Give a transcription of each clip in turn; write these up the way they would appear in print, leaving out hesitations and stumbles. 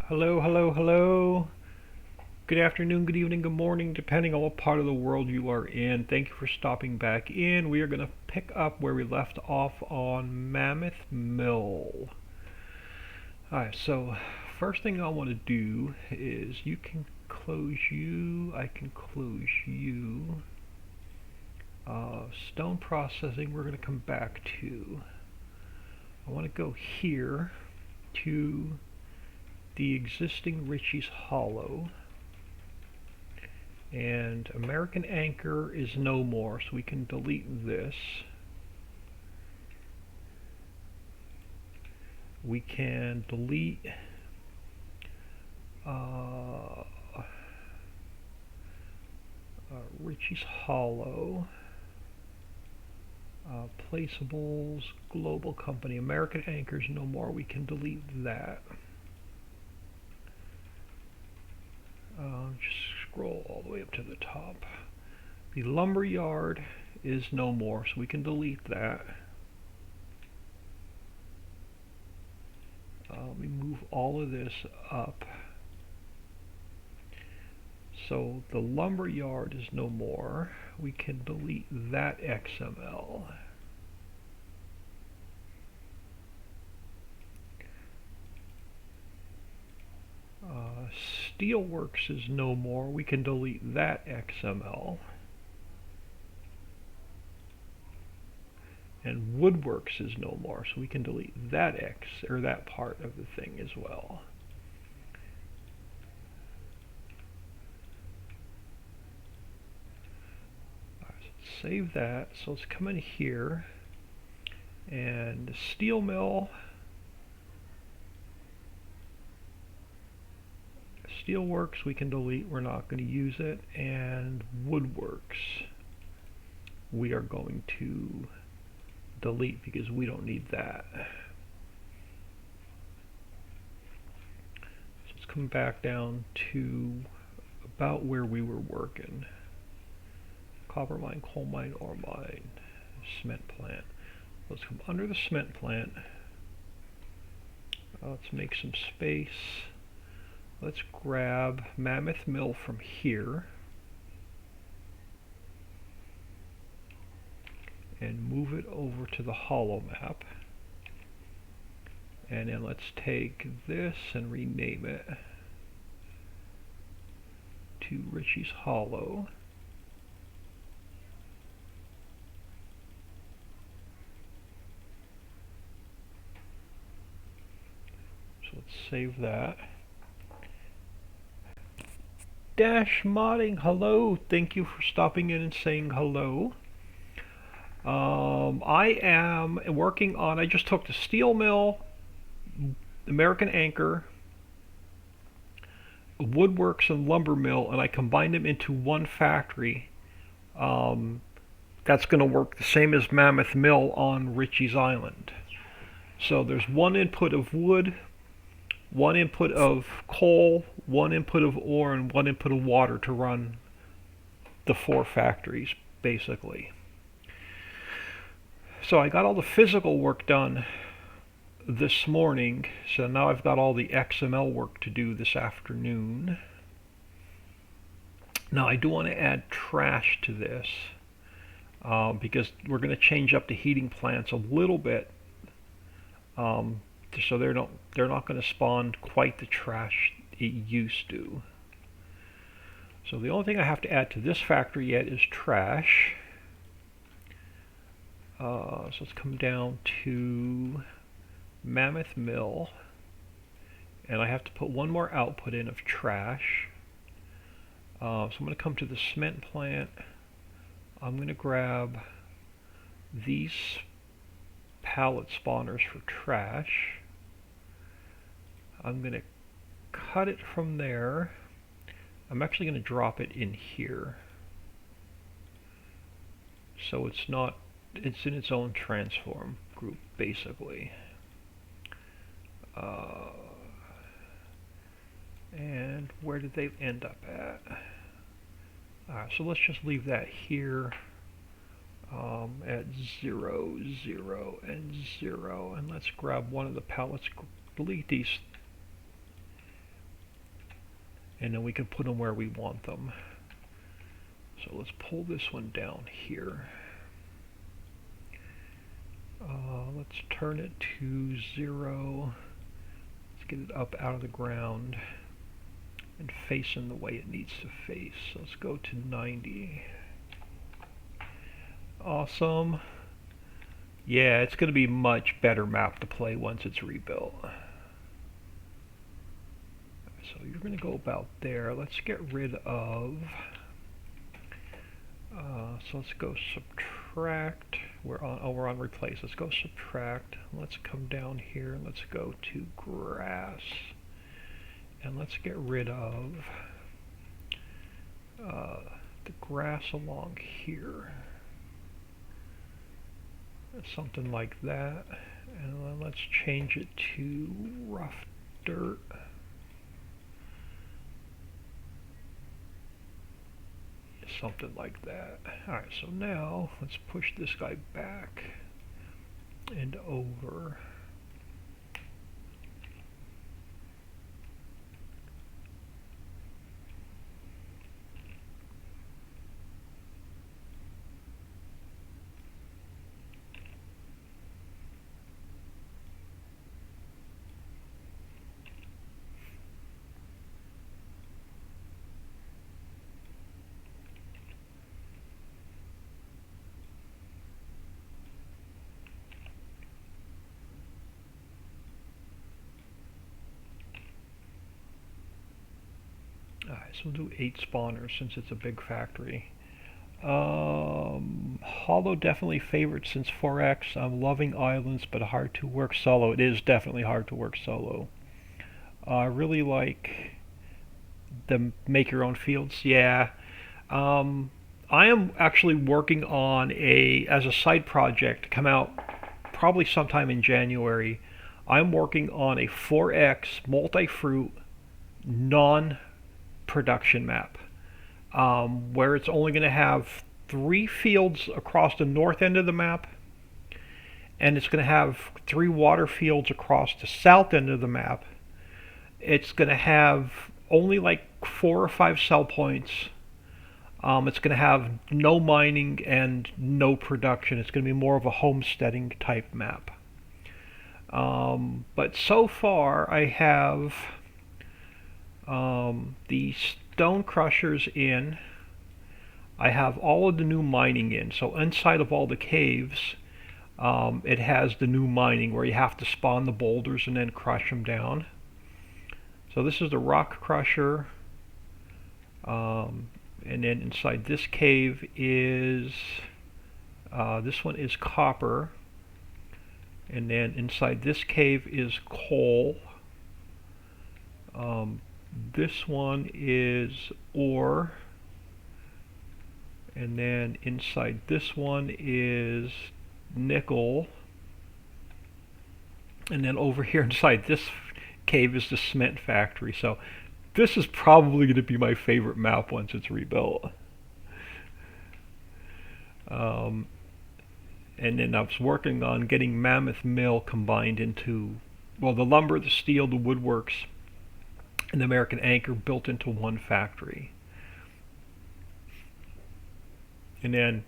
Hello, hello, hello. Good afternoon, good evening, good morning, depending on what part of the world you are in. Thank you for stopping back in. We are going to pick up where we left off on Mammoth Mill. Alright, so first thing I want to do is you can close you, I can close you. Stone processing we're going to come back to. I want to go here to the existing Riccis Hollow. And American Anchor is no more, so we can delete this. We can delete Riccis Hollow, Placeables, Global Company, American Anchors no more. We can delete that. Just scroll all the way up to the top. The lumber yard is no more, so we can delete that. Let me move all of this up. So the lumber yard is no more. We can delete that XML. Steelworks is no more. We can delete that XML. And Woodworks is no more, so we can delete that that part of the thing as well. Save that. So let's come in here, and steel mill, Steelworks we can delete, we're not going to use it, and Woodworks we are going to delete because we don't need that. So let's come back down to about where we were working. Copper mine, coal mine, ore mine, cement plant. Let's come under the cement plant. Let's make some space. Let's grab Mammoth Mill from here and move it over to the hollow map. And then let's take this and rename it to Riccis Hollow. So let's save that. Dash Modding, hello. Thank you for stopping in and saying hello. I am working on, I just took the steel mill, American Anchor, Woodworks and lumber mill, and I combined them into one factory. That's going to work the same as Mammoth Mill on Riccis Island. So there's one input of wood, one input of coal, one input of ore, and one input of water to run the four factories, basically. So I got all the physical work done this morning, so now I've got all the XML work to do this afternoon. Now I do want to add trash to this because we're going to change up the heating plants a little bit, so they're not going to spawn quite the trash it used to. So the only thing I have to add to this factory yet is trash. So let's come down to Mammoth Mill, and I have to put one more output in of trash. So I'm going to come to the cement plant. I'm going to grab these pallet spawners for trash. I'm going to cut it from there. I'm actually going to drop it in here, so it's in its own transform group, basically. And where did they end up at? So let's just leave that here at 0, 0, and 0. And let's grab one of the pallets, delete these and then we can put them where we want them. So let's pull this one down here. Let's turn it to 0. Let's get it up out of the ground and facing the way it needs to face. So let's go to 90. Awesome. Yeah, it's going to be a much better map to play once it's rebuilt. So you're going to go about there. Let's get rid of... so let's go subtract. We're on replace. Let's go subtract. Let's come down here. Let's go to grass. And let's get rid of the grass along here. Something like that. And then let's change it to rough dirt. Something like that. Alright, so now let's push this guy back and over. Alright, so we'll do 8 spawners since it's a big factory. Hollow definitely favorite since 4X. I'm loving islands, but hard to work solo. It is definitely hard to work solo. I really like the make your own fields. Yeah. I am actually working on as a side project to come out probably sometime in January. I'm working on a 4X multi-fruit non-production map, where it's only going to have 3 fields across the north end of the map, and it's going to have 3 water fields across the south end of the map. It's going to have only like 4 or 5 sell points. It's going to have no mining and no production. It's going to be more of a homesteading type map. But so far I have the stone crushers in. I have all of the new mining in. So inside of all the caves, it has the new mining where you have to spawn the boulders and then crush them down. So this is the rock crusher. And then inside this cave is, this one is copper. And then inside this cave is coal. This one is ore. And then inside this one is nickel. And then over here inside this cave is the cement factory. So this is probably going to be my favorite map once it's rebuilt. And then I was working on getting Mammoth Mill combined into, well, the lumber, the steel, the woodworks, and the American Anchor built into one factory. And then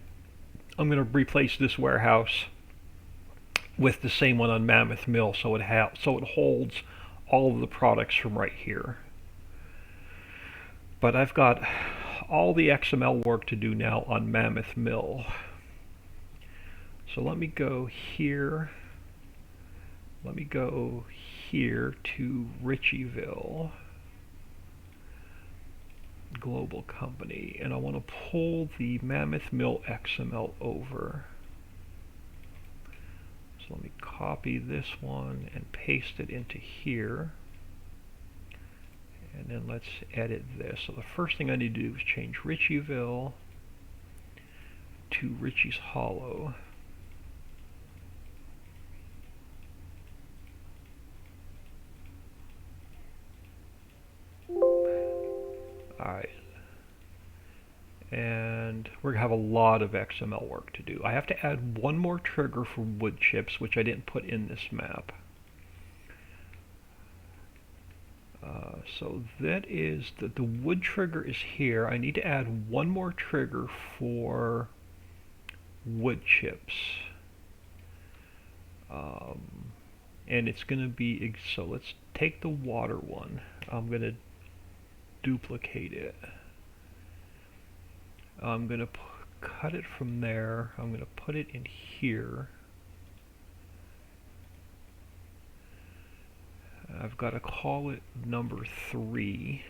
I'm going to replace this warehouse with the same one on Mammoth Mill, so it holds all of the products from right here. But I've got all the XML work to do now on Mammoth Mill. So let me go here. Let me go here to Riccisville Global Company, and I want to pull the Mammoth Mill XML over. So let me copy this one and paste it into here. And then let's edit this. So the first thing I need to do is change Riccisville to Riccis Hollow. Alright. And we're going to have a lot of XML work to do. I have to add one more trigger for wood chips, which I didn't put in this map. So that is the wood trigger is here. I need to add one more trigger for wood chips. And it's going to be, so let's take the water one. I'm going to duplicate it. I'm going to cut it from there. I'm going to put it in here. I've got to call it number 3.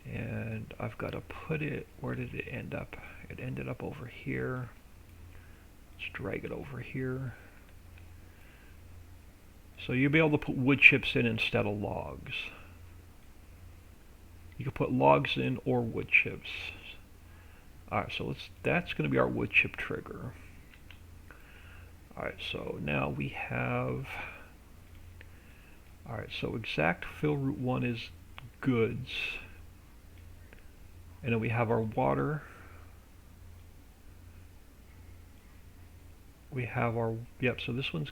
And I've got to put it, where did it end up? It ended up over here. Let's drag it over here. So you'll be able to put wood chips in instead of logs. You can put logs in or wood chips. Alright, so that's going to be our wood chip trigger. Alright, so now we have, alright, so exact fill route 1 is goods. And then we have our water. We have our, yep, so this one's,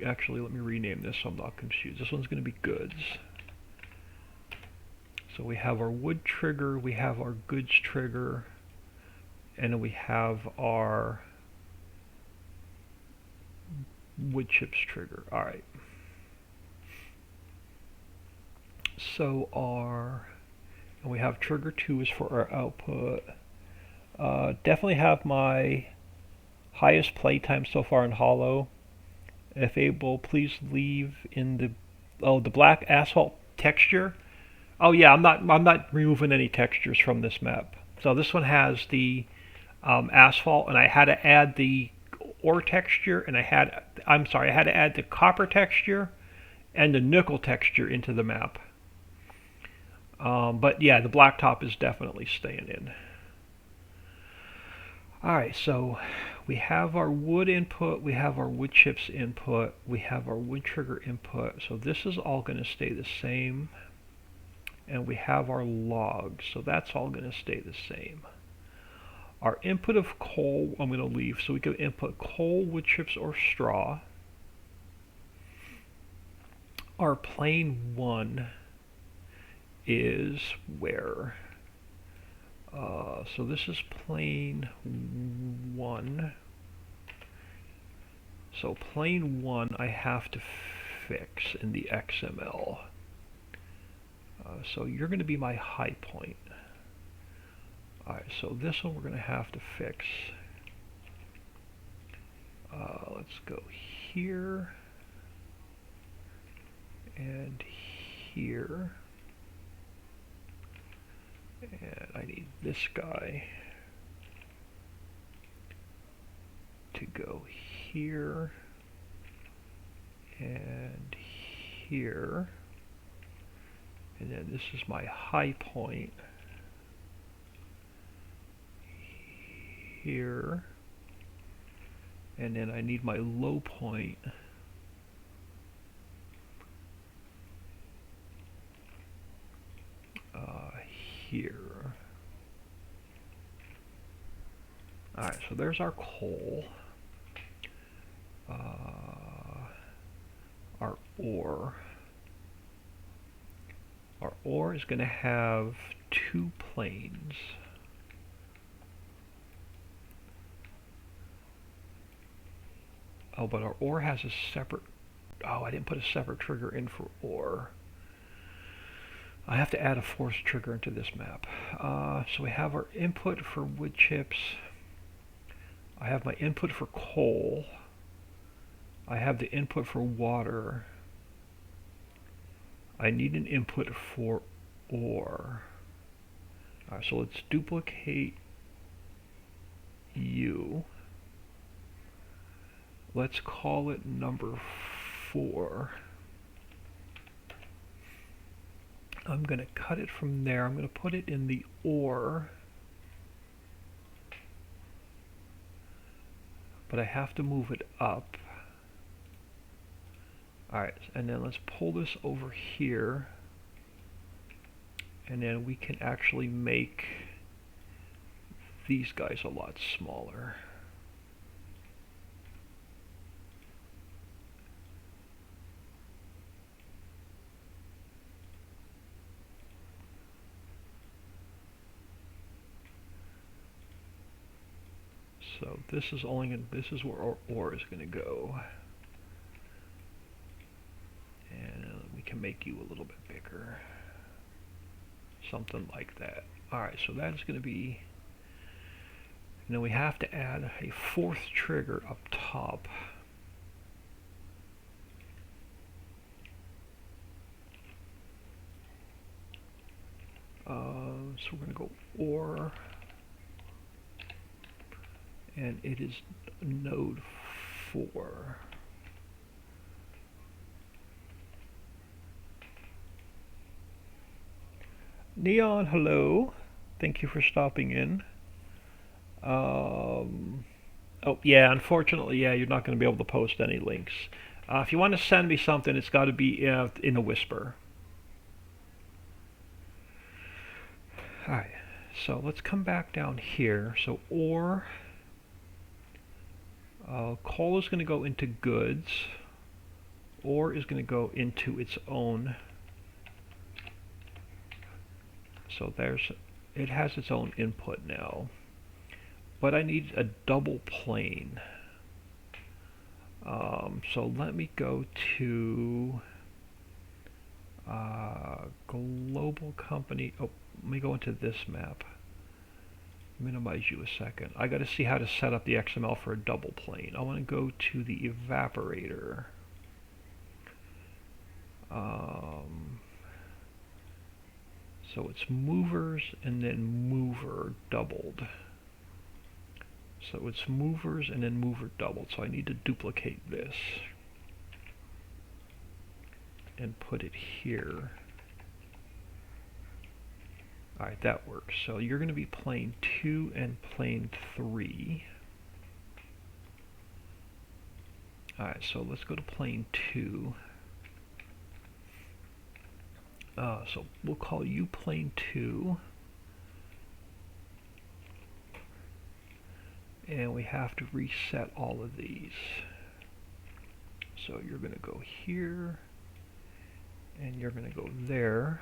actually let me rename this so I'm not confused. This one's going to be goods. So we have our wood trigger, we have our goods trigger, and then we have our wood chips trigger. Alright. So and we have trigger 2 is for our output. Definitely have my highest playtime so far in Hollow. If able, please leave in the black asphalt texture. Oh yeah, I'm not removing any textures from this map. So this one has the asphalt, and I had to add the ore texture, and I had to add the copper texture and the nickel texture into the map. But yeah, the blacktop is definitely staying in. Alright, so we have our wood input, we have our wood chips input, we have our wood trigger input, so this is all going to stay the same. And we have our logs, so that's all going to stay the same. Our input of coal I'm going to leave, so we can input coal, wood chips, or straw. Our plane 1 is where? So this is plane 1. So plane 1 I have to fix in the XML. So you're going to be my high point. Alright, so this one we're going to have to fix. Let's go here and here. And I need this guy to go here and here. And then this is my high point here. And then I need my low point here. Alright, so there's our coal. Our ore. Our ore is going to have 2 planes. Oh, but our ore has a separate... Oh, I didn't put a separate trigger in for ore. I have to add a force trigger into this map. So we have our input for wood chips. I have my input for coal. I have the input for water. I need an input for ore. Alright, so let's duplicate you. Let's call it number 4. I'm going to cut it from there. I'm going to put it in the ore. But I have to move it up. Alright, and then let's pull this over here. And then we can actually make these guys a lot smaller. So this is only gonna, this is where our ore is going to go. And we can make you a little bit bigger. Something like that. Alright, so that's going to be... And then we have to add a fourth trigger up top. So we're going to go ore. And it is node 4. Neon, hello. Thank you for stopping in. Oh, yeah, unfortunately, yeah, you're not going to be able to post any links. If you want to send me something, it's got to be in a whisper. Alright, so let's come back down here. So ore, coal is going to go into goods. Ore is going to go into its own. So there's, it has its own input now. But I need a double plane. So let me go to global company. Oh, let me go into this map. Minimize you a second. I got to see how to set up the XML for a double plane. I want to go to the evaporator. So it's movers and then mover doubled. So it's movers and then mover doubled. So I need to duplicate this and put it here. Alright, that works. So you're going to be plane 2 and plane 3. Alright, so let's go to plane 2. So we'll call you plane 2. And we have to reset all of these. So you're going to go here, and you're going to go there.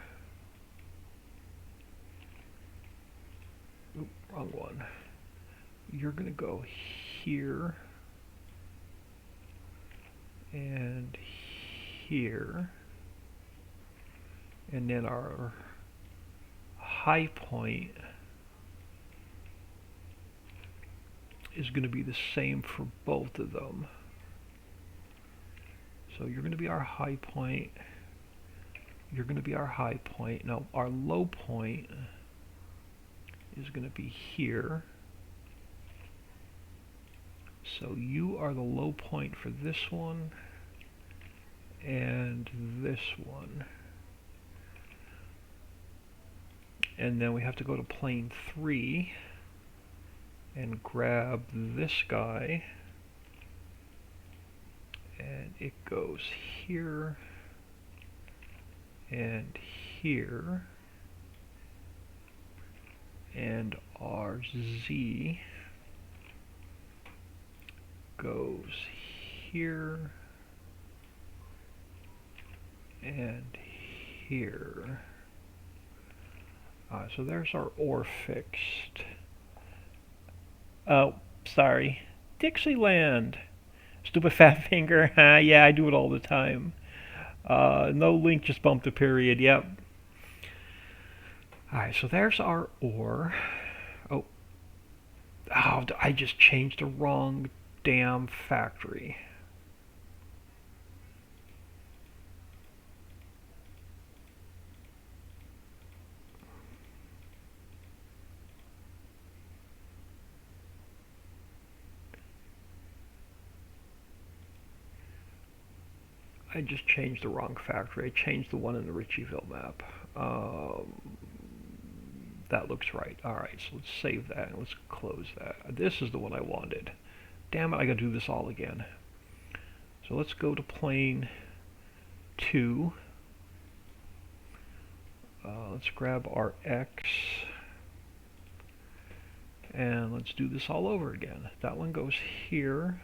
Oop, wrong one. You're going to go here, and here. And then our high point is going to be the same for both of them. So you're going to be our high point. You're going to be our high point. Now our low point is going to be here. So you are the low point for this one and this one. And then we have to go to plane 3 and grab this guy, and it goes here and here, and our Z goes here and here. So there's our ore fixed. Oh, sorry. Dixieland. Stupid fat finger. Yeah, I do it all the time. No link, just bump the period. Yep. Alright, so there's our ore. Oh, I just changed the wrong damn factory. I just changed the wrong factory. I changed the one in the Riccisville map. That looks right. Alright, so let's save that and let's close that. This is the one I wanted. Damn it, I gotta do this all again. So let's go to plane 2. Let's grab our X. And let's do this all over again. That one goes here.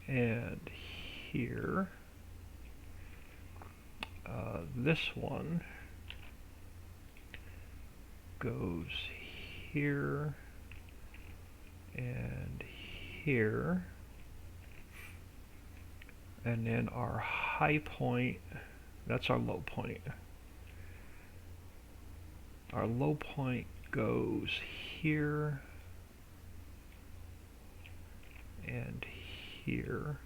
And here. This one goes here and here, and then our high point, that's our low point. Our low point goes here and here,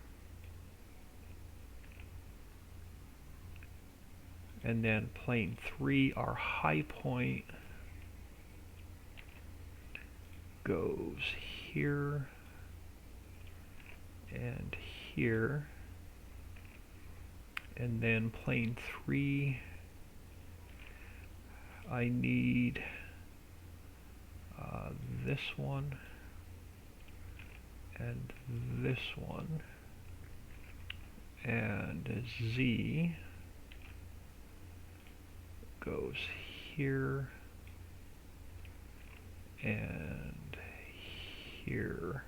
and then plane 3, our high point goes here and here, and then plane 3, I need this one and this one, and Z goes here and here.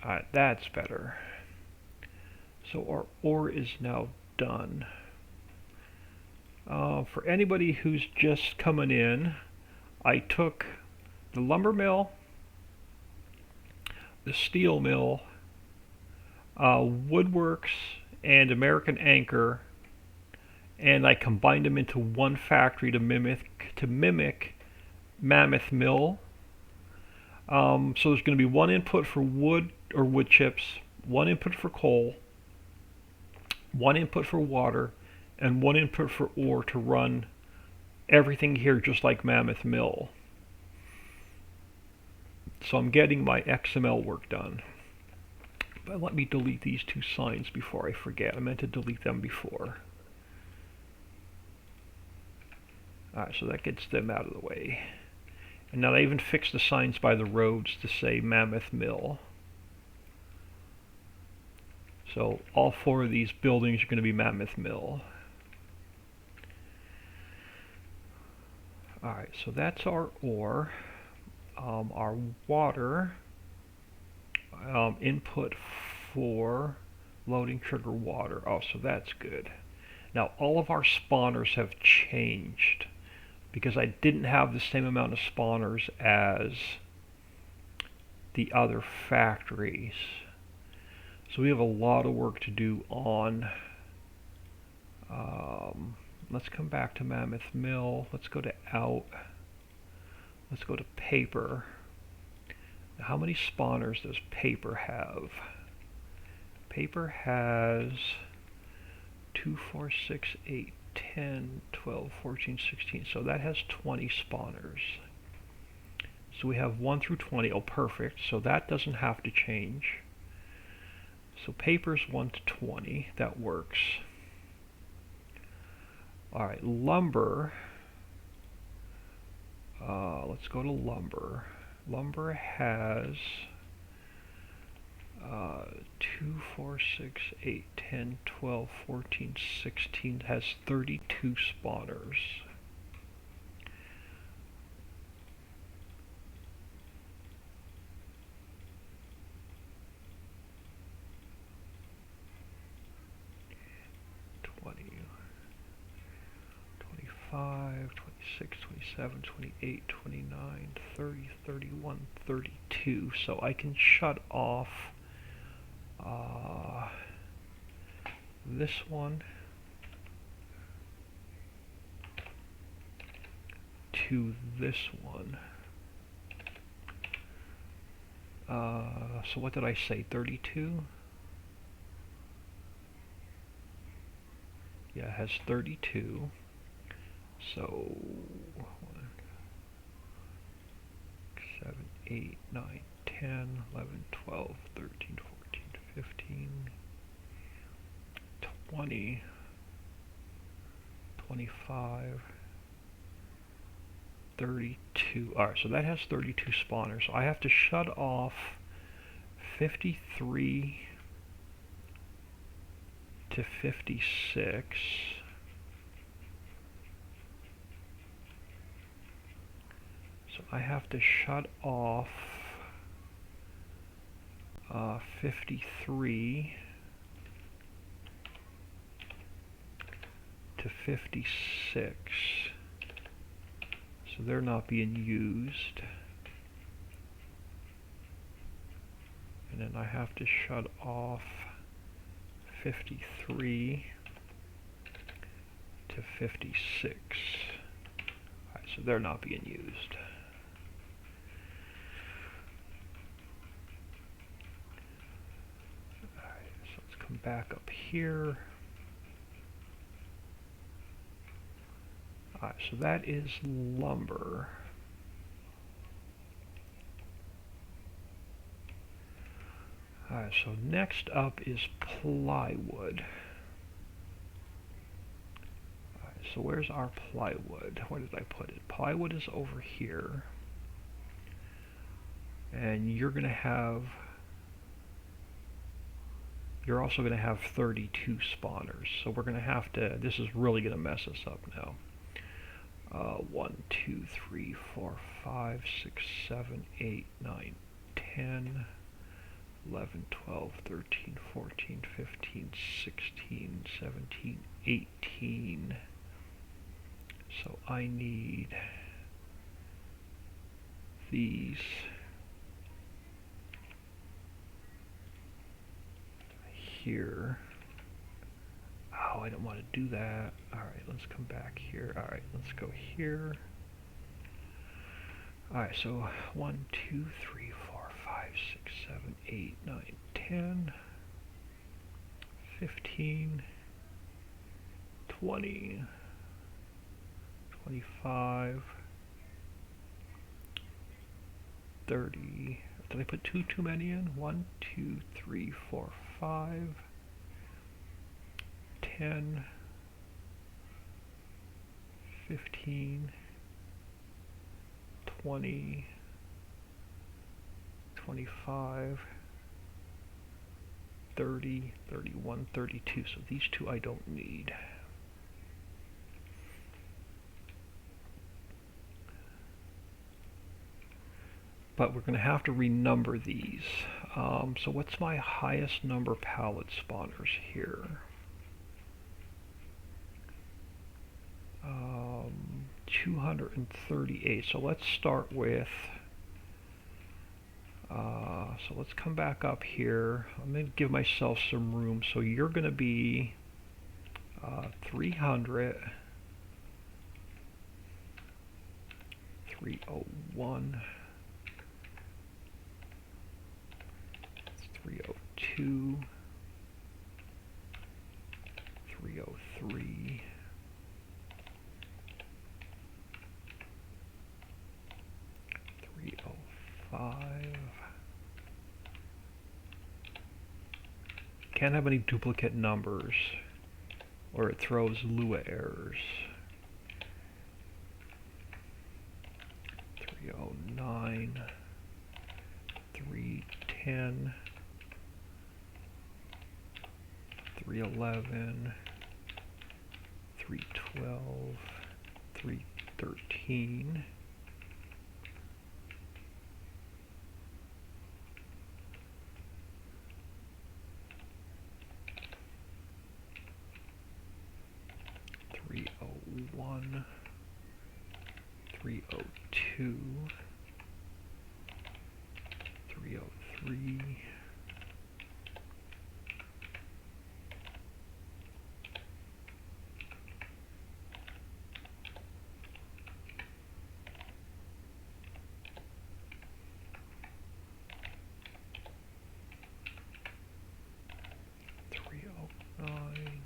Alright, that's better. So our ore is now done. For anybody who's just coming in, I took the lumber mill, the steel mill, Woodworks, and American Anchor, and I combined them into one factory to mimic Mammoth Mill. So there's going to be one input for wood or wood chips, one input for coal, one input for water, and one input for ore to run everything here just like Mammoth Mill. So I'm getting my XML work done. But let me delete these two signs before I forget. I meant to delete them before. Alright, so that gets them out of the way. And now I even fixed the signs by the roads to say Mammoth Mill. So all 4 of these buildings are going to be Mammoth Mill. Alright, so that's our ore. Our water input for loading trigger water. Oh, so that's good. Now all of our spawners have changed because I didn't have the same amount of spawners as the other factories. So we have a lot of work to do on let's come back to Mammoth Mill. Let's go to out. Let's go to paper. Now, how many spawners does paper have? Paper has 2, 4, 6, 8, 10, 12, 14, 16. So that has 20 spawners. So we have 1 through 20. Oh, perfect. So that doesn't have to change. So paper's 1 to 20. That works. Alright, lumber. Let's go to lumber. Lumber has 2, 4, 6, 8, 10, 12, 14, 16. Has 32 spawners. Five, 26, 27, 28, 29, 30, 31, 32. So I can shut off this one to this one. So what did I say? 32? Yeah, it has 32. So 7, 8, 9, 10, 11, 12, 13, 14, 15, 20, 25, 32. Alright, so that has 32 spawners. So I have to shut off 53 to 56. So I have to shut off 53 to 56. So they're not being used. And then I have to shut off 53 to 56. Alright, so they're not being used. Alright, so let's come back up here. Alright, so that is lumber. Alright, so next up is plywood. Alright, so where's our plywood? Where did I put it? Plywood is over here. And you're also going to have 32 spawners. So we're going to have to, this is really going to mess us up now. 1, 2, 3, 4, 5, 6, 7, 8, 9, 10, 11, 12, 13, 14, 15, 16, 17, 18. So I need these here. Oh, I don't want to do that. Alright, let's come back here. Alright, let's go here. Alright, so 1, 2, 3, 4, 5, 6, 7, 8, 9, 10, 15, 20, 25, 30. Did I put too many in? 1, 2, 3, 4, 5, 10, 15, 20, 25, 30, 31, 32. So these two I don't need. But we're going to have to renumber these. So what's my highest number pallet spawners here? 238. So let's start with, so let's come back up here. I'm going to give myself some room. So you're going to be 300, 301, 302, 303, 305. Can't have any duplicate numbers or it throws Lua errors. 309, 310, 311, 312, 313, 301, 302, 303, 309,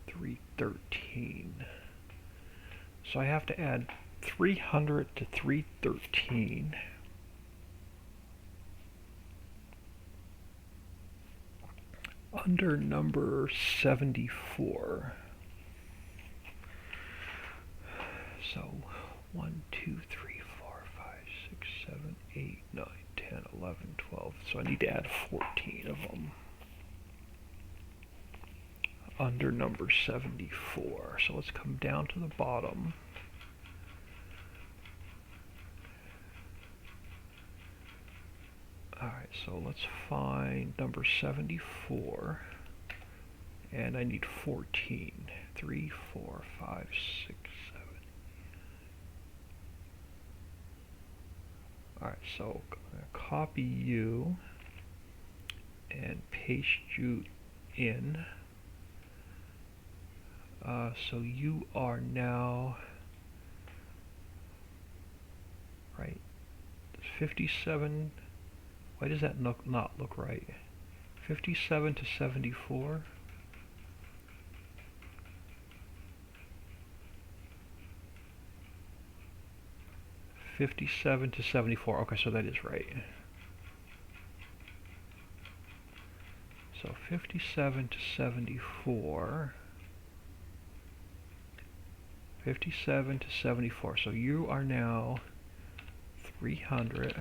313. So I have to add 300 to 313. Under number 74. So 1, 2, 3, 4, 5, 6, 7, 8, 9, 10, 11, 12. So I need to add 14 of them. Under number 74. So let's come down to the bottom. Alright, so let's find number 74 and I need 14. 3, 4, 5, 6, 7. Alright, so I'm going to copy you and paste you in. So you are now, right, 57. Why does that not look right? 57 to 74. 57 to 74. Okay, so that is right. So 57 to 74. 57 to 74. So you are now 300.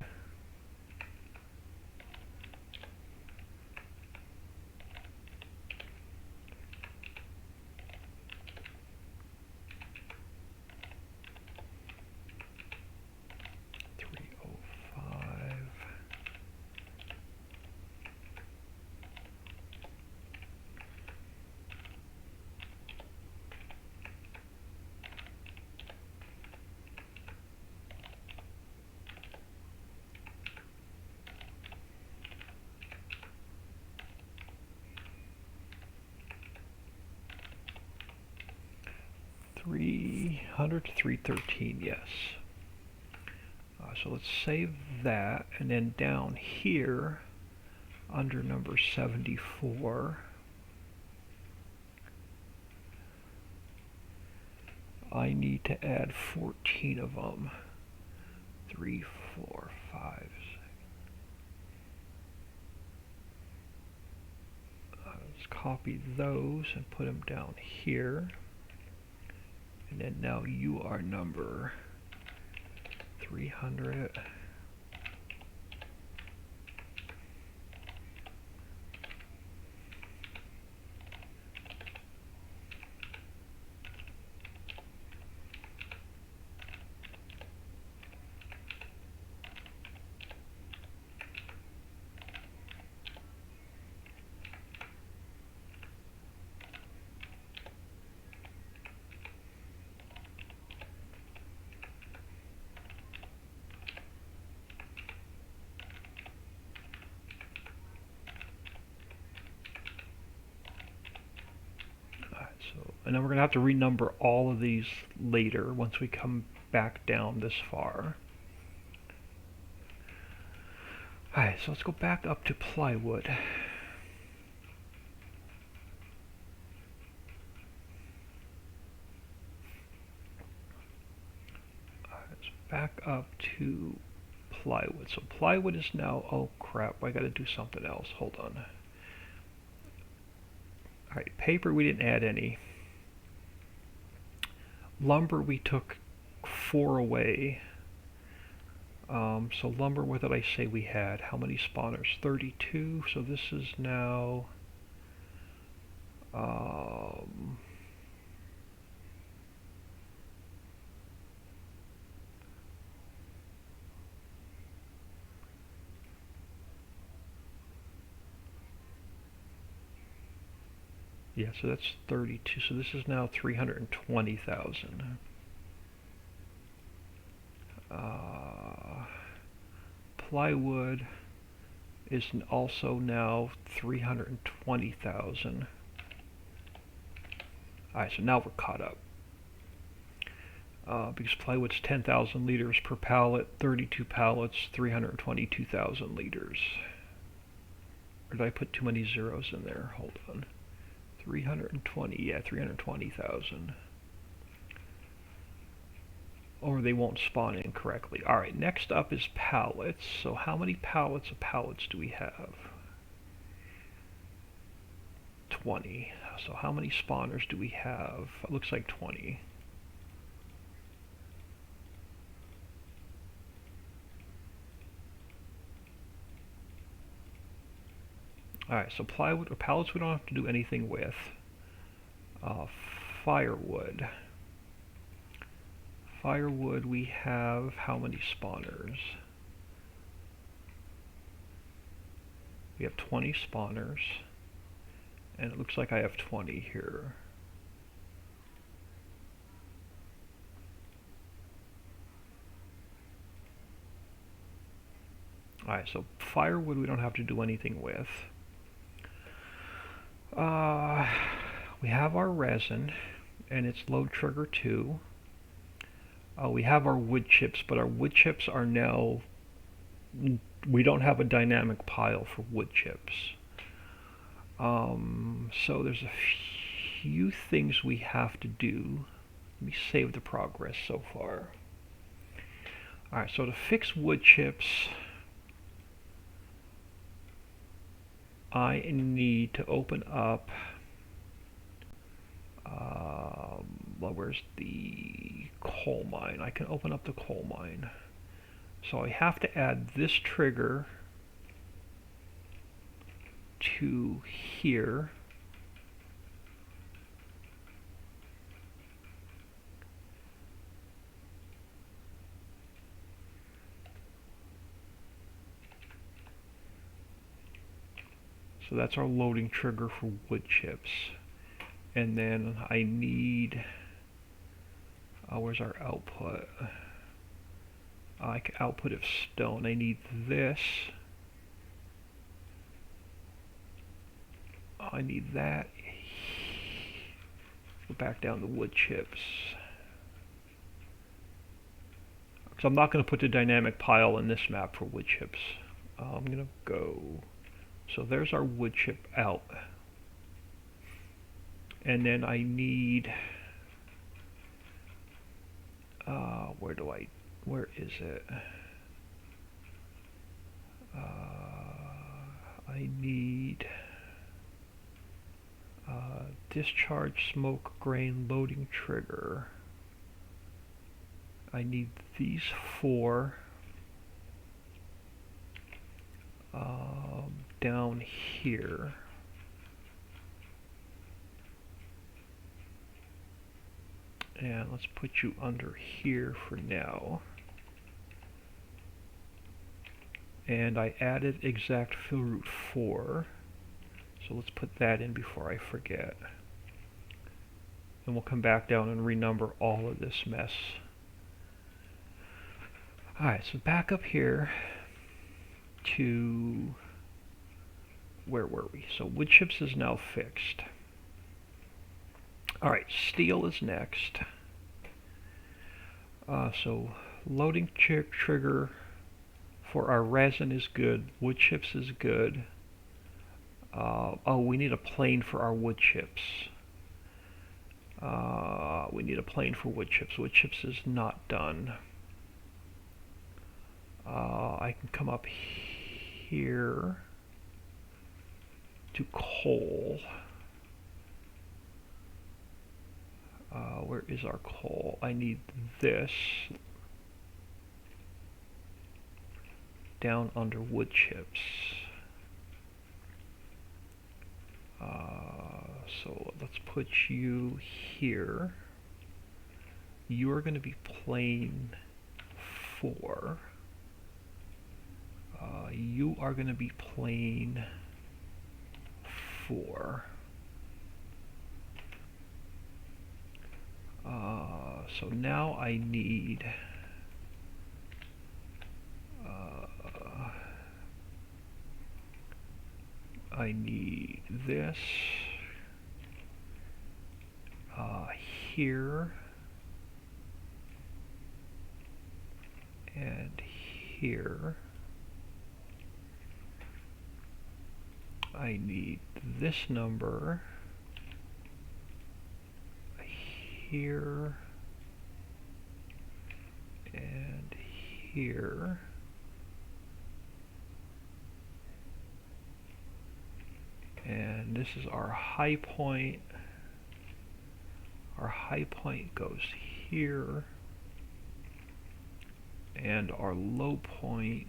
$300 to 313, yes. So let's save that, and then down here, under number 74, I need to add 14 of them. 3, 4, 5, 6. Let's copy those and put them down here. And then now you are number 300. And then we're going to have to renumber all of these later once we come back down this far. Alright, so let's go back up to plywood. Let's back up to plywood. So plywood is now, oh crap, I got to do something else. Hold on. Alright, paper we didn't add any. Lumber we took 4 away. So lumber, what did I say we had? How many spawners? 32. So this is now yeah, so that's 32. So this is now 320,000. Plywood is also now 320,000. Alright, so now we're caught up. Because plywood's 10,000 liters per pallet, 32 pallets, 322,000 liters. Or did I put too many zeros in there? Hold on. 320, yeah, 320,000. Or they won't spawn in correctly. Alright, next up is pallets. So how many pallets of pallets do we have? 20. So how many spawners do we have? It looks like 20. Alright, so plywood or pallets we don't have to do anything with. Firewood. Firewood we have how many spawners? We have 20 spawners. And it looks like I have 20 here. Alright, so firewood we don't have to do anything with. We have our resin, and it's load trigger 2. We have our wood chips, but our wood chips are now, we don't have a dynamic pile for wood chips. So there's a few things we have to do. Let me save the progress so far. Alright, so to fix wood chips, I need to open up, well, where's the coal mine? I can open up the coal mine. So I have to add this trigger to here. So that's our loading trigger for wood chips. And then I need, where's our output? Output of stone. I need this. I need that. Go back down to wood chips. So I'm not going to put the dynamic pile in this map for wood chips. I'm going to go. So there's our wood chip out. And then I need, where is it? I need discharge smoke grain loading trigger. I need these 4 down here. And let's put you under here for now. And I added exact fill route 4. So let's put that in before I forget. And we'll come back down and renumber all of this mess. Alright, so back up here to, where were we? So wood chips is now fixed. Alright, steel is next. So loading trigger for our resin is good. Wood chips is good. Oh, we need a plane for our wood chips. We need a plane for wood chips. Wood chips is not done. I can come up here to coal. Where is our coal? I need this down under wood chips. So let's put you here. You are going to be plane 4. You are going to be plane 4. So now I need this here and here. I need this number here and here. And this is our high point. Our high point goes here. And our low point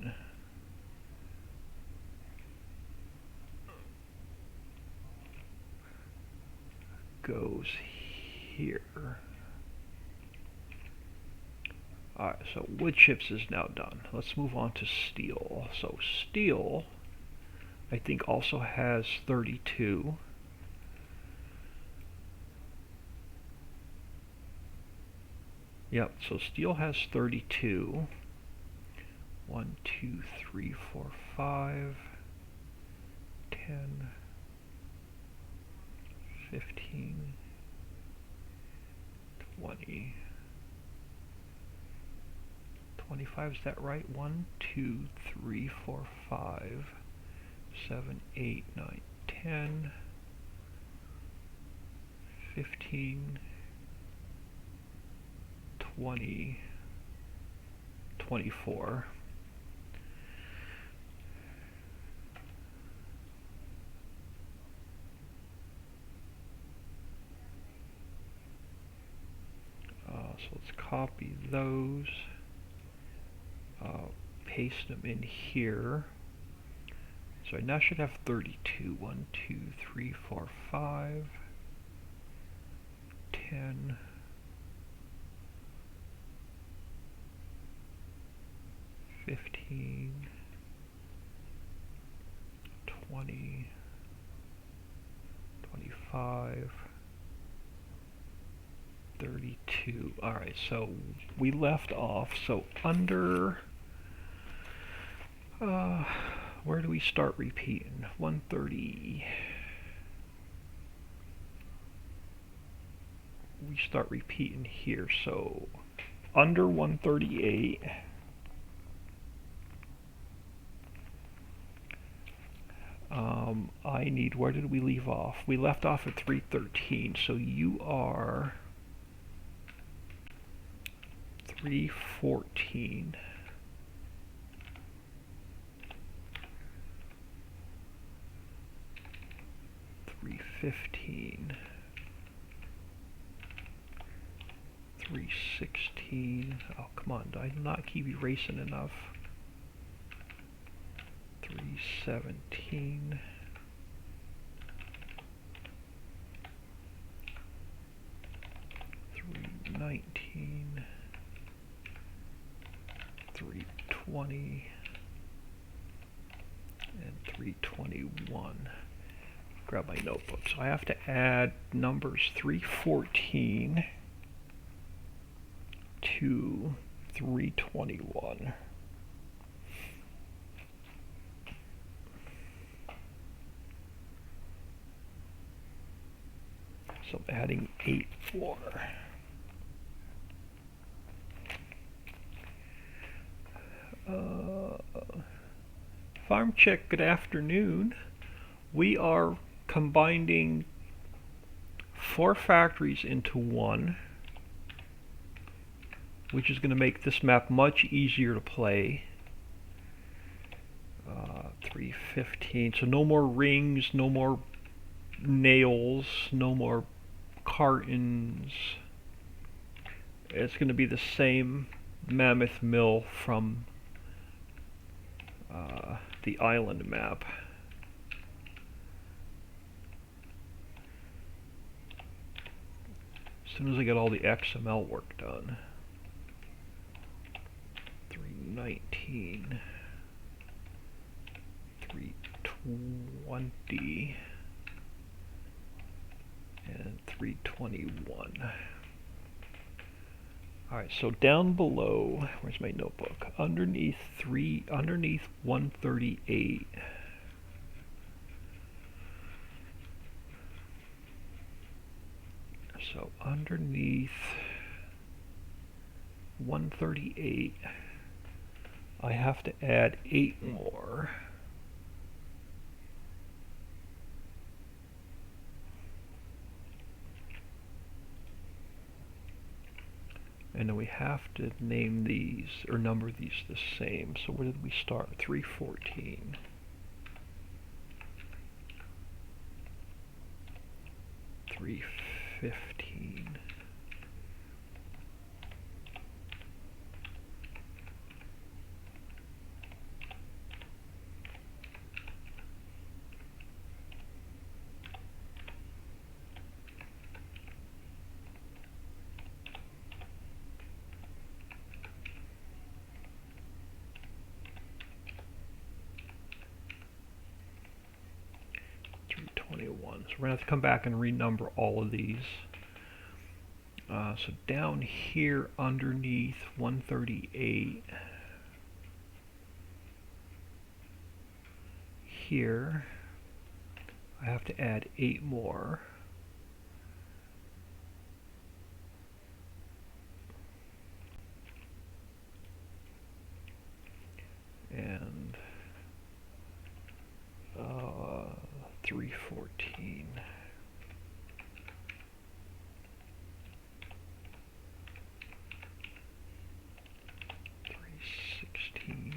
goes here. Alright, so wood chips is now done. Let's move on to steel. So steel, I think, also has 32. Yep, so steel has 32. 1, 2, 3, 4, 5, 10, 15, 20, 25, is that right? 1, 2, 3, 4, 5, 7, 8, 9, 10, 15, 20, 24. So let's copy those, paste them in here. So I now should have 32. 1, 2, 3, 4, 5, 10, 15, 20, 25, 32. Alright, so we left off. So under, where do we start repeating? 130. We start repeating here. So under 138. I need, where did we leave off? We left off at 313, so you are 314. 315. 316. Oh, come on, did I not keep erasing enough? 317. 319. 320. And 321. Grab my notebook. So I have to add numbers 314 to 321. So I'm adding 8 more. Farm check, good afternoon. We are combining 4 factories into one, which is going to make this map much easier to play. 315, so no more rings, no more nails, no more cartons. It's going to be the same mammoth mill from the island map. As soon as I get all the XML work done. 319, 320, and 321. Alright, so down below, where's my notebook? Underneath 138. So underneath 138, I have to add 8 more. And then we have to name these, or number these the same. So where did we start? 314. 315. 21. So we're going to have to come back and renumber all of these. So down here underneath 138, here I have to add 8 more. And 314. 316.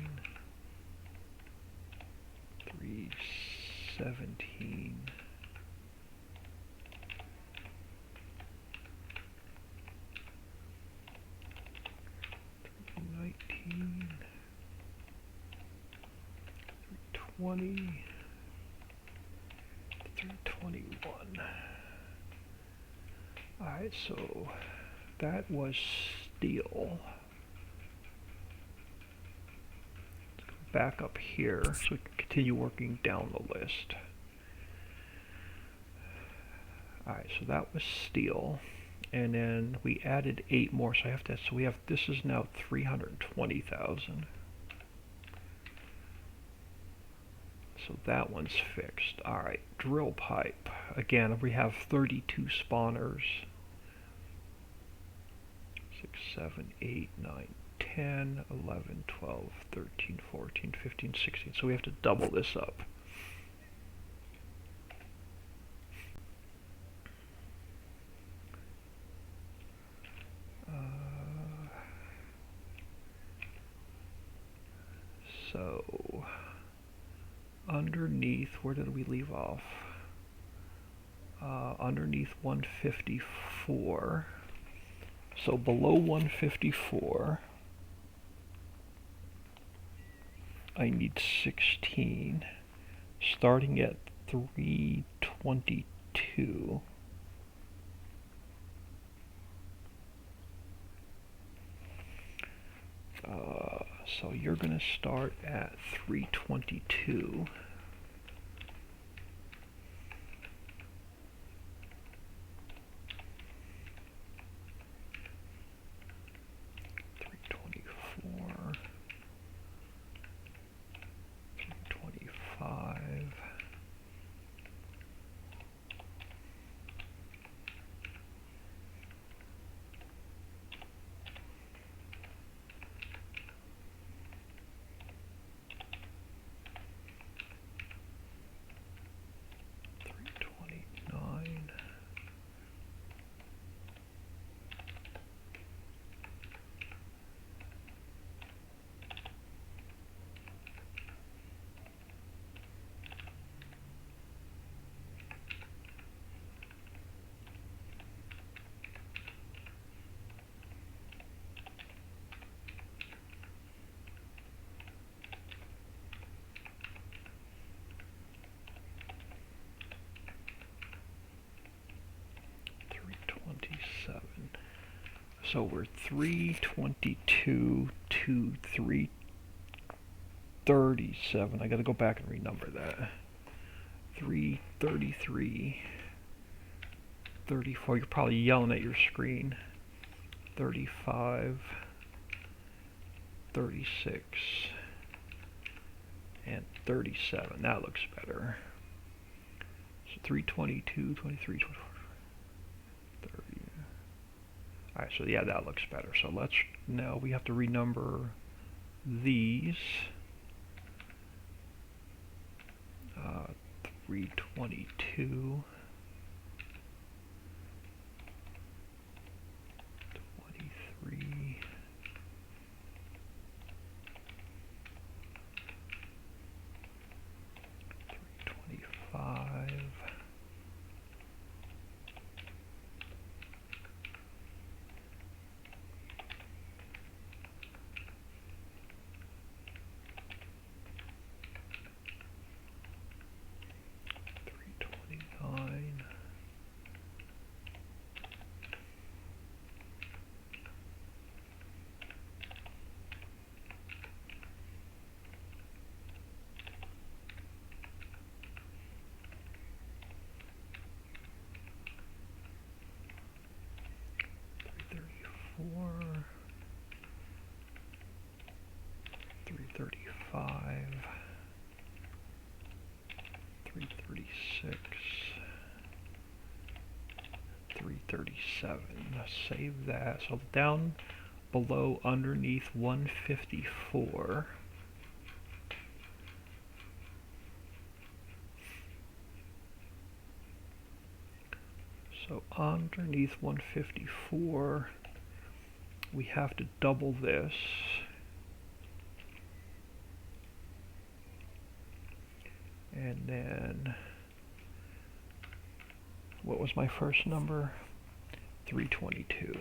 317. 319. 320. 321. Alright, so that was steel. Let's go back up here so we can continue working down the list. Alright, so that was steel. And then we added 8 more, so I have to, so we have, this is now 320,000. So that one's fixed. Alright, drill pipe. Again, we have 32 spawners. 6, 7, 8, 9, 10, 11, 12, 13, 14, 15, 16. So we have to double this up. So underneath, where did we leave off? Underneath 154. So below 154, I need 16, starting at 322. So you're going to start at 322. So we're 322 to 337. I got to go back and renumber that. 333, 34. You're probably yelling at your screen. 35, 36, and 37. That looks better. So 322, 23, 24. Alright, so yeah, that looks better. So let's, now we have to renumber these. 322, 23, 325, 329, 335, 336, 337. Save that. So down below underneath 154. So underneath 154, we have to double this. And then, what was my first number? 322.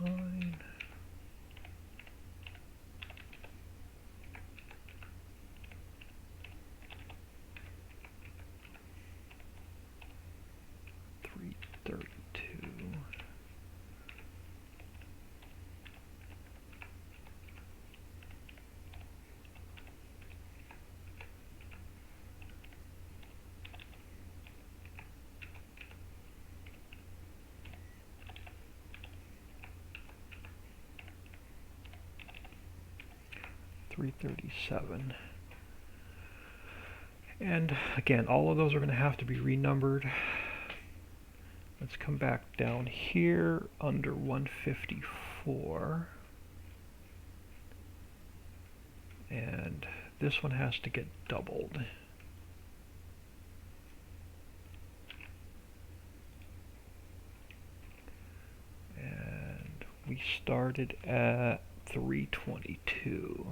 Nine. Three 32. $337. And again, all of those are going to have to be renumbered. Let's come back down here under 154. And this one has to get doubled. And we started at 322.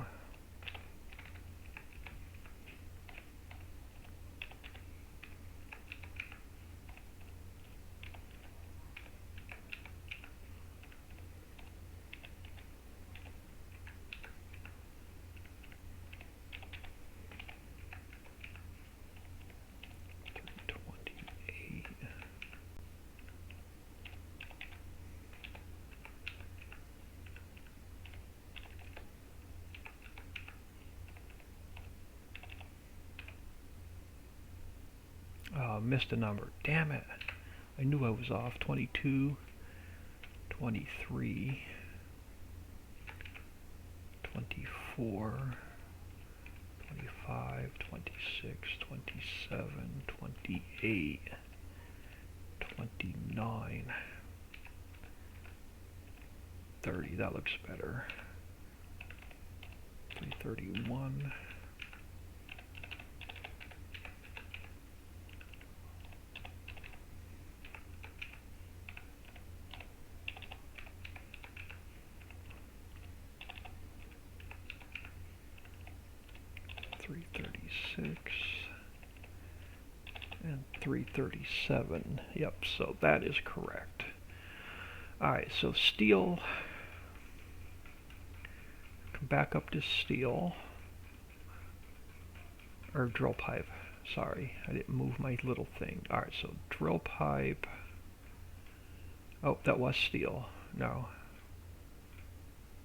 Missed a number. Damn it. I knew I was off. 22, 23, 24, 25, 26, 27, 28, 29, 30. That looks better. 331. 336 and 337. Yep, so that is correct. Alright, so steel, come back up to steel, or drill pipe. Sorry, I didn't move my little thing. Alright, so drill pipe. Oh, that was steel. No,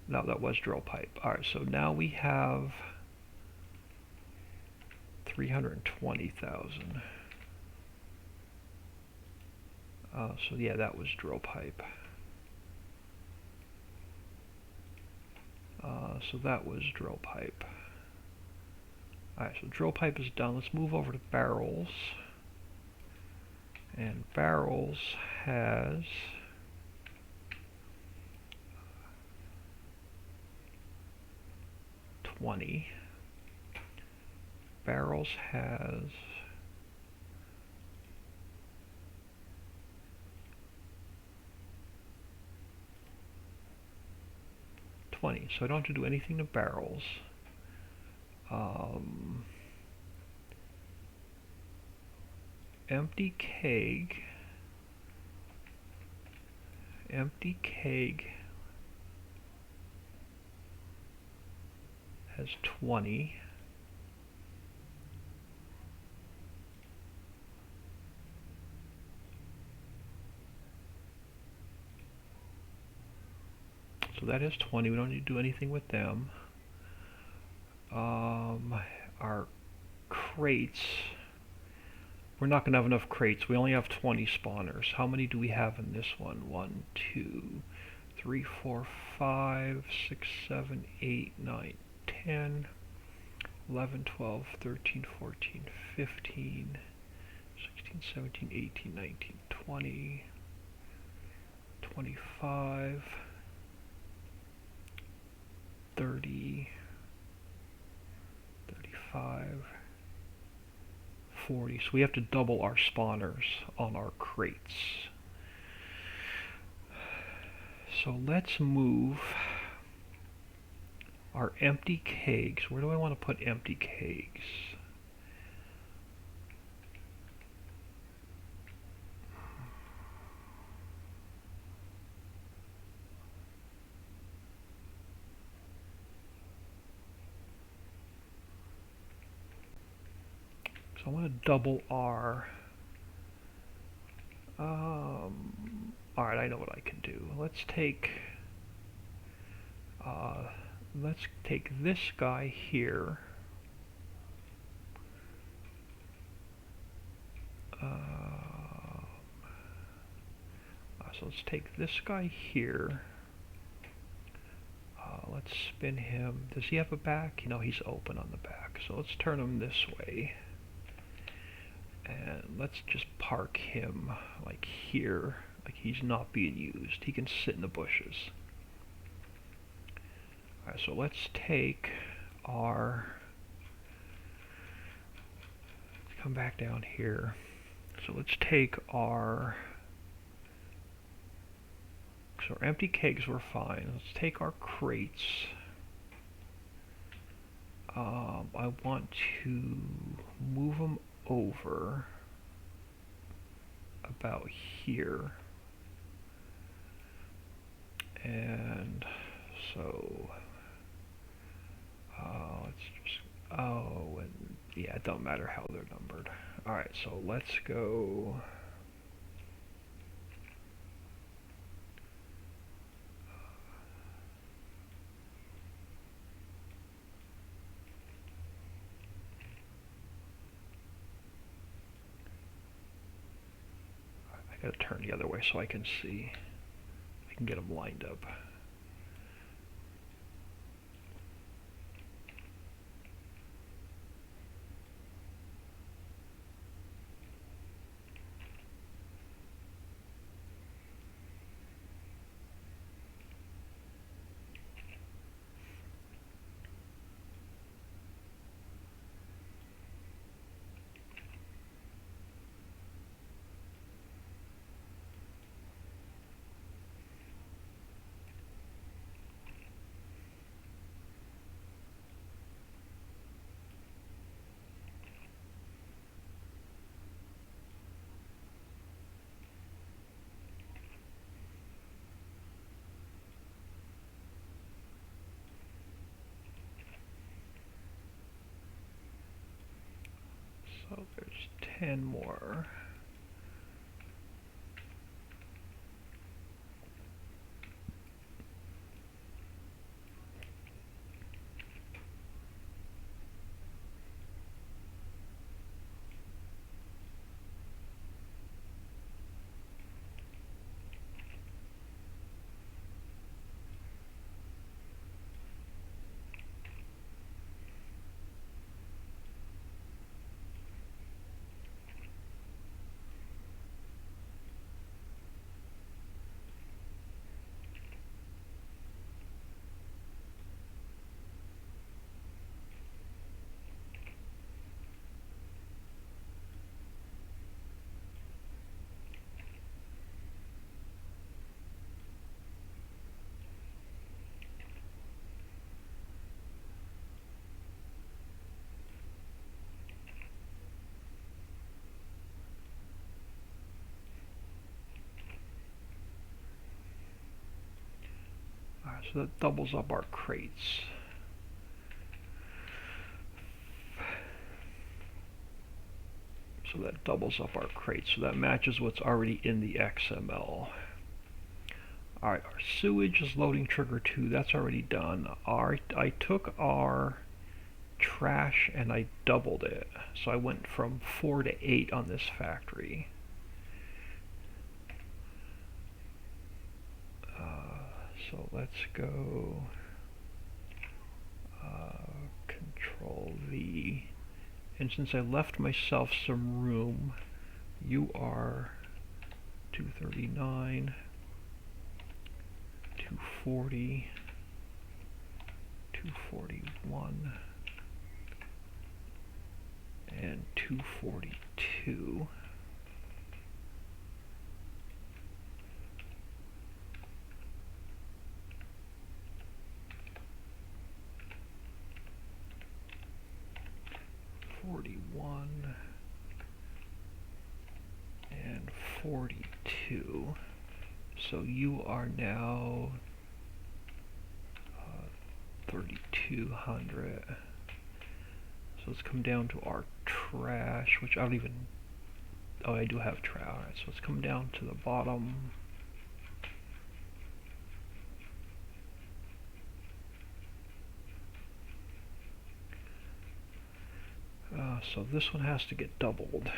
that was drill pipe. Alright, so now we have 320,000. So yeah, that was drill pipe. So that was drill pipe. Alright, so drill pipe is done. Let's move over to barrels. And barrels has $20. Barrels has $20. So I don't have to do anything to barrels. Empty keg empty keg has 20. So that is 20. We don't need to do anything with them. Our crates, we're not going to have enough crates. We only have 20 spawners. How many do we have in this one? 1, 2, 3, 4, 5, 6, 7, 8, 9, 10, 11, 12, 13, 14, 15, 16, 17, 18, 19, 20, 25, 30, 35, 40. So we have to double our spawners on our crates. So let's move our empty kegs. Where do I want to put empty kegs? So I want to double R. Alright, I know what I can do. Let's take this guy here. So let's take this guy here. Let's spin him. Does he have a back? You know, he's open on the back. So let's turn him this way. And let's just park him like here, like he's not being used. He can sit in the bushes. Alright, so let's take our, come back down here. So let's take our, so our empty kegs were fine. Let's take our crates. I want to move them over about here, and so let's just, oh, and yeah, it don't matter how they're numbered. Alright, so let's go, I gotta turn the other way so I can see. I can get them lined up. So there's 10 more. So that doubles up our crates. So that doubles up our crates. So that matches what's already in the XML. Alright, our sewage is loading trigger 2. That's already done. I took our trash and I doubled it. So I went from 4 to 8 on this factory. So let's go Control V. And since I left myself some room, you are 239, 240, 241, and 242. And 42. So you are now 3,200. So let's come down to our trash, which I don't even. Oh, I do have trash. Alright, so let's come down to the bottom. So this one has to get doubled.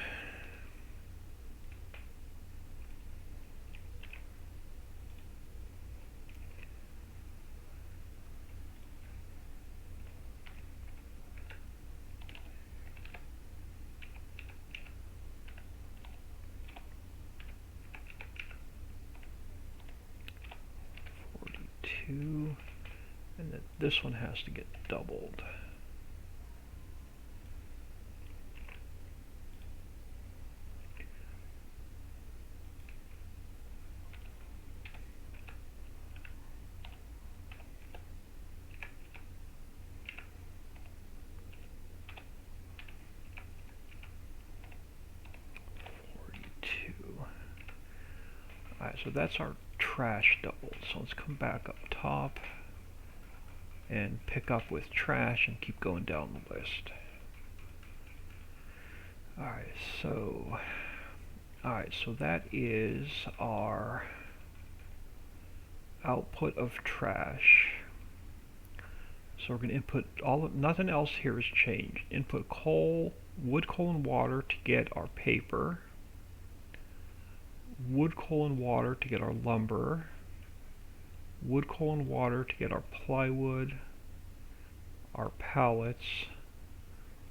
And then this one has to get doubled. Alright, so that's our trash doubled. So let's come back up top and pick up with trash and keep going down the list. Alright, so that is our output of trash. So we're going to input nothing else here has changed. Input coal, wood, coal, and water to get our paper. Wood, coal, and water to get our lumber. Wood, coal, and water to get our plywood, our pallets,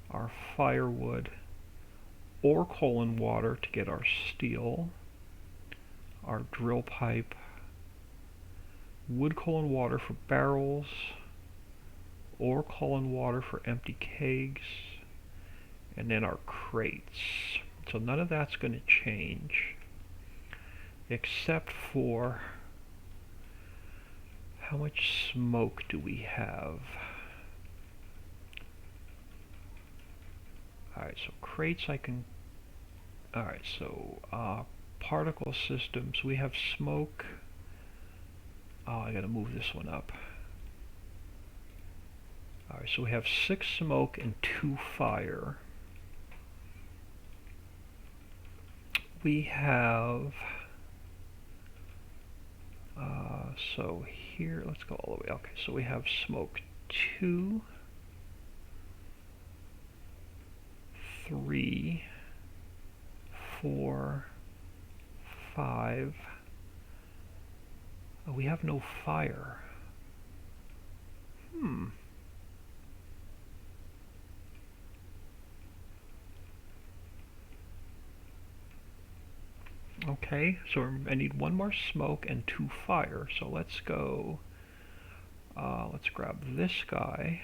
our firewood, or coal and water to get our steel, our drill pipe, wood, coal, and water for barrels, or coal and water for empty kegs, and then our crates. So none of that's going to change, except for how much smoke do we have? Alright, so crates I can... Alright, so particle systems, we have smoke. Oh, I gotta move this one up. Alright, so we have 6 smoke and 2 fire. We have... so here, let's go all the way. Okay, so we have smoke 2, 3, 4, 5. Oh, we have no fire. Okay, so I need 1 more smoke and 2 fire. So let's go, let's grab this guy,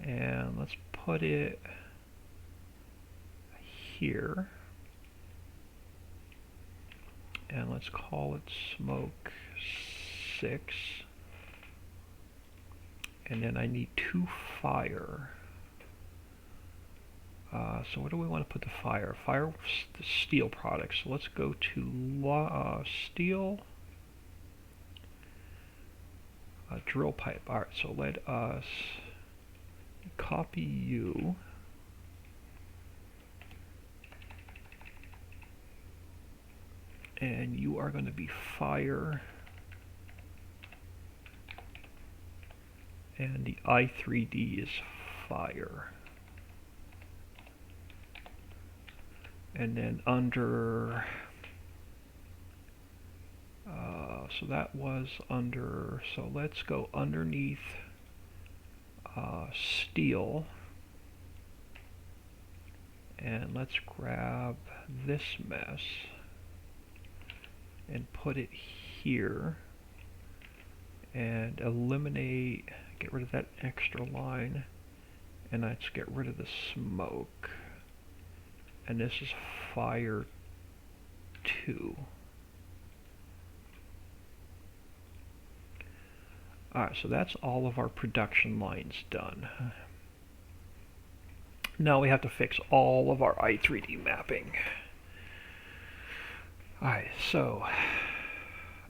and let's put it here, and let's call it smoke 6, and then I need 2 fire. So where do we want to put the fire? Fire, the steel products. So let's go to steel, drill pipe. Alright, so let us copy you. And you are going to be fire. And the I3D is fire. And then under, so that was under, so let's go underneath steel. And let's grab this mess and put it here. And eliminate, get rid of that extra line. And let's get rid of the smoke. And this is fire 2. Alright, so that's all of our production lines done. Now we have to fix all of our I3D mapping. Alright, so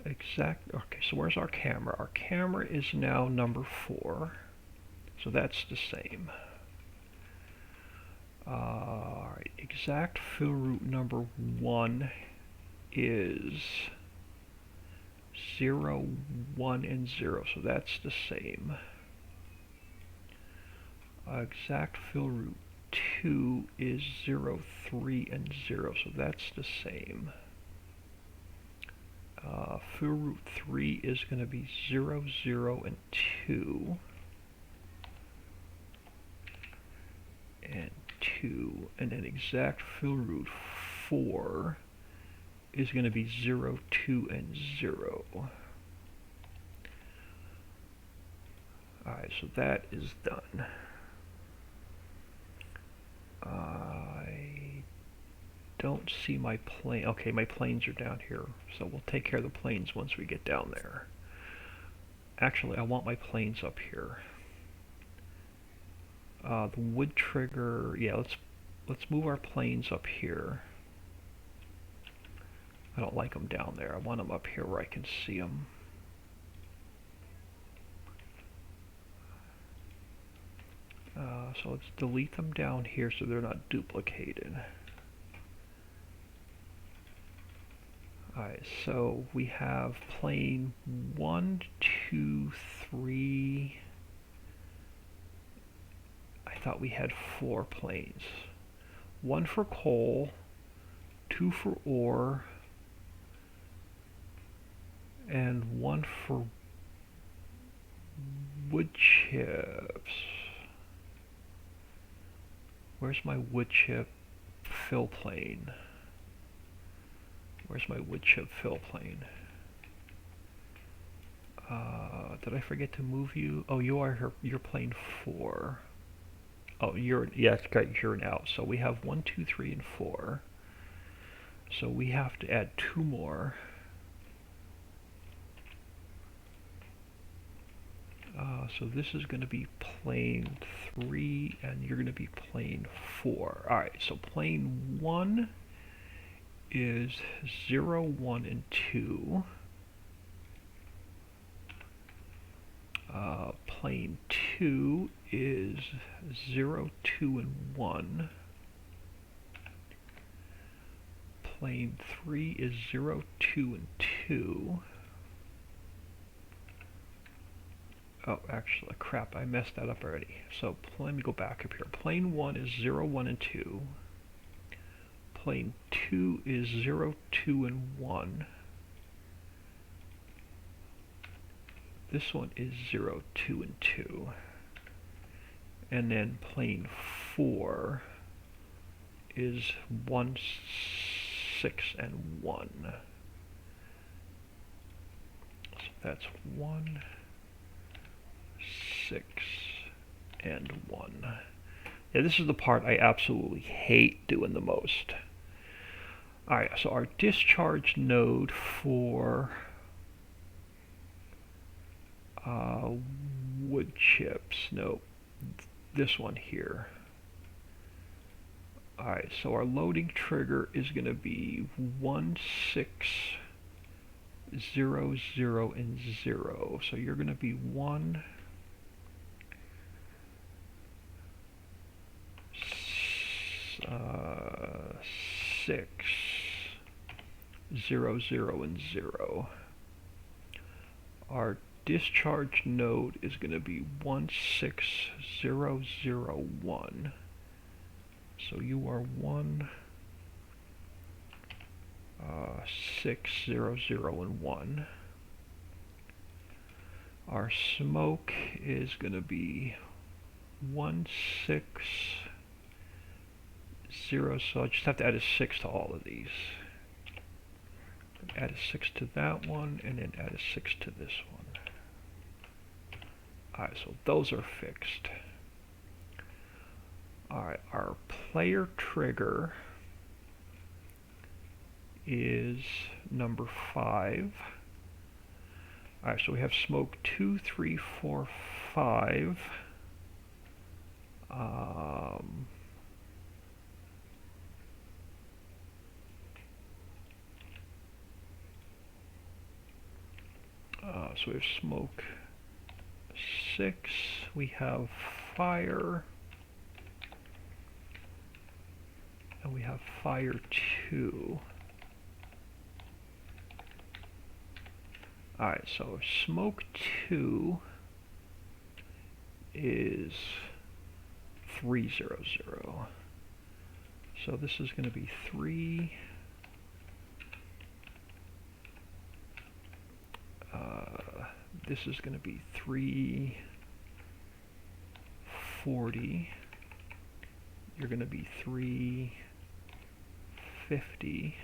okay, so where's our camera? Our camera is now number 4. So that's the same. Alright, exact fill route number 1 is 0, 1, and 0, so that's the same. Exact fill route 2 is 0, 3, and 0, so that's the same. Fill route 3 is going to be 0, 0, and 2. And 2, and then exact fill route 4 is going to be 0, 2, and 0. Alright, so that is done. I don't see my plane. Okay, my planes are down here, so we'll take care of the planes once we get down there. Actually, I want my planes up here. The wood trigger, yeah, let's move our planes up here. I don't like them down there. I want them up here where I can see them. So let's delete them down here so they're not duplicated. Alright, so we have plane 1, 2, 3. I thought we had 4 planes. 1 for coal, 2 for ore, and 1 for wood chips. Where's my wood chip fill plane? Where's my wood chip fill plane? Did I forget to move you? Oh, you are here. You're plane 4. Oh, yeah, you're an out. So we have 1, 2, 3, and 4. So we have to add 2 more. So this is going to be plane 3, and you're going to be plane 4. Alright, so plane 1 is 0, 1, and 2. Plane 2 is 0, 2, and 1. Plane 3 is 0, 2, and 2. Oh, actually, crap, I messed that up already. So let me go back up here. Plane 1 is 0, 1, and 2. Plane 2 is 0, 2, and 1. This one is 0, 2, and 2. And then plane 4 is 1, 6, and 1. So that's 1, 6, and 1. Yeah, this is the part I absolutely hate doing the most. Alright, so our discharge node for wood chips, no, this one here. Alright, so our loading trigger is going to be 1, 6, 0, 0, and 0. So you're going to be 1, 6, 0, 0, and 0. Our discharge node is going to be 16001. So you are 16001 and 1. Our smoke is going to be 160. So I just have to add a 6 to all of these. Add a 6 to that one, and then add a 6 to this one. Alright, so those are fixed. Alright, our player trigger is number 5. Alright, so we have smoke 2, 3, 4, 5. So we have smoke 6, we have fire, and we have fire 2. Alright, so smoke 2 is 300. So this is going to be 3. This is going to be 340. You're going to be 350,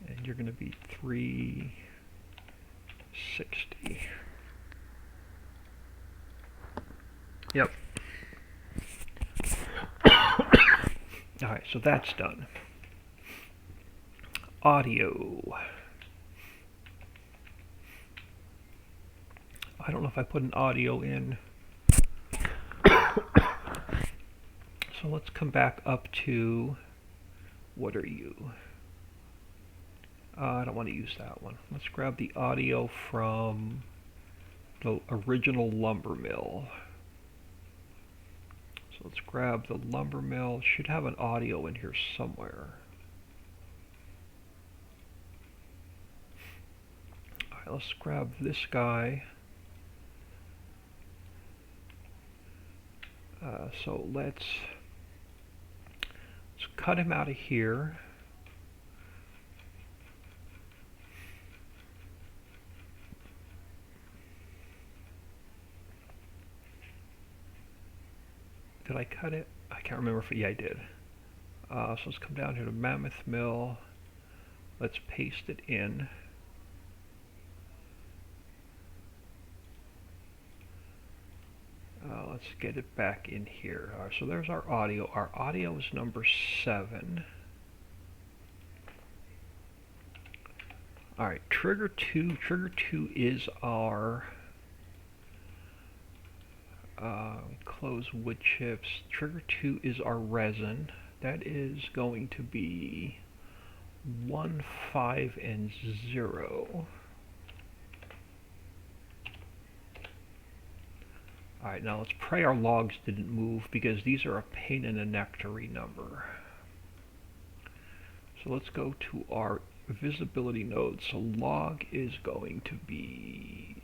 and you're going to be 360. Yep. Alright, so that's done. Audio. I don't know if I put an audio in. So let's come back up to, what are you? I don't want to use that one. Let's grab the audio from the original lumber mill. So let's grab the lumber mill. Should have an audio in here somewhere. Alright, let's grab this guy. So let's cut him out of here. Did I cut it? I can't remember if, yeah, I did. So let's come down here to Mammoth Mill. Let's paste it in. Let's get it back in here. Alright, so there's our audio. Our audio is number 7. Alright, trigger 2. Trigger 2 is our close wood chips. Trigger 2 is our resin. That is going to be 1, 5, and 0. Alright, now let's pray our logs didn't move, because these are a pain in the neck to renumber. So let's go to our visibility node. So log is going to be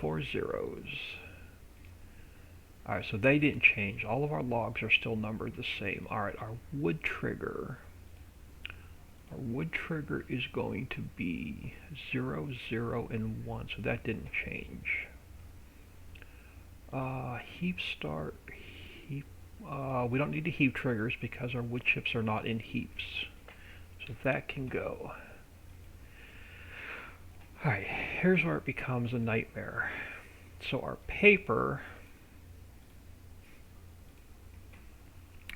4 zeros. Alright, so they didn't change. All of our logs are still numbered the same. Alright, our wood trigger. Our wood trigger is going to be 0, 0, and 1, so that didn't change. Heap start, heap, we don't need the heap triggers because our wood chips are not in heaps. So that can go. Alright, here's where it becomes a nightmare. So our paper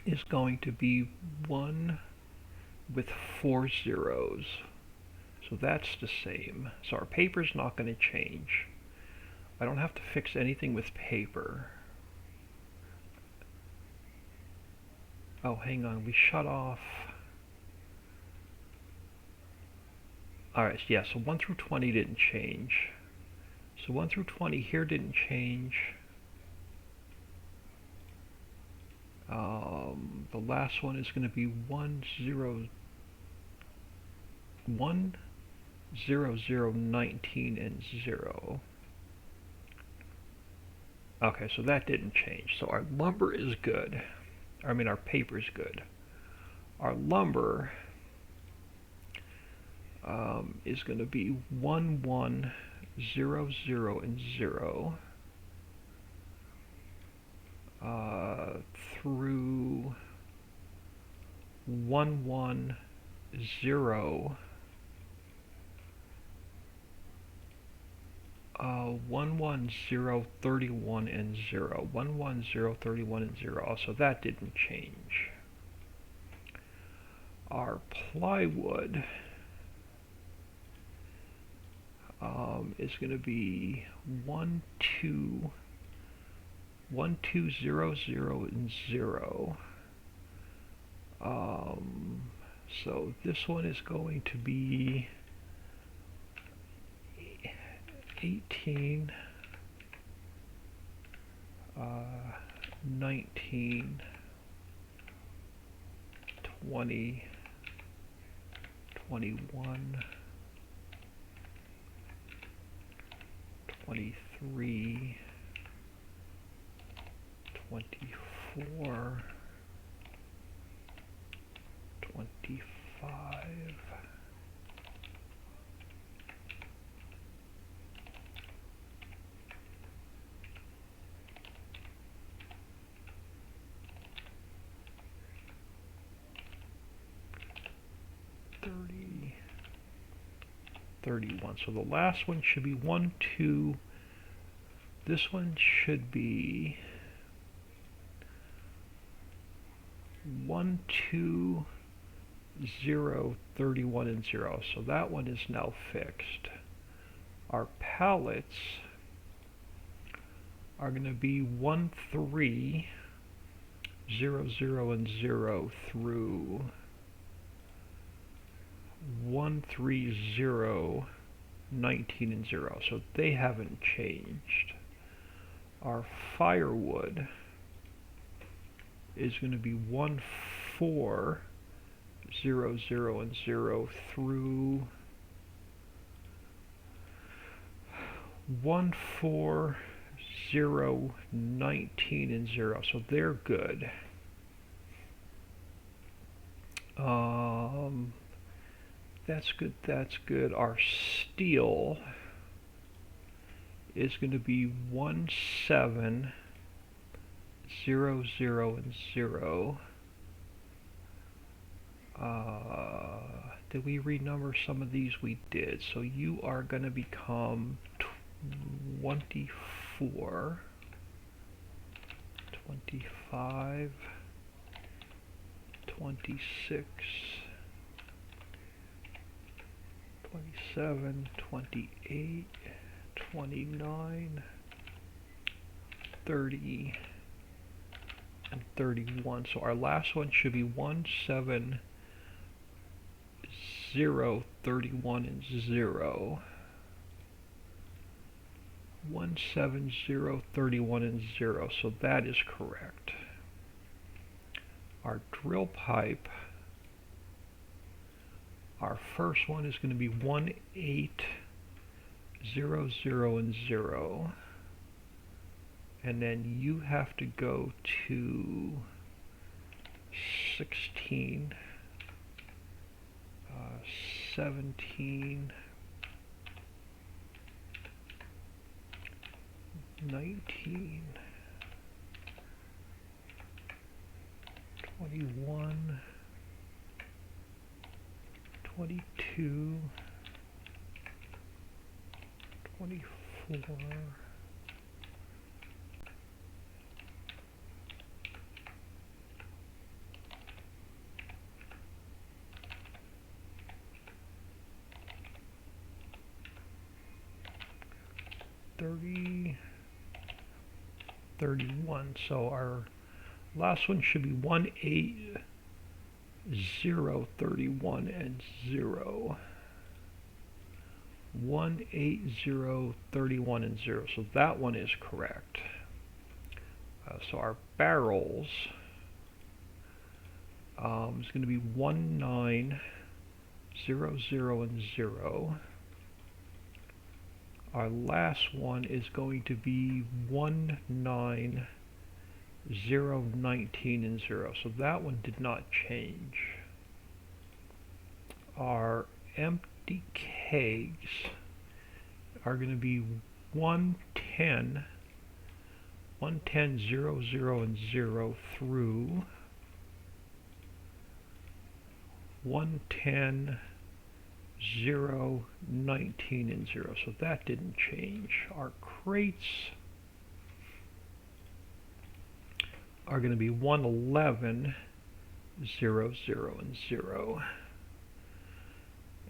is going to be 1 with 4 zeros. So that's the same. So our paper's not going to change. I don't have to fix anything with paper. Oh, hang on, we shut off. Alright, so yeah, so 1 through 20 didn't change. So 1 through 20 here didn't change. The last one is going to be 1 0 0 19 and 0. Okay, so that didn't change. So our lumber is good. I mean, our paper is good. Our lumber is going to be 1 1 0 0 and 0 through 1 1 0 1 1 0 31 and 0 1 1 0 31 and 0. So that didn't change. Our plywood is going to be 1 2 1 2 0 0 and 0. So this one is going to be 18, 19, 20, 21, 23, 24, 25, 30, 31. So the last one should be 1 2. This one should be 1 2 0 31 and 0. So that one is now fixed. Our pallets are going to be 1 3 0 0 and 0 through 1 3 0 19 and 0. So they haven't changed. Our firewood is going to be 1 4 0 0 and 0 through 1 4 0 19 and 0. So they're good. That's good. That's good. Our steel is going to be 1 7 0 0 and 0. Did we renumber some of these? We did. So you are going to become 24, 25, 26, 27, 28, 29, 30, and 31. So our last one should be 1 7 0 31 and 0. 1 7 0 31 and 0. So that is correct. Our drill pipe, our first one is going to be 1 8 0 0 and 0. And then you have to go to 16, 17, 19, 21, 22, 24, 30, 31. So our last one should be 1 8 0 31 and 0. 180, 31, and 0. So that one is correct. So our barrels is going to be 1900 and 0. Our last one is going to be 19019 and 0. So that one did not change. Our empty kegs are going to be 110, 0, and 0 through 110, 0, 19, and 0. So that didn't change. Our crates are going to be 111, 0, 0, and 0.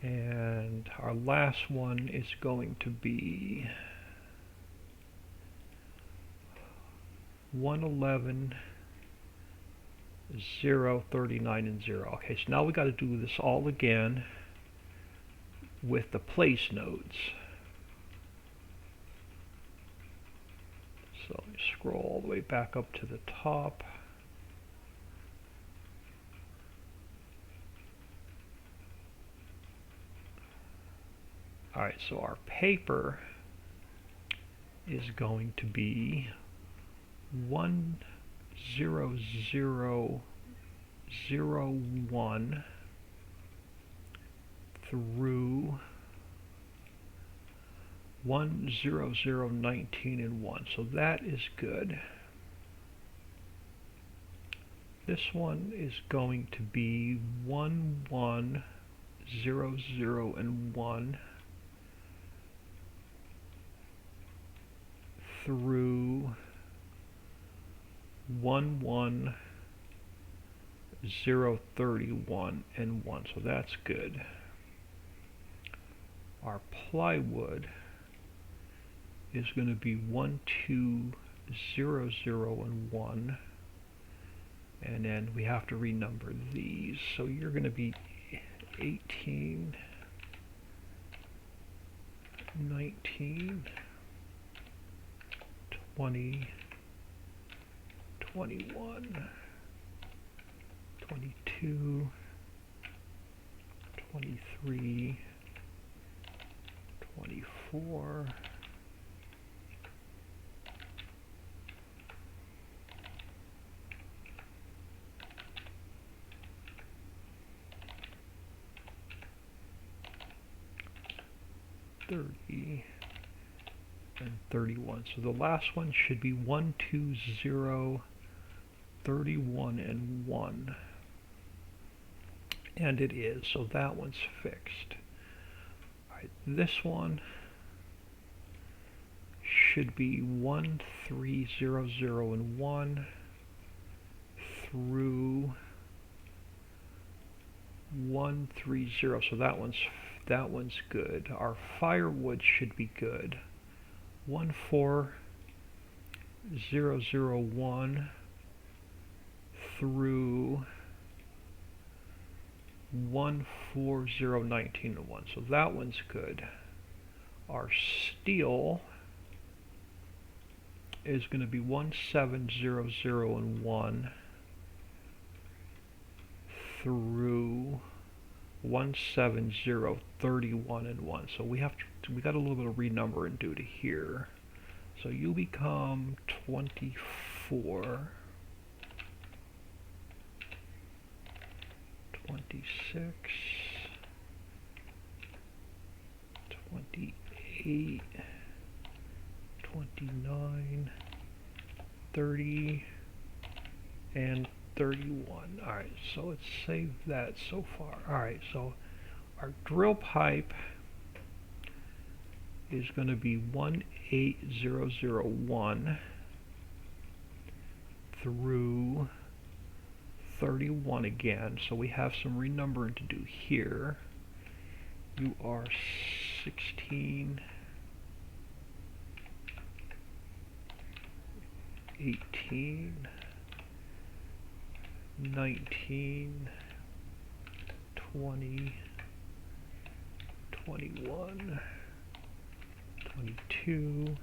And our last one is going to be 111, 0, 39, and 0. Okay, so now we got to do this all again with the place nodes. So let me scroll all the way back up to the top. Alright, so our paper is going to be 10001 through 10019 and 1. So that is good. This one is going to be 1100 and 1 through 11031 and 1. So that's good. Our plywood is going to be 1200 and 1, and then we have to renumber these. So you're going to be 18, 19, 20, 21, 22, 23, 24, 30, and 31. So the last one should be 120, 31, and 1. And it is, so that one's fixed. Alright, this one should be 1300 and 1 through 130. So that one's good. Our firewood should be good. 14001 through 14019 and 1. So that one's good. Our steel is going to be 1700 and 1 through 17031 and 1. So we got a little bit of renumbering due to here. So you become 24, 26, 28, 29, 30, and 31. Alright, so let's save that so far. Alright, so our drill pipe is going to be 18001 through 31 again. So we have some renumbering to do here. You are 16, 18, 19, 20, 21, 22.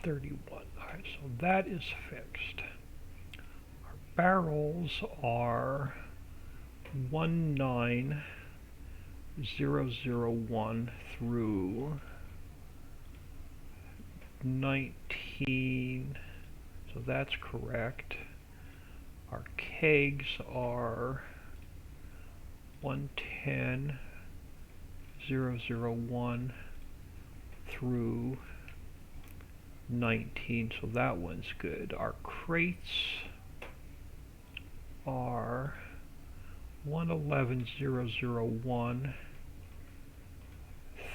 $31. Alright, so that is fixed. Our barrels are 19001 through 19, so that's correct. Our kegs are 110001 through 19, so that one's good. Our crates are 111001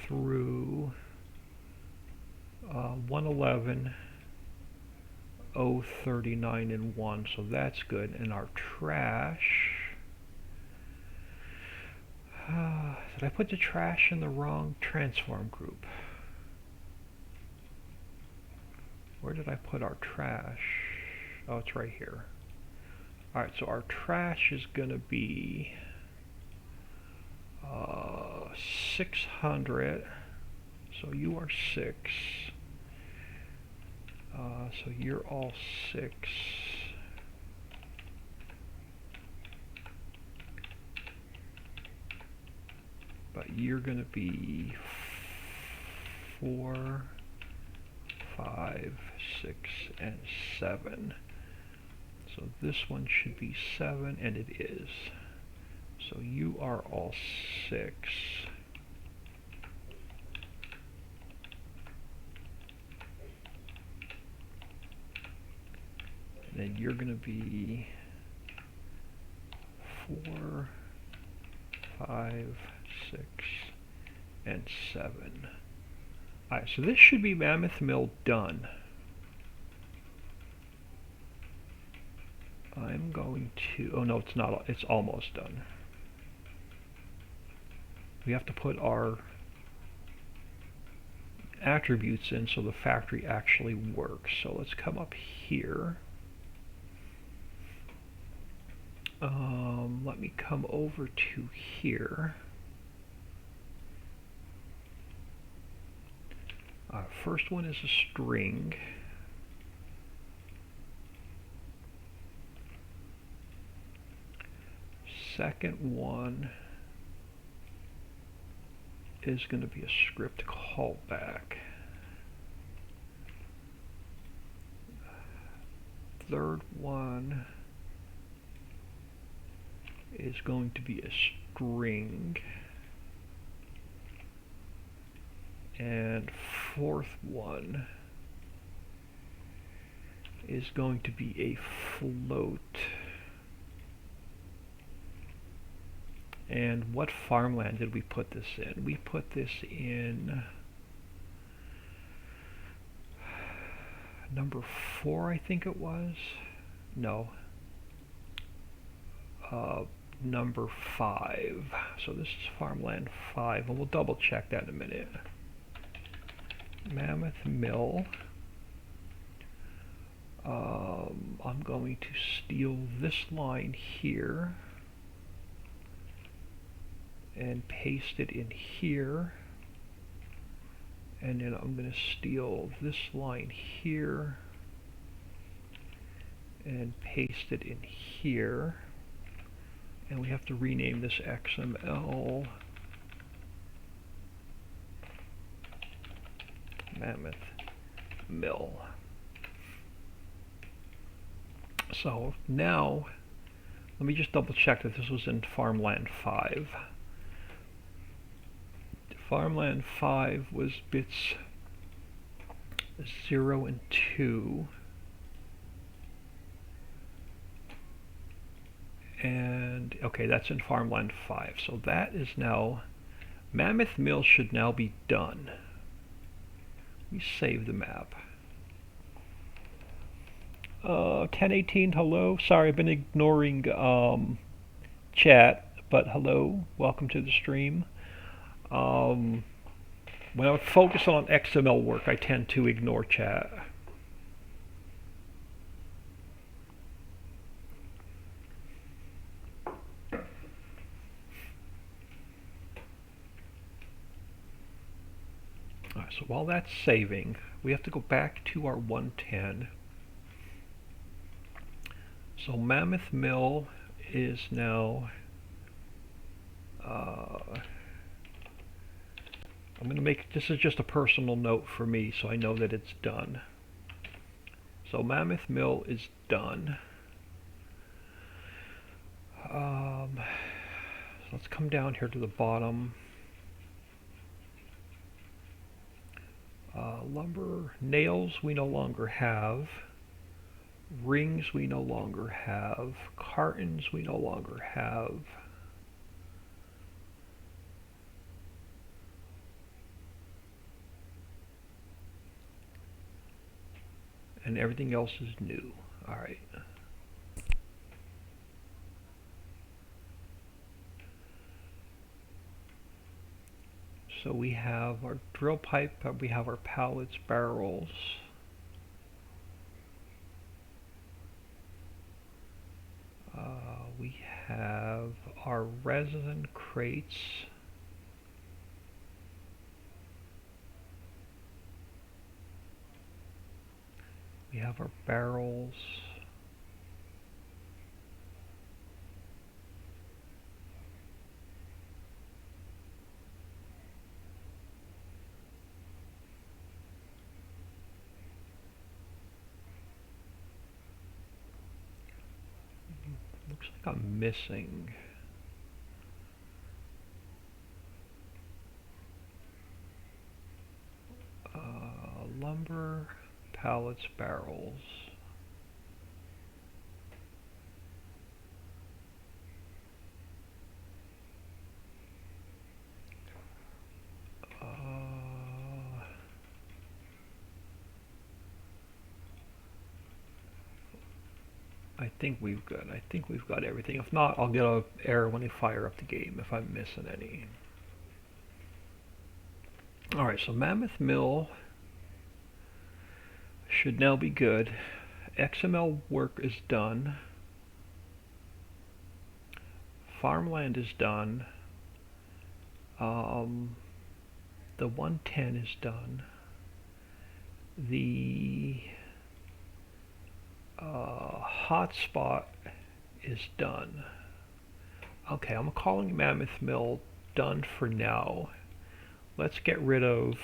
through 110039 and 1, so that's good. And our trash, did I put the trash in the wrong transform group? Where did I put our trash? Oh, it's right here. Alright, so our trash is going to be 600. So you are 6. So you're all 6. But you're going to be 4, 5, 6, and 7. So this one should be 7, and it is. So you are all 6. And then you're going to be 4, 5, 6, and 7. Alright, so this should be Mammoth Mill done. I'm going to, oh no, it's not, it's almost done. We have to put our attributes in so the factory actually works. So let's come up here. Let me come over to here. First one is a string. Second one is going to be a script callback. Third one is going to be a string. And fourth one is going to be a float. And what farmland did we put this in? We put this in number 4, I think it was. No. Number 5. So this is farmland 5, and we'll double check that in a minute. Mammoth Mill. I'm going to steal this line here and paste it in here, and then I'm going to steal this line here and paste it in here, and we have to rename this XML Mammoth Mill. So now let me just double check that this was in Farmland 5. Farmland 5 was bits 0 and 2. And okay, that's in Farmland 5. So that is now, Mammoth Mill should now be done. Let me save the map. 1018, hello. Sorry, I've been ignoring chat, but hello, welcome to the stream. Um, when I focus on XML work, I tend to ignore chat. Alright, so while that's saving, we have to go back to our 110. So Mammoth Mill is now I'm going to make, this is just a personal note for me so I know that it's done. So Mammoth Mill is done. So let's come down here to the bottom. Lumber, nails we no longer have. Rings we no longer have. Cartons we no longer have. And everything else is new. Alright. So we have our drill pipe, we have our pallets, barrels. We have our resin crates. We have our barrels. Looks like I'm missing. Lumber, pallets, barrels. I think we've got everything. If not, I'll get an error when I fire up the game if I'm missing any. Alright, so Mammoth Mill should now be good. XML work is done. Farmland is done. The 110 is done. The hotspot is done. Okay, I'm calling Mammoth Mill done for now. Let's get rid of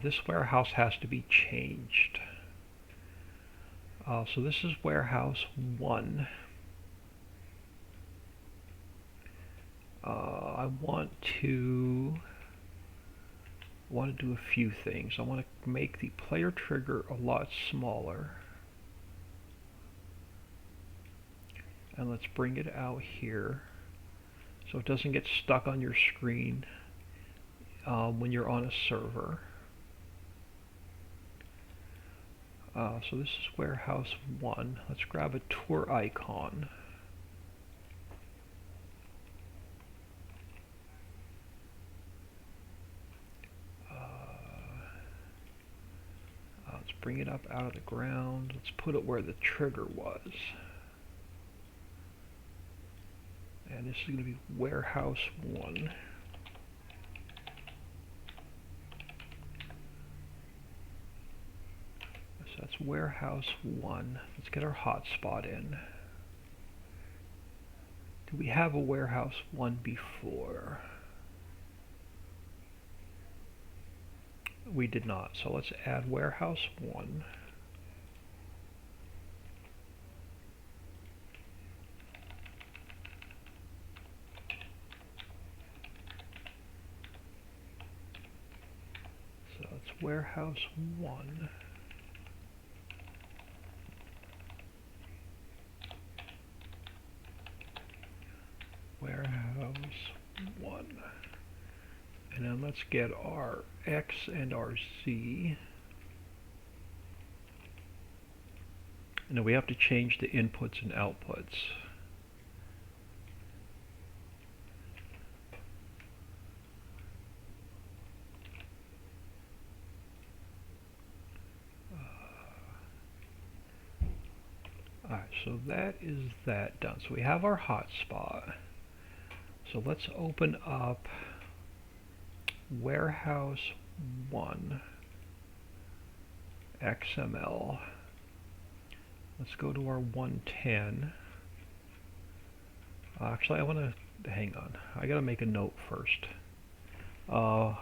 this warehouse has to be changed. So this is warehouse 1. I want to do a few things. I want to make the player trigger a lot smaller. And let's bring it out here so it doesn't get stuck on your screen when you're on a server. So this is warehouse 1. Let's grab a tour icon. Let's bring it up out of the ground. Let's put it where the trigger was. And this is going to be warehouse 1. So that's warehouse 1. Let's get our hotspot in. Do we have a warehouse 1 before? We did not. So let's add warehouse 1. So it's warehouse 1. Warehouse 1. And then let's get our X and our Z. And then we have to change the inputs and outputs. So that is that done. So we have our hotspot. So let's open up warehouse 1 XML. Let's go to our 110. Actually, I want to hang on. I got to make a note first. 'Cause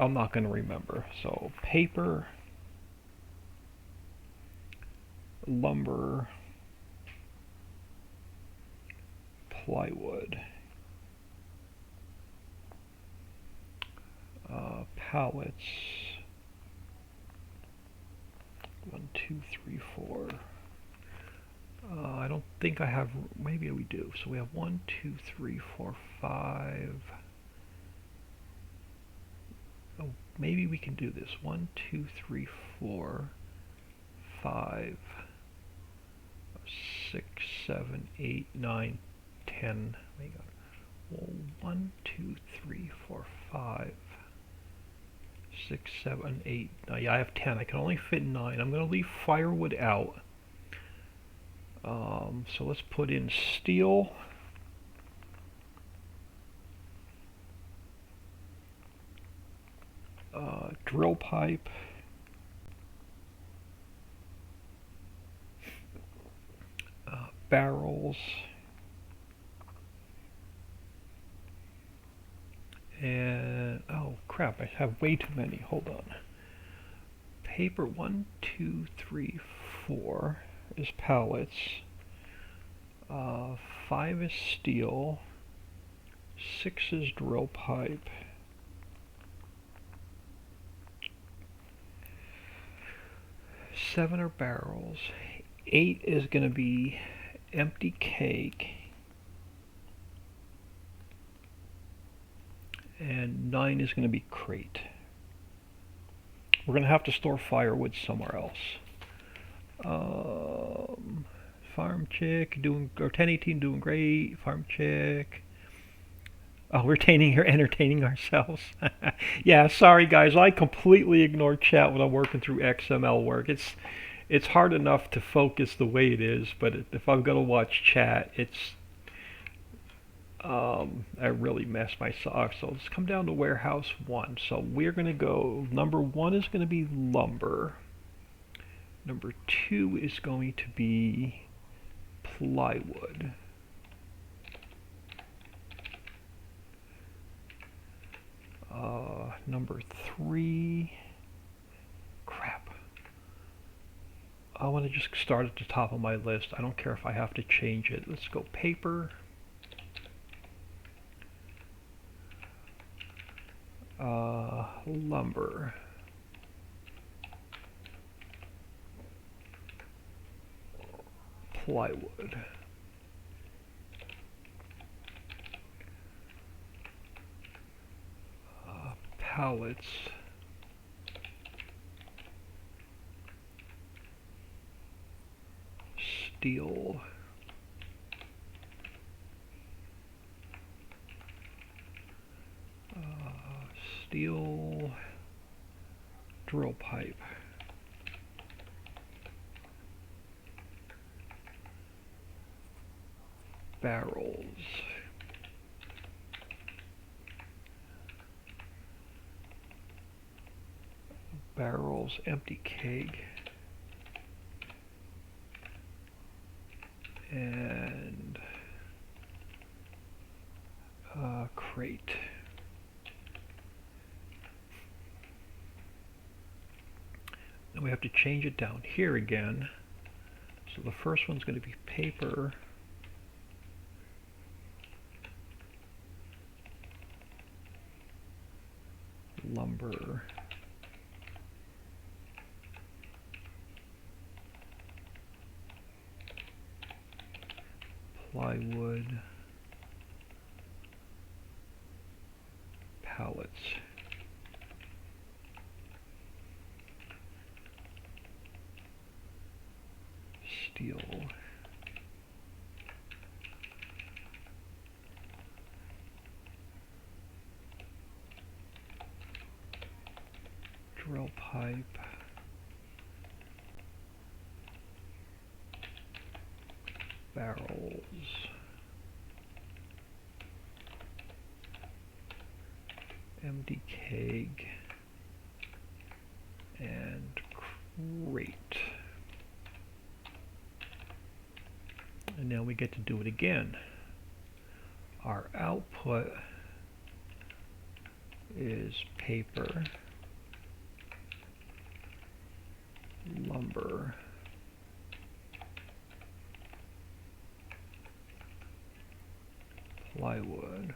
I'm not going to remember. So paper, lumber, plywood, pallets. 1, 2, 3, 4. I don't think I have. Maybe we do. So we have 1, 2, 3, 4, 5. Oh, maybe we can do this. 1, 2, 3, 4, 5, 6, 7, 8, 9, 10. Hang on. Well, 1, 2, 3, 4, 5, 6, 7, 8. Yeah, I have 10. I can only fit 9. I'm going to leave firewood out. So let's put in steel. Drill pipe. Barrels. And, oh crap, I have way too many. Hold on. Paper 1, 2, 3, 4 is pallets. 5 is steel. 6 is drill pipe. 7 are barrels. 8 is going to be empty keg. And 9 is going to be crate. We're going to have to store firewood somewhere else. Farm chick doing, or 1018 doing great. Farm chick. Oh, we're entertaining ourselves. Yeah, sorry guys, I completely ignore chat when I'm working through XML work. It's hard enough to focus the way it is, but if I'm gonna watch chat, I really mess myself up. So let's come down to warehouse 1. So we're gonna go. Number 1 is gonna be lumber. Number 2 is going to be plywood. Number 3, crap. I want to just start at the top of my list. I don't care if I have to change it. Let's go paper. Lumber. Plywood. Pallets. Steel. Steel. Drill pipe. Barrels. Barrels, empty keg, and crate. Then we have to change it down here again. So the first one's going to be paper. Lumber. Plywood. Pallets. Steel. Drill pipe. barrels, empty keg, and crate. And now we get to do it again. Our output is paper, lumber, plywood,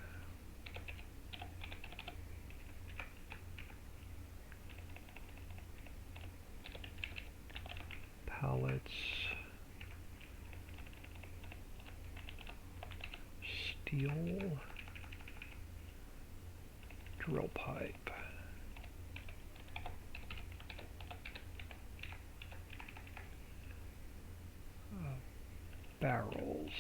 pallets, steel, drill pipe, barrels,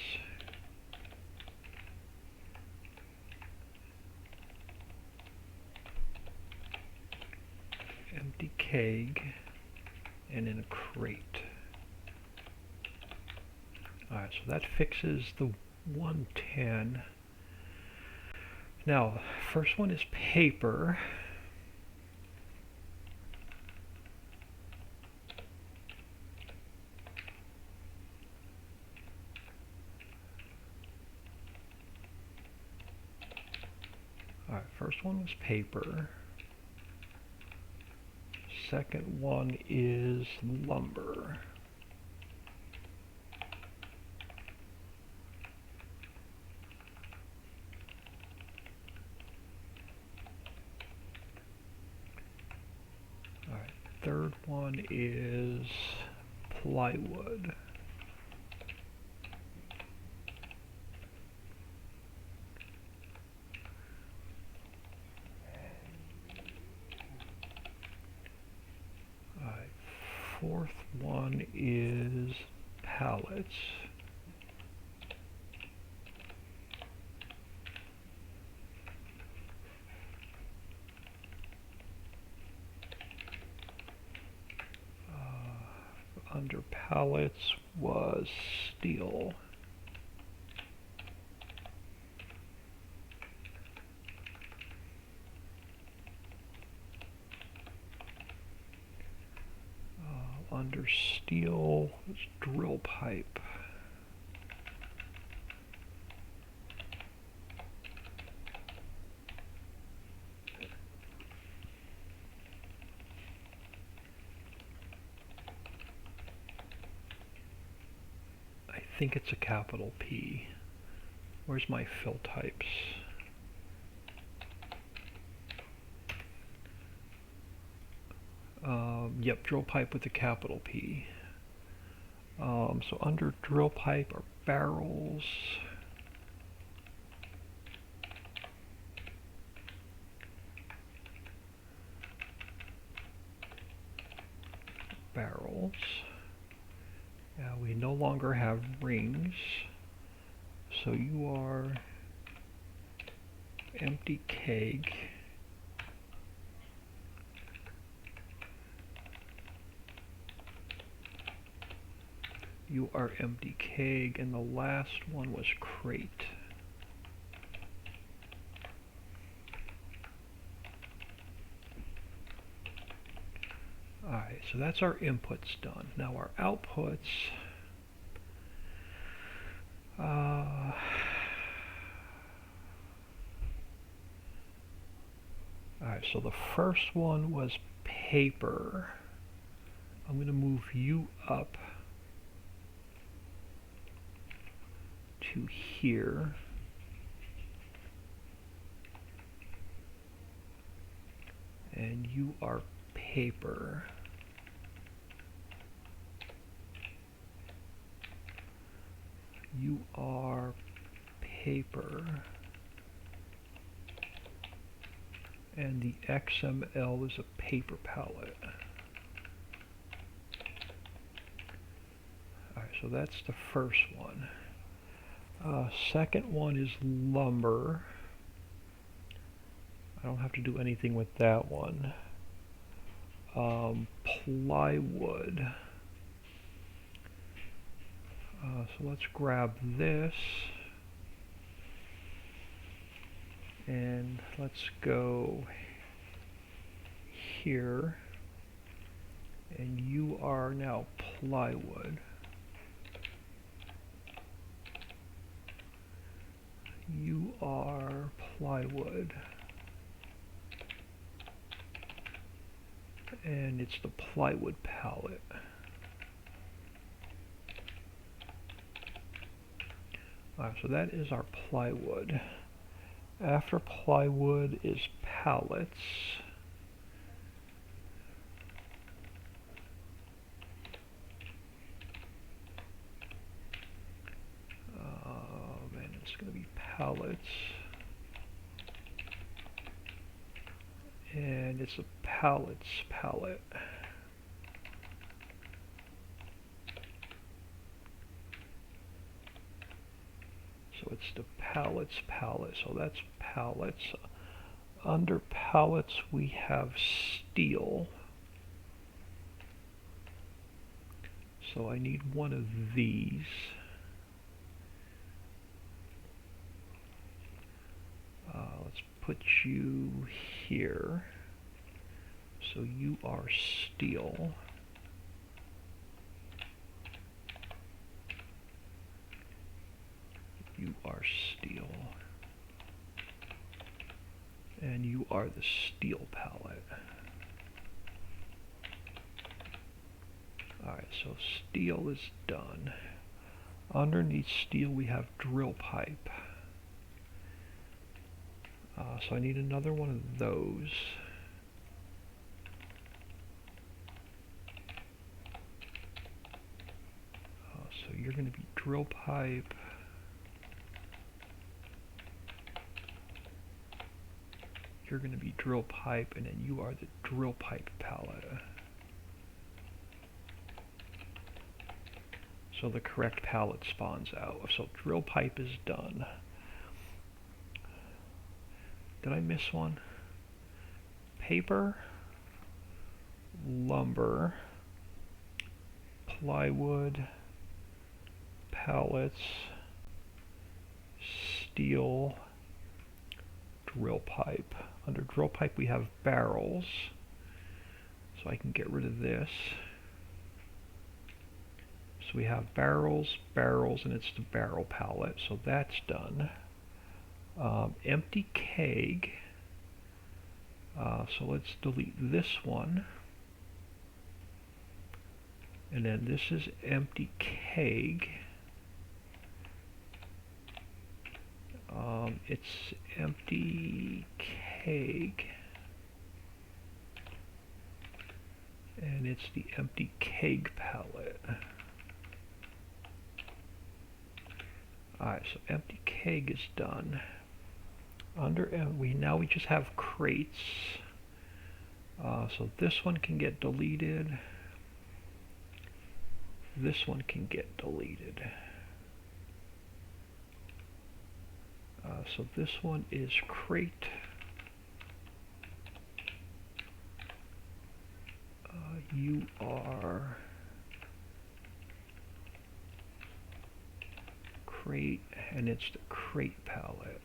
empty keg, and in a crate. Alright, so that fixes the 110. Now, first one is paper. Alright, first one was paper. Second one is lumber. Alright, third one is plywood. Fourth one is pallets. Under pallets was steel. Under steel is drill pipe. I think it's a capital P. Where's my fill types? Yep, drill pipe with a capital P. So under drill pipe are barrels, Now we no longer have rings, so you are empty keg. You are empty keg, and the last one was crate. Alright, so that's our inputs done. Now our outputs, alright, so the first one was paper. I'm going to move you up to here. And you are paper. You are paper. And the XML is a paper palette. Alright, so that's the first one. Second one is lumber. I don't have to do anything with that one. Plywood. So let's grab this and let's go here, and you are now plywood. You are plywood. And it's the plywood palette. Alright, so that is our plywood. After plywood is pallets. And it's going to be pallets. And it's a pallets palette. So it's the pallets palette. So that's pallets. Under pallets we have steel. So I need one of these. Let's put you here. So you are steel. You are steel. And you are the steel palette. Alright, so steel is done. Underneath steel we have drill pipe. So I need another one of those. So you're going to be drill pipe. You're going to be drill pipe, and then you are the drill pipe palette. So the correct palette spawns out. So drill pipe is done. Did I miss one? Paper, lumber, plywood, pallets, steel, drill pipe. Under drill pipe we have barrels. So I can get rid of this. So we have barrels, and it's the barrel palette. So that's done. Empty keg. So let's delete this one. And then this is empty keg. It's empty keg. And it's the empty keg palette. Alright, so empty keg is done. Under now we just have crates. So this one can get deleted. This one can get deleted. So this one is crate. You are crate, and it's the crate palette.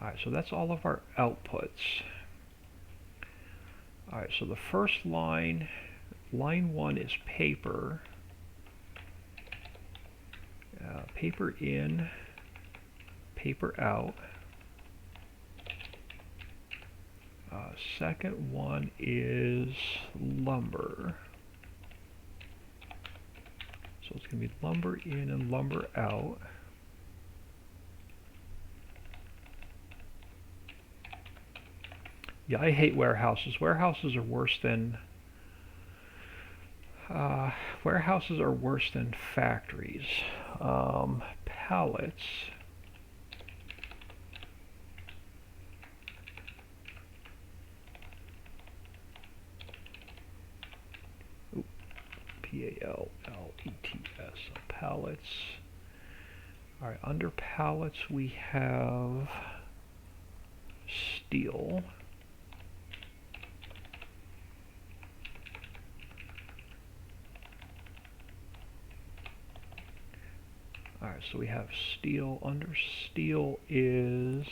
Alright, so that's all of our outputs. Alright, so the first line, line 1 is paper. Paper in, paper out. Second one is lumber. So it's going to be lumber in and lumber out. Yeah, I hate warehouses. Warehouses are worse than factories. Pallets. P-A-L-L-E-T-S. Pallets. All right, under pallets we have steel. Alright, so we have steel. Under steel is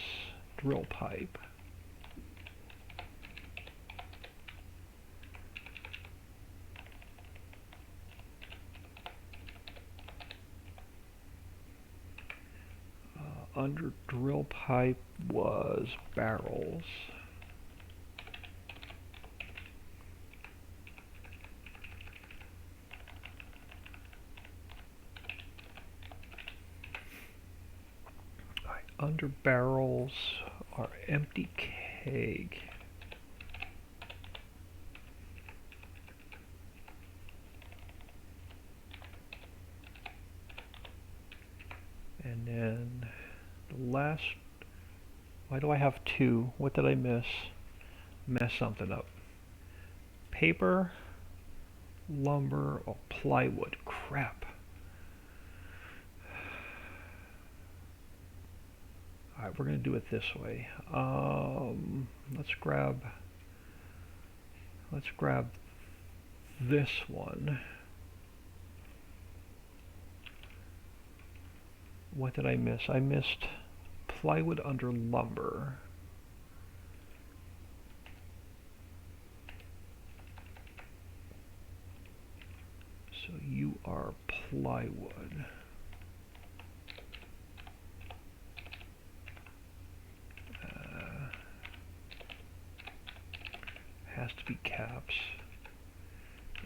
drill pipe. Under drill pipe was barrels. Under barrels are empty keg. And then the last, why do I have two? What did I miss? Mess something up. Paper, lumber, or plywood. Crap. Alright, we're going to do it this way. Let's grab this one. What did I miss? I missed plywood under lumber. So you are plywood. Has to be caps.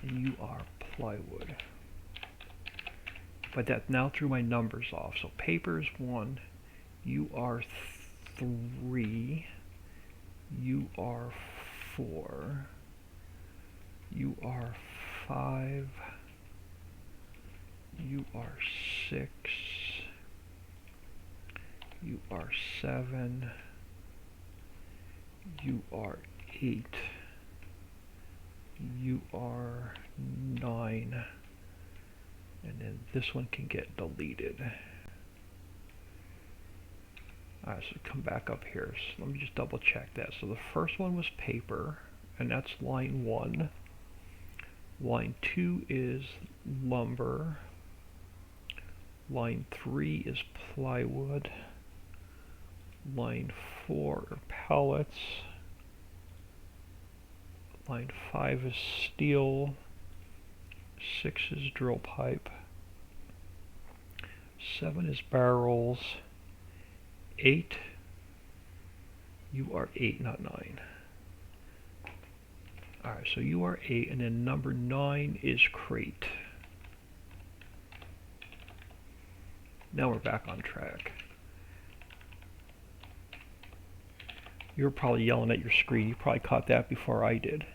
And you are plywood. But that now threw my numbers off. So paper is 1, you are 3, you are 4, you are 5, you are 6, you are 7, you are 8, you are 9, and then this one can get deleted. Alright, so come back up here. So let me just double check that. So the first one was paper, and that's line 1. Line 2 is lumber. Line 3 is plywood. Line 4 are pallets. Line 5 is steel. 6 is drill pipe. 7 is barrels. 8, you are 8, not 9. Alright, so you are 8, and then number 9 is crate. Now we're back on track. You're probably yelling at your screen. You probably caught that before I did.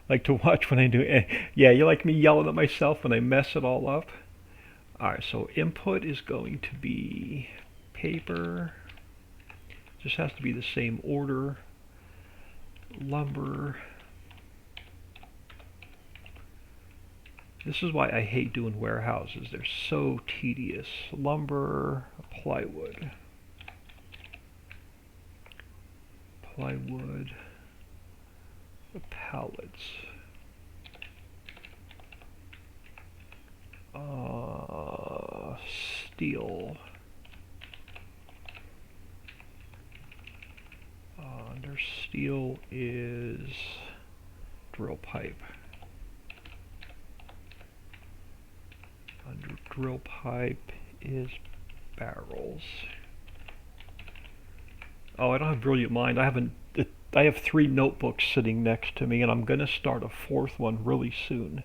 Like to watch when I do it. Yeah, you like me yelling at myself when I mess it all up? Alright, so input is going to be paper. Just has to be the same order. Lumber. This is why I hate doing warehouses. They're so tedious. Lumber, plywood. Plywood. Pallets. Steel. Under steel is drill pipe. Under drill pipe is barrels. Oh, I don't have brilliant mind. I have 3 notebooks sitting next to me, and I'm going to start a 4th one really soon.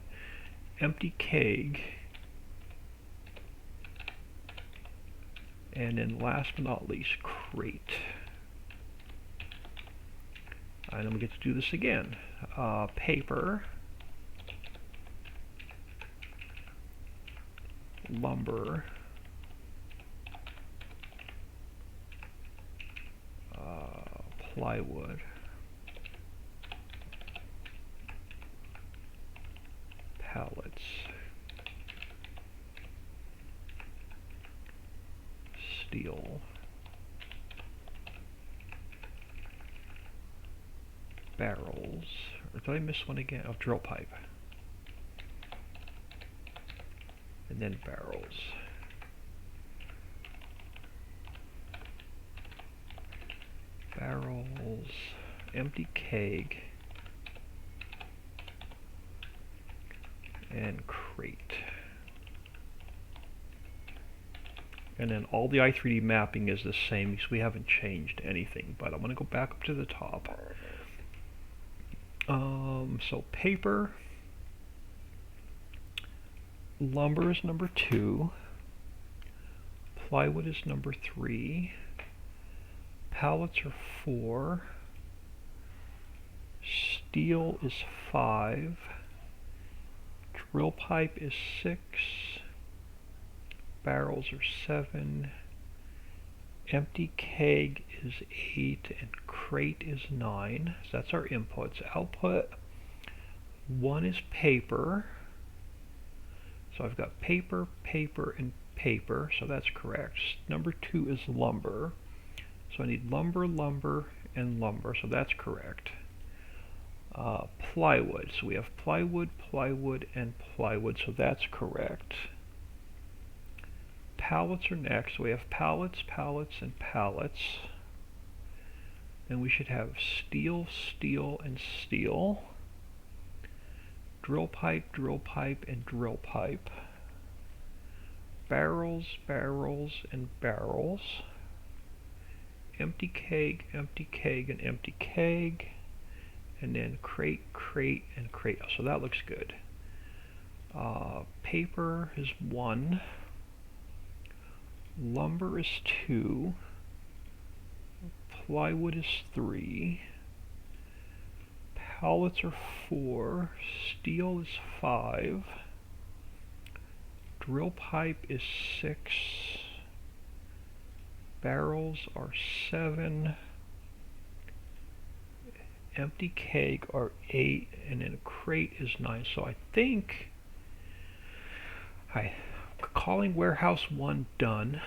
Empty keg. And then last but not least, crate. And then we get to do this again. Paper. Lumber. Plywood. Pallets. Steel. Barrels. Or did I miss one again? Oh, drill pipe. And and then barrels. Barrels, empty keg, and crate. And then all the i3D mapping is the same because we haven't changed anything, but I'm going to go back up to the top. So paper, lumber is number 2, plywood is number 3, pallets are 4, steel is 5, drill pipe is 6, barrels are 7, empty keg is 8, and crate is 9. So that's our inputs. Output 1 is paper. So I've got paper, paper, and paper, so that's correct. Number 2 is lumber. So I need lumber, lumber, and lumber, so that's correct. Plywood. So we have plywood, plywood, and plywood, so that's correct. Pallets are next. So we have pallets, pallets, and pallets. And we should have steel, steel, and steel. Drill pipe, and drill pipe. Barrels, barrels, and barrels. Empty keg, and empty keg. And then crate, crate, and crate. So that looks good. Paper is 1. Lumber is 2. Plywood is 3. Pallets are 4. Steel is 5. Drill pipe is 6. Barrels are 7. Empty keg are 8, and then a crate is 9. So I think calling warehouse 1 done.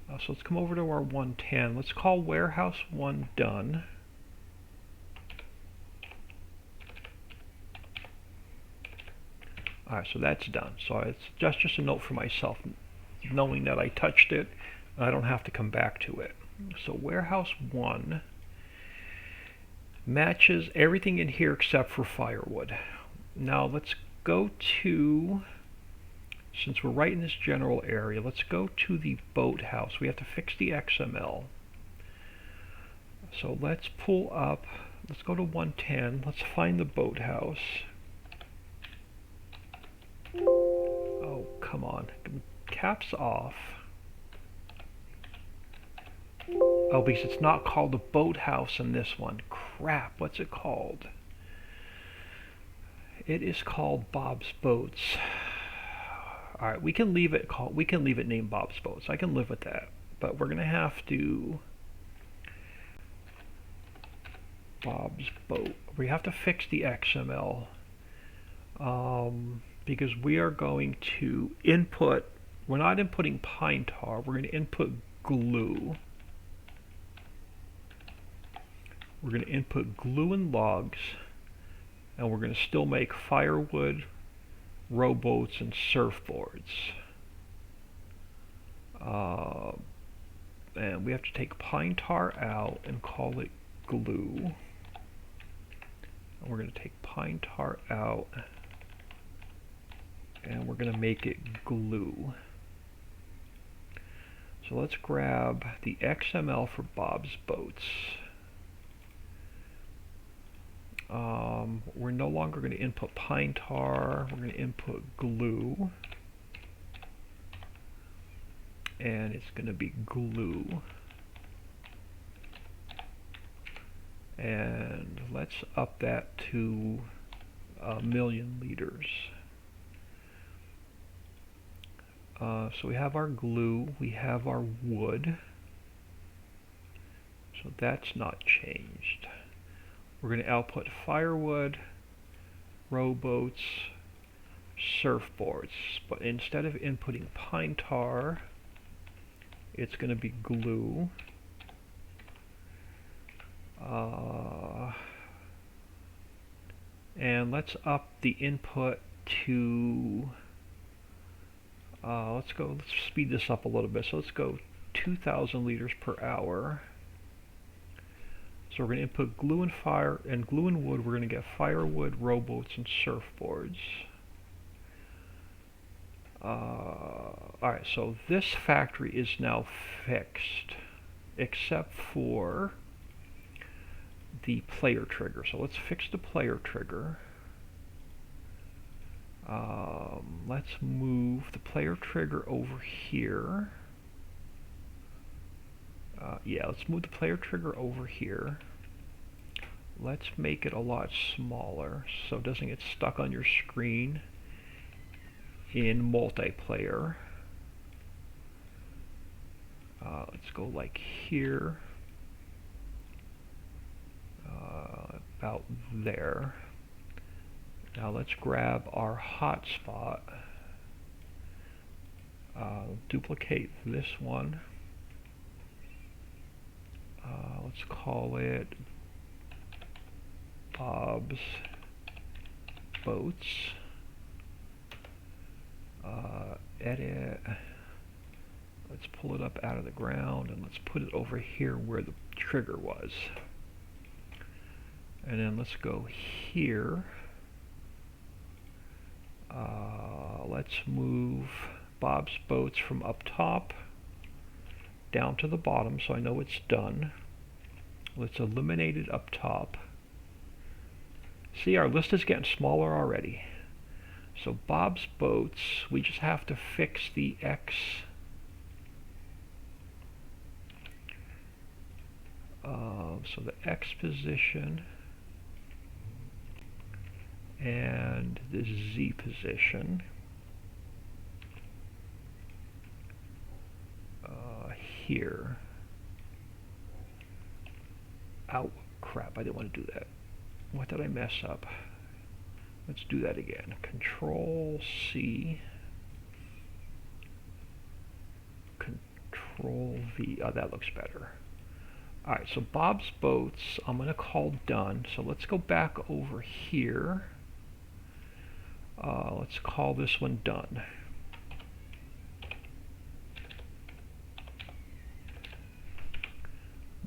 So let's come over to our 110. Let's call warehouse 1 done. Alright, so that's done. So it's just a note for myself, knowing that I touched it. I don't have to come back to it. So warehouse 1 matches everything in here except for firewood. Now let's go to, since we're right in this general area, let's go to the boathouse. We have to fix the XML. So let's pull up, let's go to 110, let's find the boathouse. Oh, come on, caps off. Oh, because it's not called the boathouse in this one. Crap, what's it called? It is called Bob's Boats. Alright, we can leave it named Bob's Boats. I can live with that. But we're gonna have to Bob's Boat. We have to fix the XML. Because we are going to input, we're not inputting pine tar, we're going to input glue. We're going to input glue and logs, and we're going to still make firewood, rowboats, and surfboards. And we have to take pine tar out and call it glue. And we're going to take pine tar out and we're going to make it glue. So let's grab the XML for Bob's Boats. We're no longer going to input pine tar, we're going to input glue. And it's going to be glue. And let's up that to 1,000,000 liters. So we have our glue, we have our wood. So that's not changed. We're going to output firewood, rowboats, surfboards. But instead of inputting pine tar, it's going to be glue. And let's up the input to Let's speed this up a little bit. So let's go 2,000 liters per hour. So we're going to input glue and fire, and glue and wood. We're going to get firewood, rowboats, and surfboards. Alright, so this factory is now fixed, except for the player trigger. So let's fix the player trigger. Let's move the player trigger over here. Yeah, let's move the player trigger over here. Let's make it a lot smaller so it doesn't get stuck on your screen in multiplayer. Let's go like here, about there. Now let's grab our hotspot, duplicate this one. Let's call it Bob's Boats. Edit. Let's pull it up out of the ground and let's put it over here where the trigger was. And then let's go here. Let's move Bob's Boats from up top down to the bottom so I know it's done. Let's eliminate it up top. See, our list is getting smaller already. So Bob's Boats, we just have to fix the X. So the X position and the Z position. Here. Ow, crap, I didn't want to do that. What did I mess up? Let's do that again. Control C. Control V. Oh, that looks better. Alright, so Bob's Boats, I'm going to call done. So let's go back over here. Let's call this one done.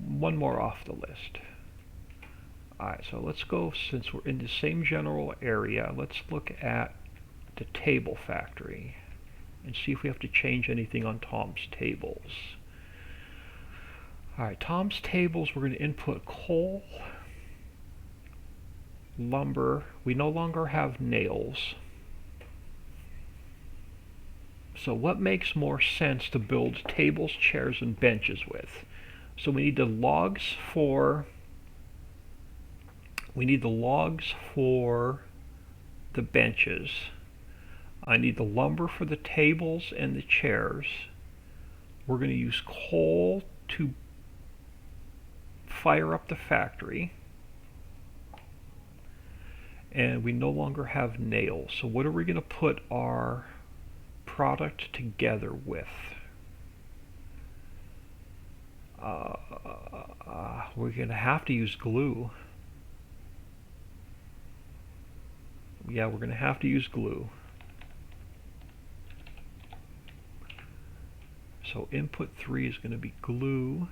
One more off the list. Alright, so let's go, since we're in the same general area, let's look at the table factory and see if we have to change anything on Tom's tables. Alright, Tom's tables, we're going to input coal, lumber. We no longer have nails. So what makes more sense to build tables, chairs, and benches with? So we need the logs for the benches. I need the lumber for the tables and the chairs. We're going to use coal to fire up the factory. And we no longer have nails. So what are we going to put our product together with? We're going to have to use glue. Yeah, we're going to have to use glue. So input 3 is going to be glue.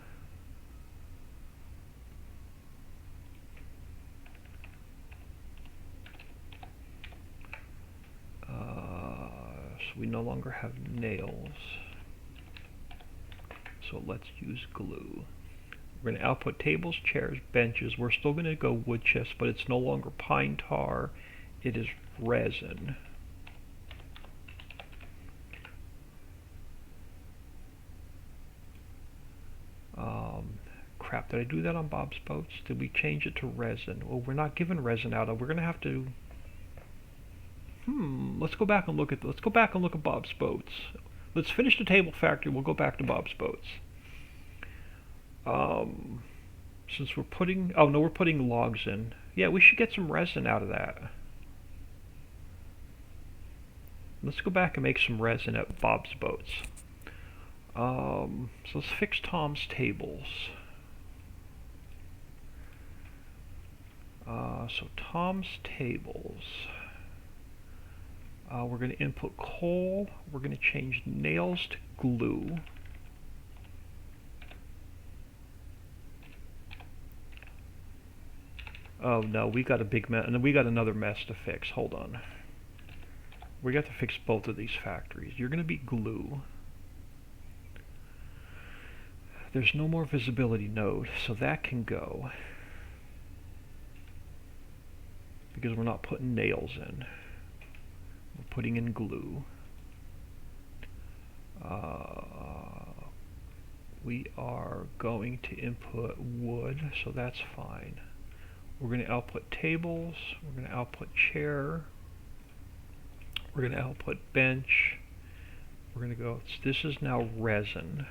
So we no longer have nails. So let's use glue. We're going to output tables, chairs, benches. We're still going to go wood chips, but it's no longer pine tar. It is resin. Crap, did I do that on Bob's Boats? Did we change it to resin? Well, we're not giving resin out. We're going to have to... let's go back and look at Bob's Boats. Let's finish the table factory. We'll go back to Bob's Boats. Since we're putting... Oh, no, we're putting logs in. Yeah, we should get some resin out of that. Let's go back and make some resin at Bob's Boats. So let's fix Tom's tables. So Tom's tables. We're going to input coal. We're going to change nails to glue. Oh no, we got a big mess, and we got another mess to fix. Hold on. We got to fix both of these factories. You're going to be glue. There's no more visibility node, so that can go. Because we're not putting nails in. We're putting in glue. We are going to input wood, so that's fine. We're going to output tables. We're going to output chair. We're going to output bench. We're going to go, this is now resin.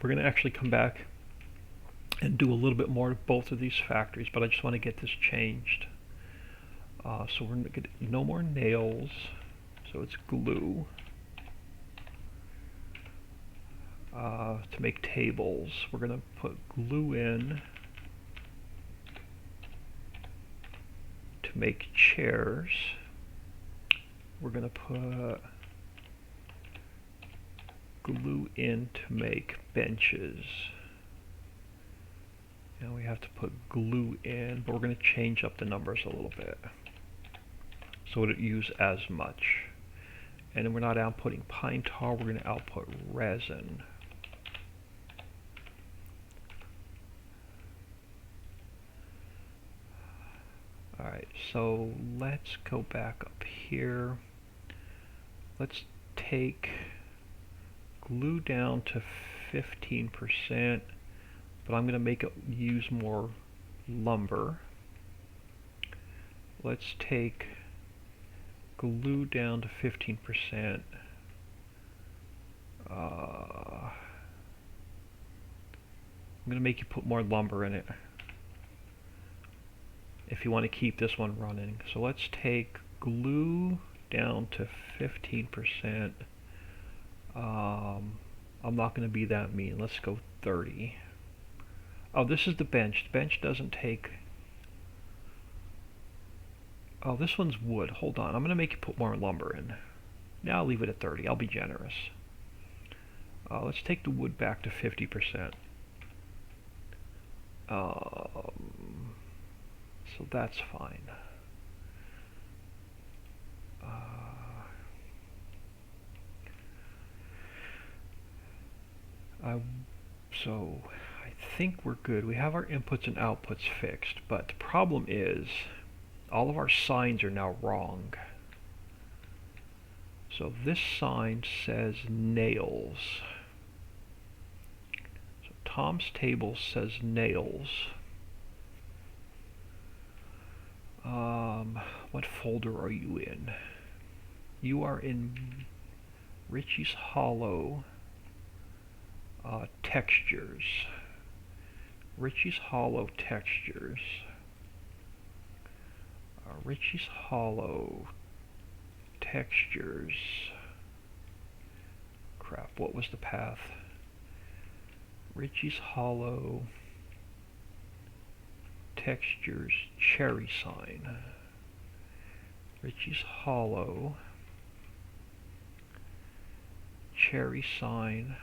We're going to actually come back and do a little bit more to both of these factories, but I just want to get this changed. So we're going to get no more nails, so it's glue. To make tables, we're going to put glue in. To make chairs, we're going to put glue in to make benches. And we have to put glue in, but we're going to change up the numbers a little bit so it don't use as much. And then we're not outputting pine tar, we're going to output resin. Alright, so let's go back up here. Let's take glue down to 15%, but I'm going to make it use more lumber. Let's take glue down to 15%. I'm going to make you put more lumber in it if you want to keep this one running. So let's take glue down to 15%. I'm not going to be that mean. Let's go 30. Oh, this is the bench. The bench doesn't take... Oh, this one's wood. Hold on. I'm going to make you put more lumber in. Now I'll leave it at 30. I'll be generous. Let's take the wood back to 50%. So that's fine. So I think we're good. We have our inputs and outputs fixed, but the problem is all of our signs are now wrong. So this sign says nails. So Tom's table says nails. What folder are you in? You are in Riccis Hollow textures. Riccis Hollow textures. Riccis Hollow textures. Crap, what was the path? Riccis Hollow textures cherry sign. Riccis Hollow cherry sign.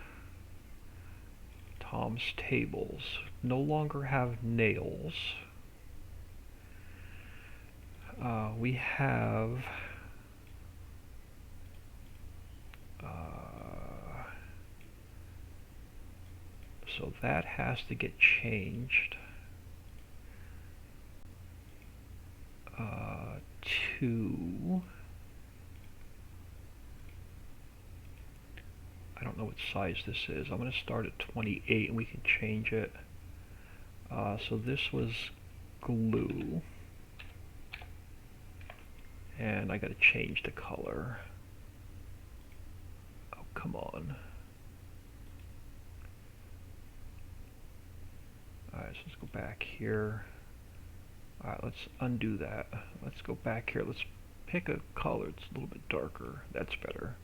Tom's tables no longer have nails. We have so that has to get changed to, I don't know what size this is. I'm going to start at 28 and we can change it. So this was glue. And I got to change the color. Oh, come on. Alright, so let's go back here. Alright, let's undo that. Let's go back here. Let's pick a color that's a little bit darker. That's better.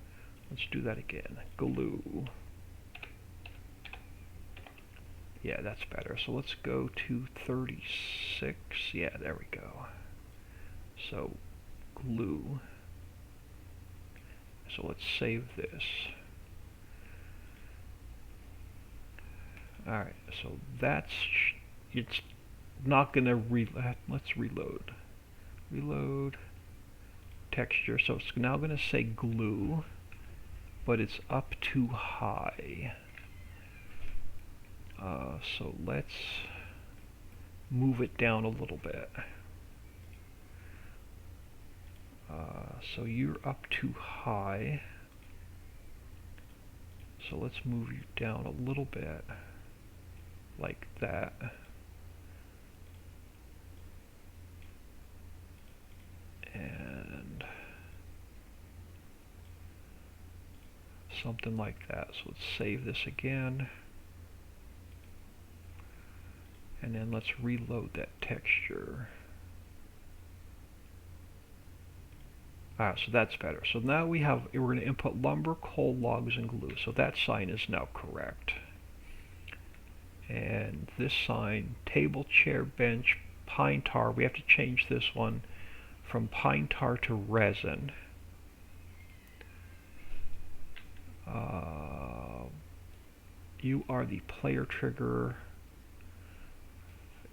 Let's do that again. Glue. Yeah, that's better. So let's go to 36. Yeah, there we go. So glue. So let's save this. Alright, so that's, it's not gonna let's reload. Reload, texture, so it's now gonna say glue, but it's up too high. So let's move it down a little bit. So you're up too high. So let's move you down a little bit, like that. And something like that. So let's save this again. And then let's reload that texture. So that's better. So now we're going to input lumber, coal, logs, and glue. So that sign is now correct. And this sign, table, chair, bench, pine tar, we have to change this one from pine tar to resin. You are the player trigger.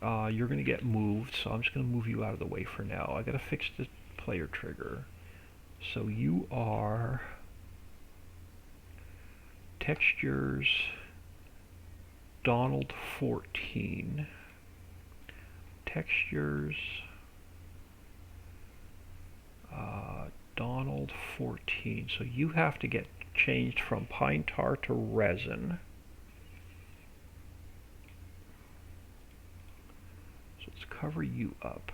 You're going to get moved, so I'm just going to move you out of the way for now. I got to fix the player trigger. So you are textures Donald 14. Textures Donald 14. So you have to get changed from pine tar to resin. So let's cover you up.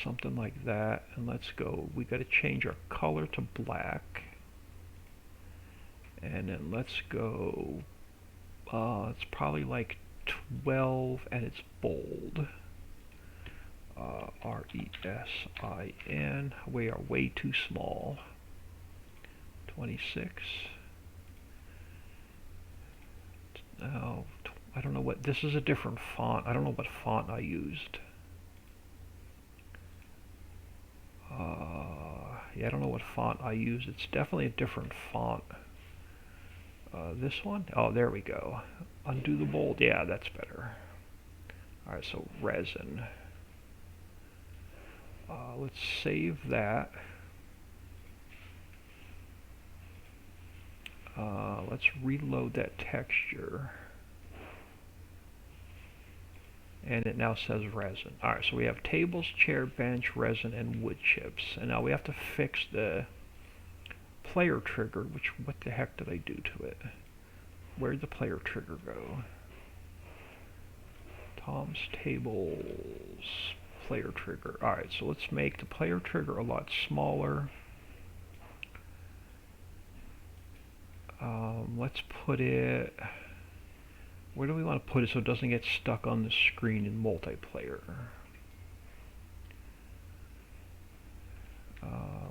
Something like that, and let's go. We got to change our color to black, and then let's go. It's probably like 12, and it's bold. R-E-S-I-N. We are way too small. 26. Now, I don't know what. This is a different font. I don't know what font I used. Yeah, I don't know what font I used. It's definitely a different font. This one? Oh, there we go. Undo the bold. Yeah, that's better. Alright, so resin. Let's save that. Let's reload that texture. And it now says resin. Alright, so we have tables, chair, bench, resin, and wood chips. And now we have to fix the player trigger, which, what the heck did I do to it? Where'd the player trigger go? Tom's tables, player trigger. Alright, so let's make the player trigger a lot smaller. Let's put it... Where do we want to put it so it doesn't get stuck on the screen in multiplayer?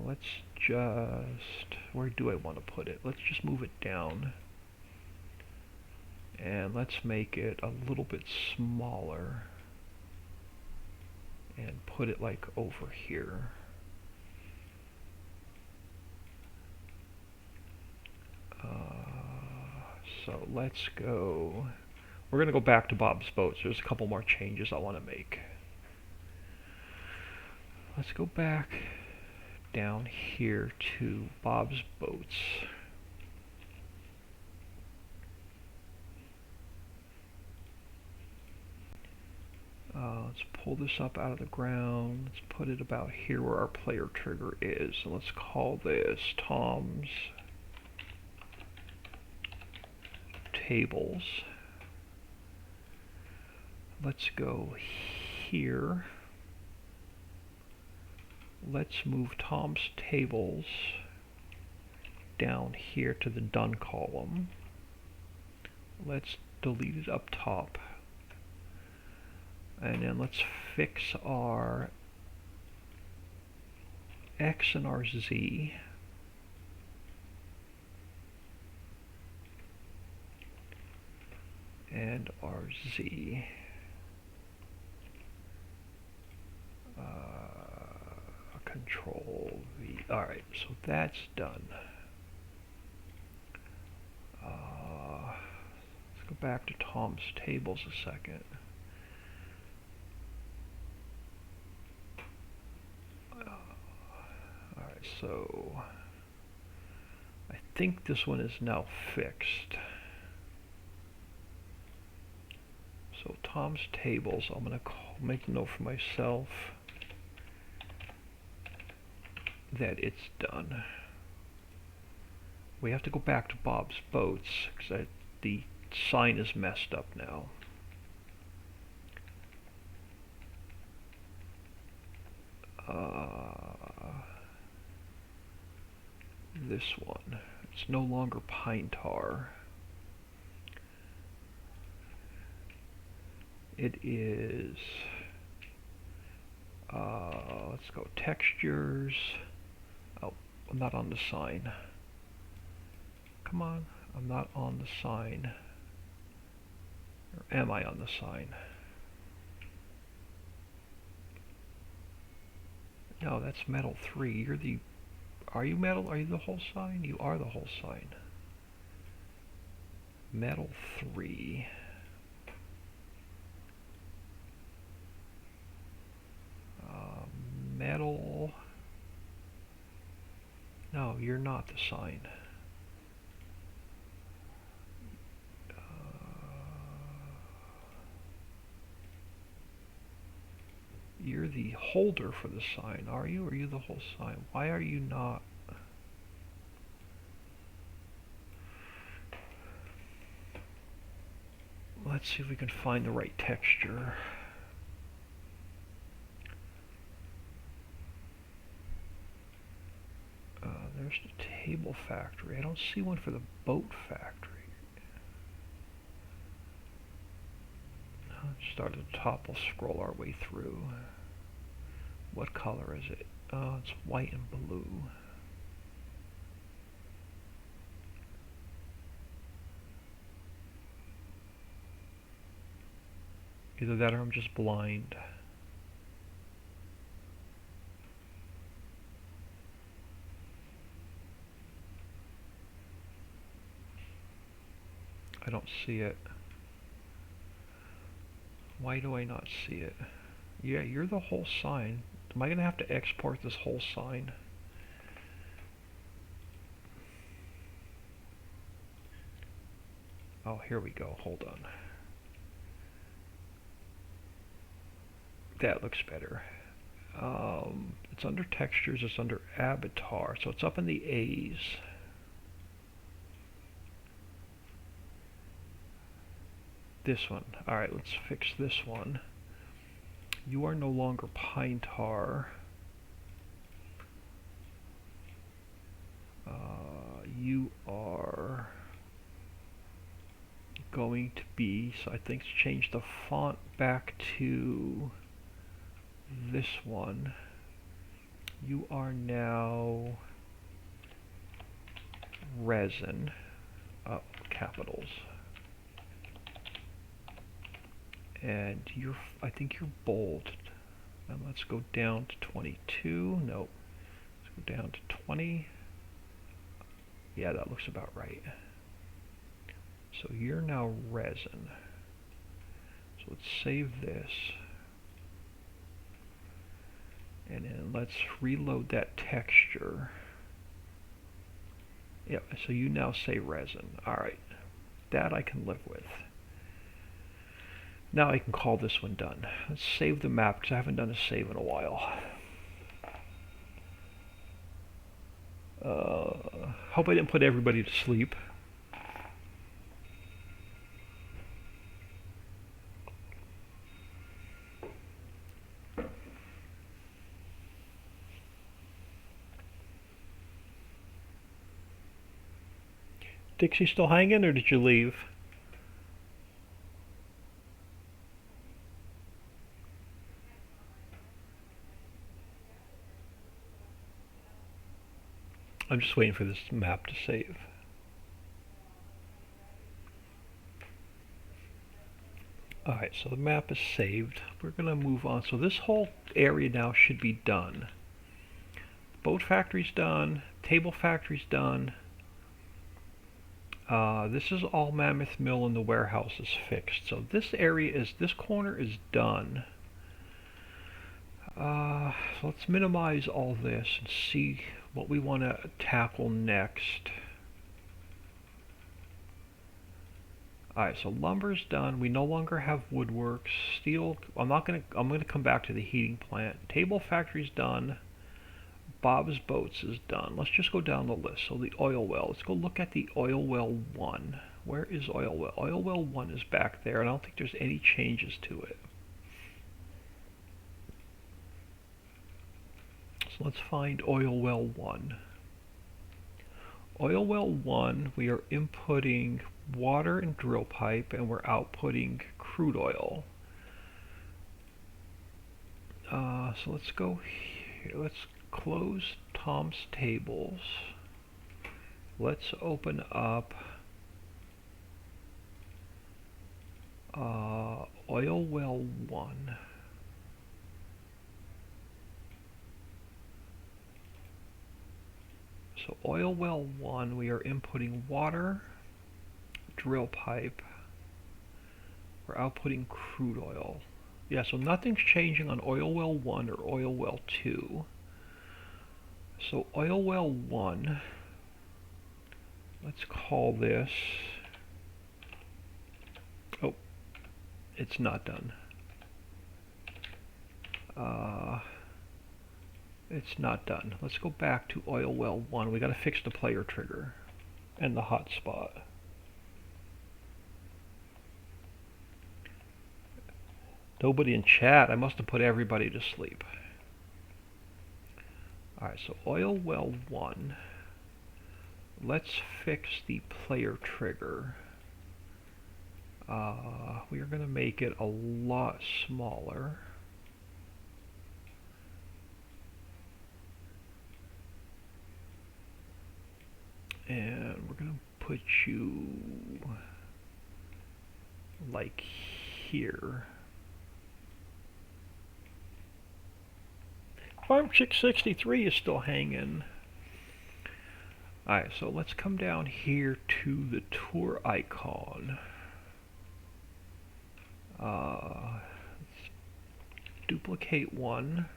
Let's just... Where do I want to put it? Let's just move it down. And let's make it a little bit smaller. And put it like over here. So let's go... We're going to go back to Bob's Boats. There's a couple more changes I want to make. Let's go back down here to Bob's Boats. Let's pull this up out of the ground. Let's put it about here where our player trigger is. And let's call this Tom's Tables. Let's go here. Let's move Tom's Tables down here to the done column. Let's delete it up top. And then let's fix our X and our Z. and RZ. Control V. Alright, so that's done. Let's go back to Tom's tables a second. Alright, so I think this one is now fixed. So Tom's tables, I'm going to make a note for myself that it's done. We have to go back to Bob's Boats because the sign is messed up now. This one, it's no longer pine tar. It is, let's go textures. Oh, I'm not on the sign. Come on, I'm not on the sign. Or am I on the sign? No, that's metal 3. You're the, are you metal? Are you the whole sign? You are the whole sign. Metal 3. Metal. No, you're not the sign. You're the holder for the sign, are you? Or are you the whole sign? Why are you not? Let's see if we can find the right texture. There's the table factory. I don't see one for the boat factory. Start at the top, we'll scroll our way through. What color is it? Oh, it's white and blue. Either that or I'm just blind. I don't see it. Why do I not see it? Yeah, you're the whole sign. Am I going to have to export this whole sign? Oh, here we go. Hold on. That looks better. It's under textures. It's under avatar. So it's up in the A's. This one. Alright, let's fix this one. You are no longer pine tar. You are going to be, so I think change the font back to this one. You are now resin. Capitals. And you're, I think you're bold. And let's go down to 22. No. Let's go down to 20. Yeah, that looks about right. So you're now resin. So let's save this. And then let's reload that texture. Yep, so you now say resin. Alright. That I can live with. Now I can call this one done. Let's save the map because I haven't done a save in a while. Hope I didn't put everybody to sleep. Dixie still hanging or did you leave? I'm just waiting for this map to save. Alright, so the map is saved. We're going to move on. So this whole area now should be done. Boat factory's done. Table factory's done. This is all Mammoth Mill and the warehouse is fixed. So this corner is done. So let's minimize all this and see what we want to tackle next. Alright, so lumber's done. We no longer have woodworks. Steel, I'm gonna come back to the heating plant. Table factory's done. Bob's Boats is done. Let's just go down the list. So the oil well. Let's go look at the oil well 1. Where is oil well? Oil well 1 is back there, and I don't think there's any changes to it. So let's find oil well 1. Oil well 1, we are inputting water and drill pipe, and we're outputting crude oil. So let's go here. Let's close Tom's tables. Let's open up oil well 1. So oil well 1, we are inputting water, drill pipe, we're outputting crude oil. Yeah, so nothing's changing on oil well 1 or oil well 2. So oil well 1, let's call this, oh, it's not done. It's not done. Let's go back to oil well 1. We got to fix the player trigger and the hotspot. Nobody in chat. I must have put everybody to sleep. Alright, so oil well 1. Let's fix the player trigger. We are going to make it a lot smaller. And we're going to put you like here. Farm Chick 63 is still hanging. Alright, so let's come down here to the tour icon. Let's duplicate one.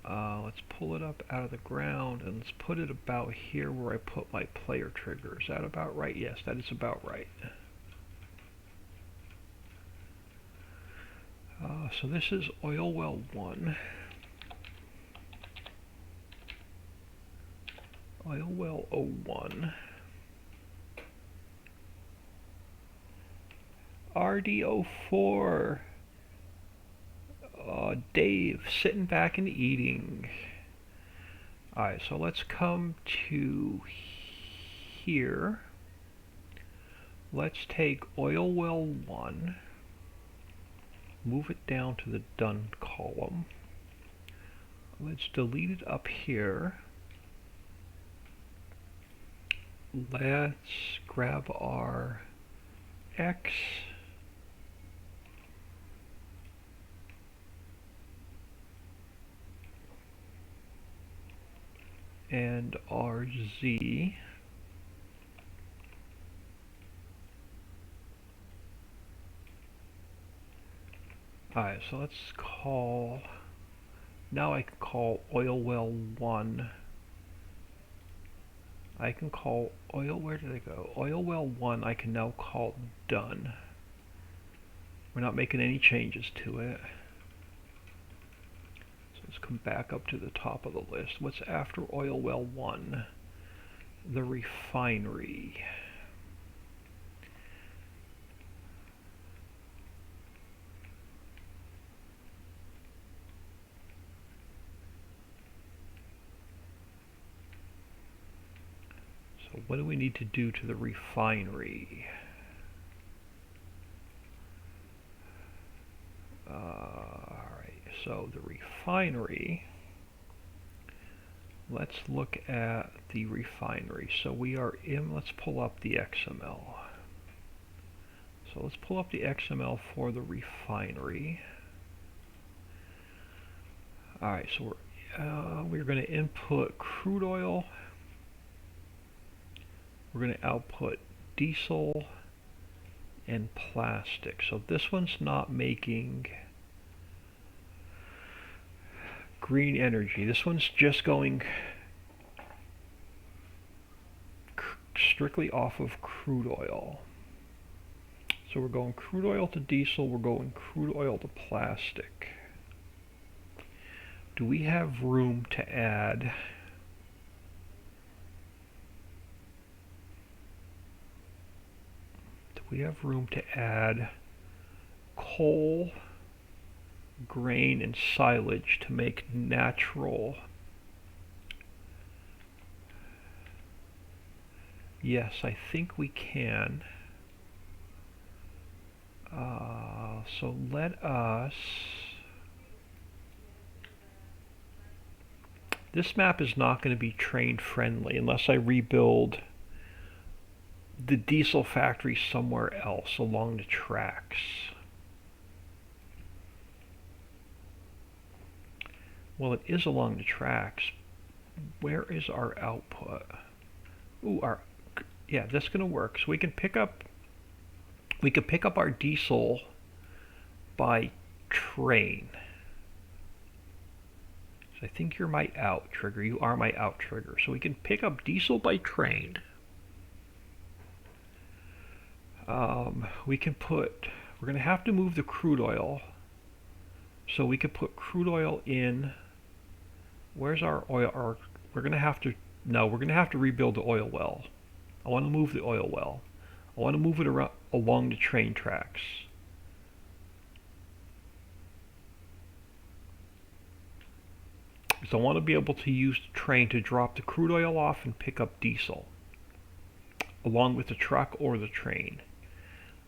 Let's pull it up out of the ground and let's put it about here where I put my player trigger. Is that about right? Yes, that is about right. So this is oil well 1. Oil well 01. RD04. Dave, sitting back and eating. Alright, so let's come to here. Let's take oil well 1. Move it down to the done column. Let's delete it up here. Let's grab our X and our Z. Alright, so let's call, now I can call oil well 1. I can call oil, where did I go? Oil well 1 I can now call done. We're not making any changes to it. So let's come back up to the top of the list. What's after oil well 1? The refinery. So what do we need to do to the refinery? Alright, so the refinery, let's look at the refinery. So we are in, let's pull up the XML. So let's pull up the XML for the refinery. Alright, so we're going to input crude oil. We're going to output diesel and plastic. So this one's not making green energy. This one's just going strictly off of crude oil. So we're going crude oil to diesel, we're going crude oil to plastic. Do we have room to add coal, grain, and silage to make natural? Yes, I think we can. So let us... This map is not going to be train friendly unless I rebuild the diesel factory somewhere else along the tracks. Well, it is along the tracks. Where is our output? Ooh, yeah, that's going to work. So we can pick up our diesel by train. So I think you're my out trigger. You are my out trigger. So we can pick up diesel by train. We're going to have to move the crude oil. So we could put crude oil in. Where's our oil? We're going to have to rebuild the oil well. I want to move the oil well. I want to move it around along the train tracks. So I want to be able to use the train to drop the crude oil off and pick up diesel along with the truck or the train.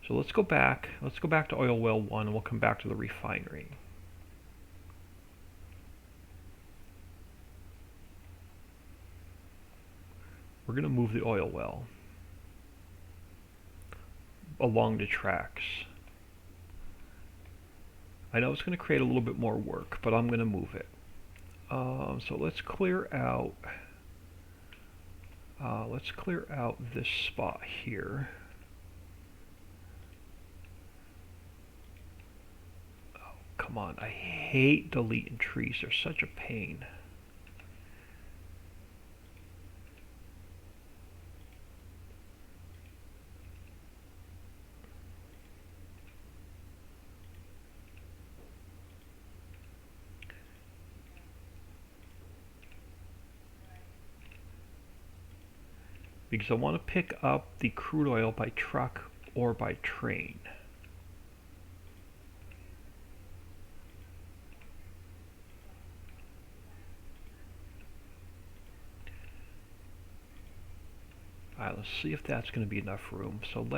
So let's go back to oil well 1 and we'll come back to the refinery. We're going to move the oil well along the tracks. I know it's going to create a little bit more work, but I'm going to move it. So let's clear out this spot here. Oh, come on, I hate deleting trees. They're such a pain. Because I want to pick up the crude oil by truck or by train. Alright, let's see if that's going to be enough room. So am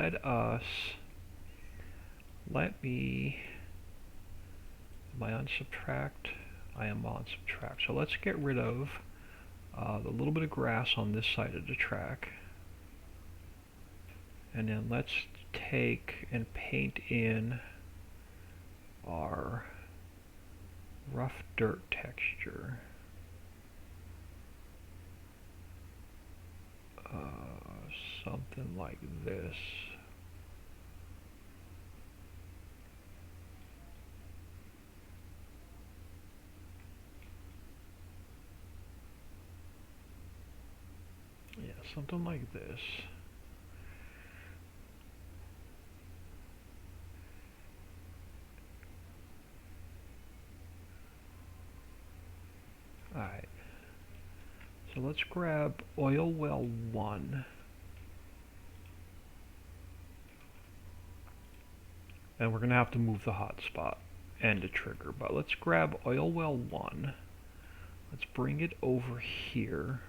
I on subtract? I am on subtract. So let's get rid of the little bit of grass on this side of the track. And then let's take and paint in our rough dirt texture. Something like this. Yeah, something like this. Alright, so let's grab oil well 1 and we're going to have to move the hotspot and the trigger, but let's grab oil well 1, let's bring it over here.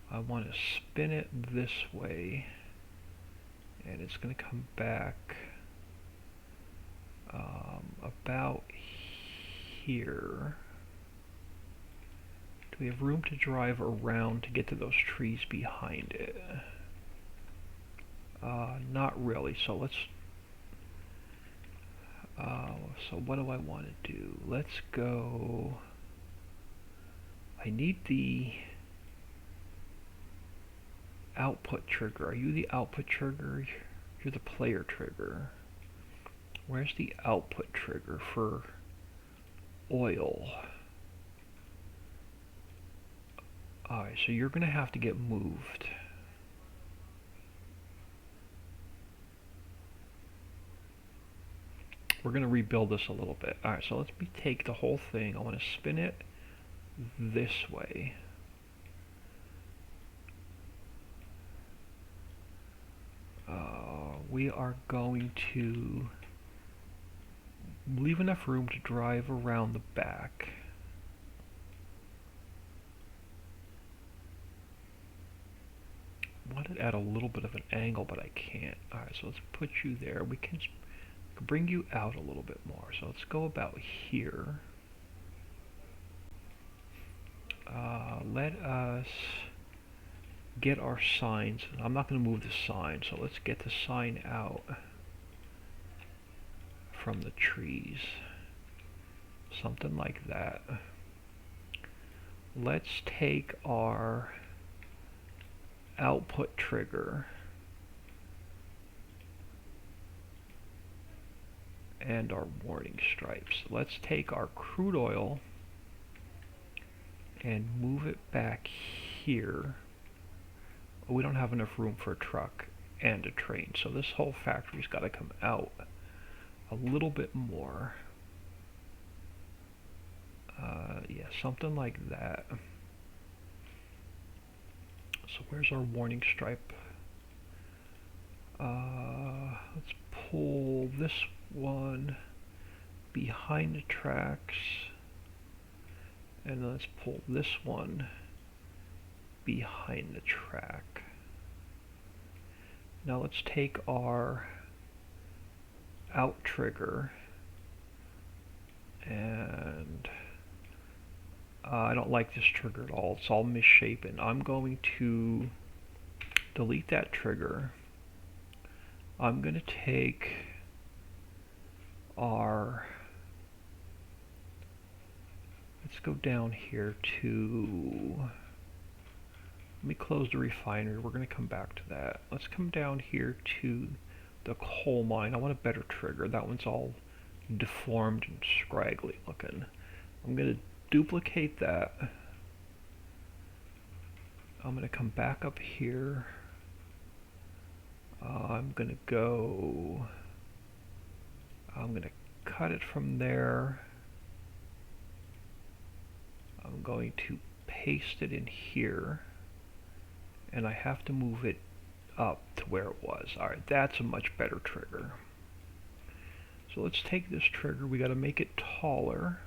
I want to spin it this way and it's going to come back about here. Do we have room to drive around to get to those trees behind it? Not really. So let's. So what do I want to do? Let's go. I need the output trigger. Are you the output trigger? You're the player trigger. Where's the output trigger for oil? Alright, so you're going to have to get moved. We're going to rebuild this a little bit. Alright, so let me take the whole thing. I want to spin it this way. We are going to leave enough room to drive around the back. I want it at a little bit of an angle, but I can't. Alright, so let's put you there. We can bring you out a little bit more. So let's go about here. Let us get our signs. I'm not going to move the sign, so let's get the sign out from the trees. Something like that. Let's take our output trigger and our warning stripes. Let's take our crude oil and move it back here. We don't have enough room for a truck and a train, so this whole factory's got to come out a little bit more. Yeah, something like that. So where's our warning stripe? Let's pull this one behind the tracks, and let's pull this one behind the track. Now let's take our out trigger, and I don't like this trigger at all. It's all misshapen. I'm going to delete that trigger. I'm going to take our, let's go down here to, let me close the refinery. We're going to come back to that. Let's come down here to the coal mine. I want a better trigger. That one's all deformed and scraggly looking. I'm going to duplicate that. I'm going to come back up here. I'm going to cut it from there. I'm going to paste it in here, and I have to move it up to where it was. Alright, that's a much better trigger. So let's take this trigger. We got to make it taller.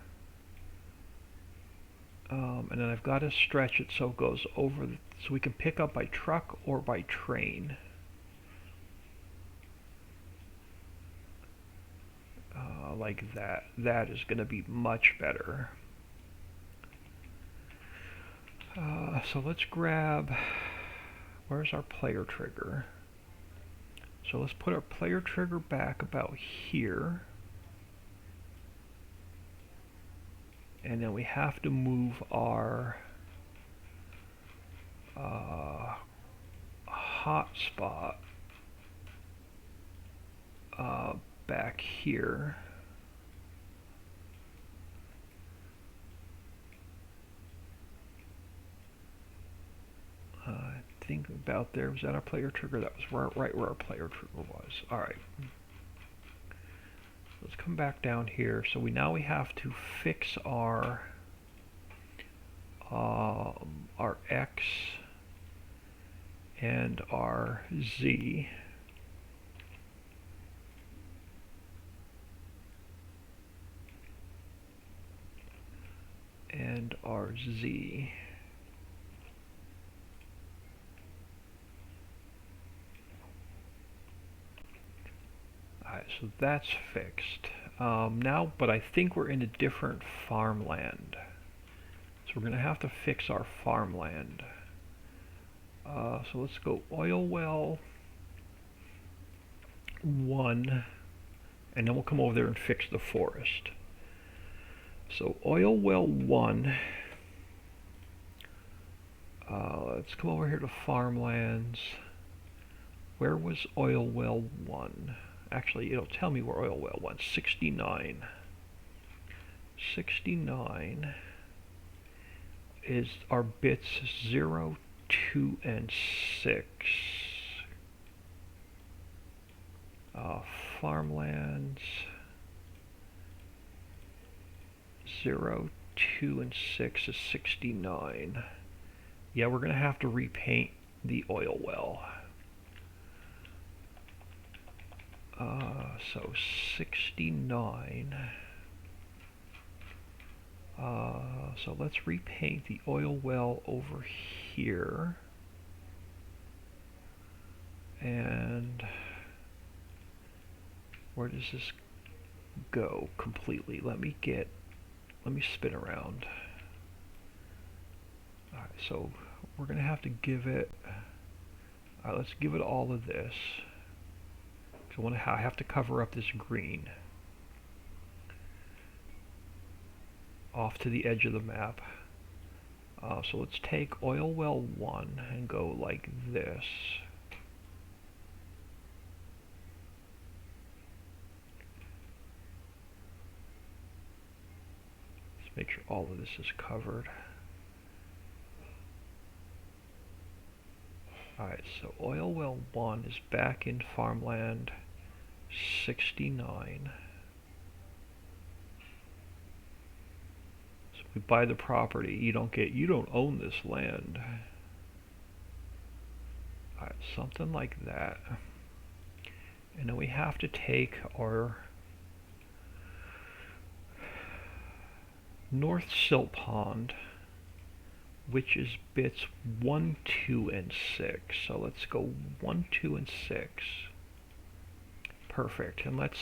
And then I've got to stretch it so it goes over, so we can pick up by truck or by train. Like that. That is going to be much better. So let's grab, where's our player trigger? So let's put our player trigger back about here. And then we have to move our hotspot back here. I think about there. Was that our player trigger? That was right where our player trigger was. Alright. Let's come back down here. So now we have to fix our X and our Z. And our Z. Alright, so that's fixed. Now, but I think we're in a different farmland. So we're going to have to fix our farmland. So let's go oil well. 1, and then we'll come over there and fix the forest. So oil well 1, let's come over here to farmlands. Where was oil well 1? Actually, it'll tell me where oil well 1, 69. 69 is our bits 0, 2, and 6. Farmlands 0, 2, and 6 is 69. Yeah, we're going to have to repaint the oil well. So 69. So let's repaint the oil well over here. And where does this go completely? Let me spin around. Alright, so we're going to have to give it, let's give it all of this. I have to cover up this green off to the edge of the map. So let's take oil well 1 and go like this. Let's make sure all of this is covered. Alright, so oil well 1 is back in farmland 69. So we buy the property. You don't own this land. Alright, something like that. And then we have to take our North Silt Pond, which is bits 1, 2, and 6. So let's go 1, 2, and 6. Perfect. And let's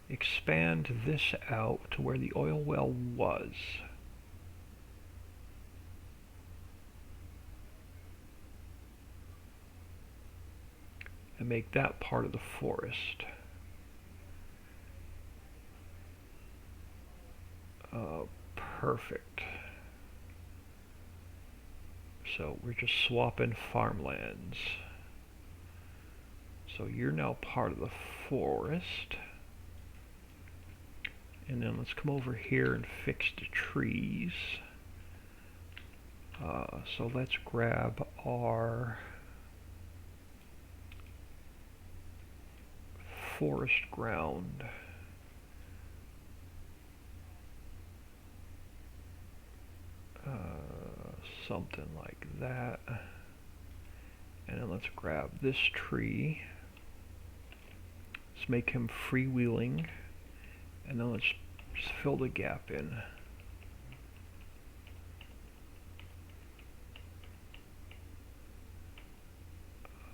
expand this out to where the oil well was. And make that part of the forest. Perfect. So we're just swapping farmlands. So you're now part of the forest. And then let's come over here and fix the trees. So let's grab our forest ground. Something like that. And then let's grab this tree. Let's make him freewheeling. And then let's just fill the gap in.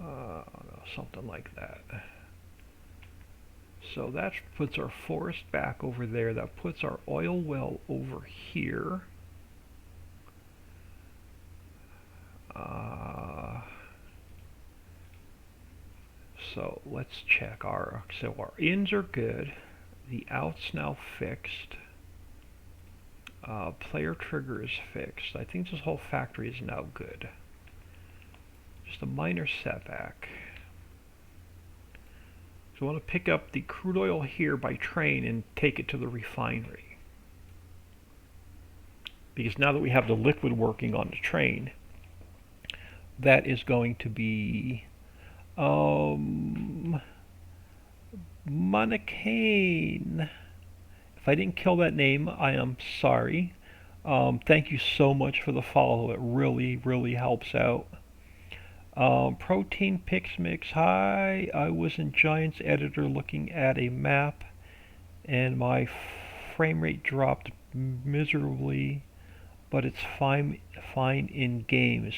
No, something like that. So that puts our forest back over there. That puts our oil well over here. So let's check our ins are good. The out's now fixed. Player trigger is fixed. I think this whole factory is now good. Just a minor setback. So I want to pick up the crude oil here by train and take it to the refinery. Because now that we have the liquid working on the train, that is going to be Monocane. If I didn't kill that name, I am sorry. Thank you so much for the follow. It really helps out. Protein Pix Mix. Hi, I was in Giants Editor looking at a map and my frame rate dropped miserably, but it's fine in games.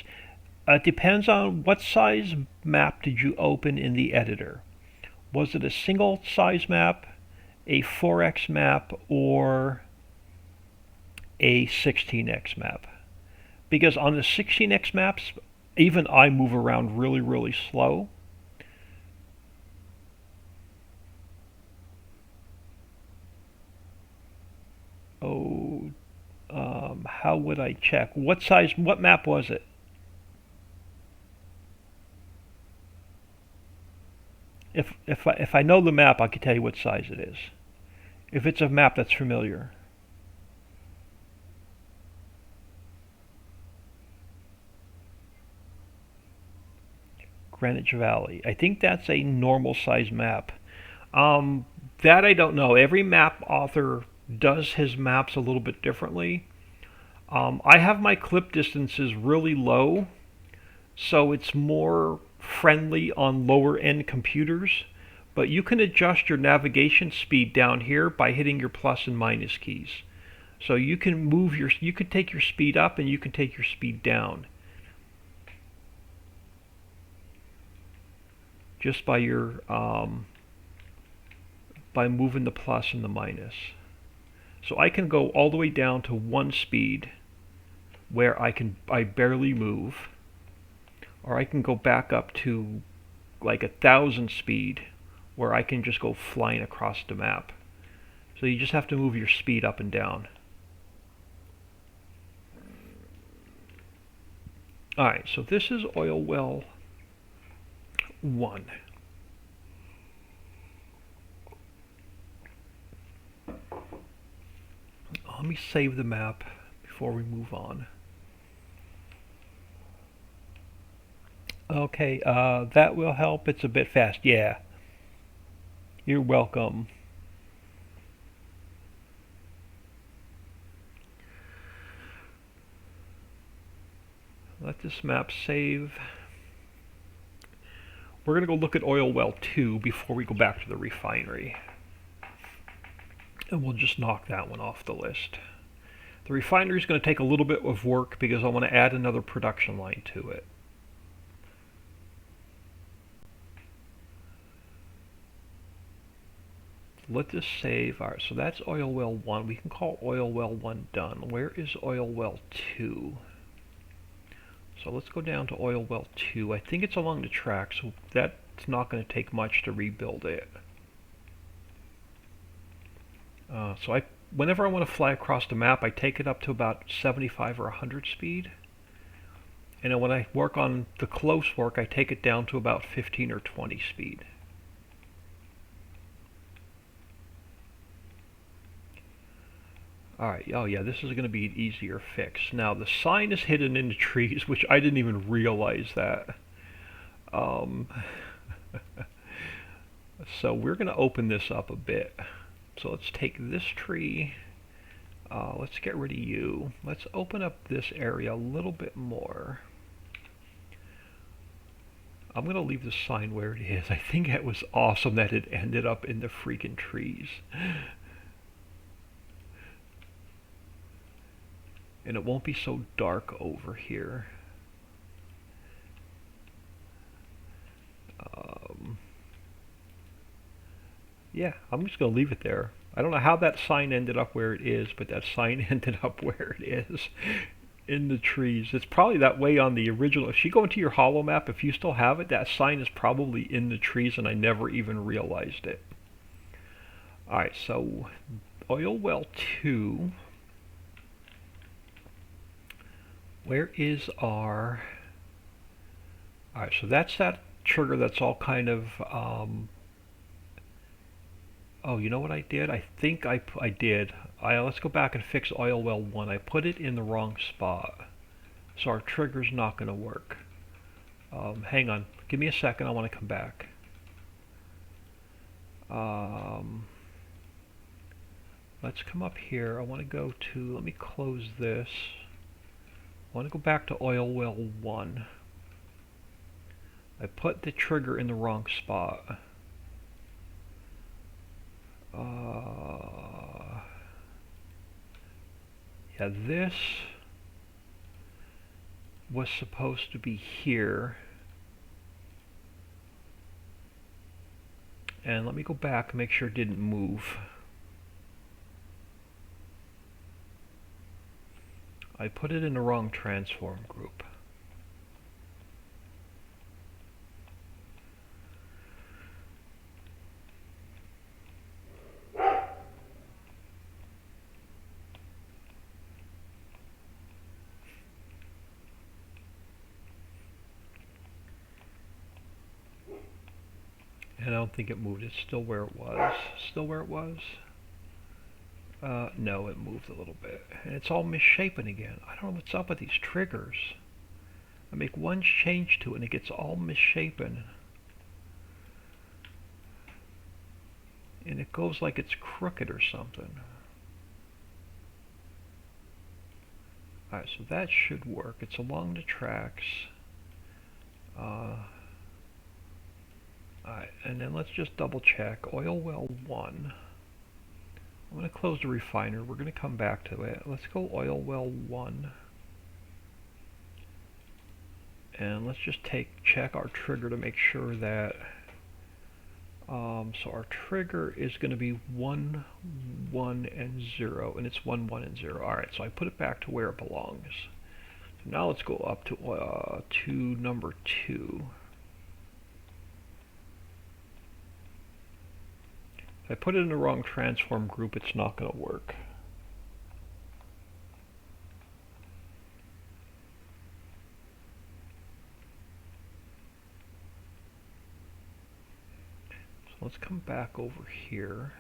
It depends on what size map did you open in the editor. Was it a single size map, a 4x map, or a 16x map? Because on the 16x maps, even I move around really slow. So how would I check? What size, what map was it? If I know the map, I can tell you what size it is. If it's a map that's familiar. Greenwich Valley. I think that's a normal size map. Um, that I don't know. Every map author does his maps a little bit differently. I have my clip distances really low, so it's more friendly on lower end computers. But you can adjust your navigation speed down here by hitting your plus and minus keys. So you can you can take your speed up and you can take your speed down just by your by moving the plus and the minus. So I can go all the way down to 1 speed where I barely move, or I can go back up to like 1,000 speed where I can just go flying across the map. So you just have to move your speed up and down. Alright, so this is oil well 1. Let me save the map before we move on. Okay, that will help. It's a bit fast. Yeah. You're welcome. Let this map save. We're going to go look at oil well 2 before we go back to the refinery. And we'll just knock that one off the list. The refinery is going to take a little bit of work because I want to add another production line to it. Let this save. Alright, so that's oil well 1. We can call oil well 1 done. Where is oil well 2? So let's go down to oil well 2. I think it's along the track, so that's not going to take much to rebuild it. Whenever I want to fly across the map, I take it up to about 75 or 100 speed. And then when I work on the close work, I take it down to about 15 or 20 speed. Alright, oh yeah, this is going to be an easier fix. Now, the sign is hidden in the trees, which I didn't even realize that. So we're going to open this up a bit. So let's take this tree, let's get rid of you. Let's open up this area a little bit more. I'm going to leave the sign where it is. I think it was awesome that it ended up in the freaking trees. And it won't be so dark over here. Yeah, I'm just going to leave it there. I don't know how that sign ended up where it is, but that sign ended up where it is in the trees. It's probably that way on the original. If you go into your hollow map, if you still have it, that sign is probably in the trees and I never even realized it. Alright, so oil well 2. Where is our... Alright, so that's that trigger that's all kind of... Oh, you know what I did? I think I did. Let's go back and fix oil well 1. I put it in the wrong spot. So our trigger's not going to work. Hang on. Give me a second. I want to come back. Let's come up here. I want to go to... Let me close this. I want to go back to oil well 1. I put the trigger in the wrong spot. Yeah, this was supposed to be here. And let me go back and make sure it didn't move. I put it in the wrong transform group. and I don't think it moved. It's still where it was. Still where it was? No, it moved a little bit. And it's all misshapen again. I don't know what's up with these triggers. I make one change to it and it gets all misshapen. And it goes like it's crooked or something. Alright, so that should work. It's along the tracks. Alright, and then let's just double check. Oil well 1. I'm going to close the refiner. We're going to come back to it. Let's go oil well 1. And let's just check our trigger to make sure that so our trigger is going to be 1, 1, and 0, and it's 1, 1, and 0. Alright, so I put it back to where it belongs. So now let's go up to number 2. If I put it in the wrong transform group, it's not going to work. Let's come back over here.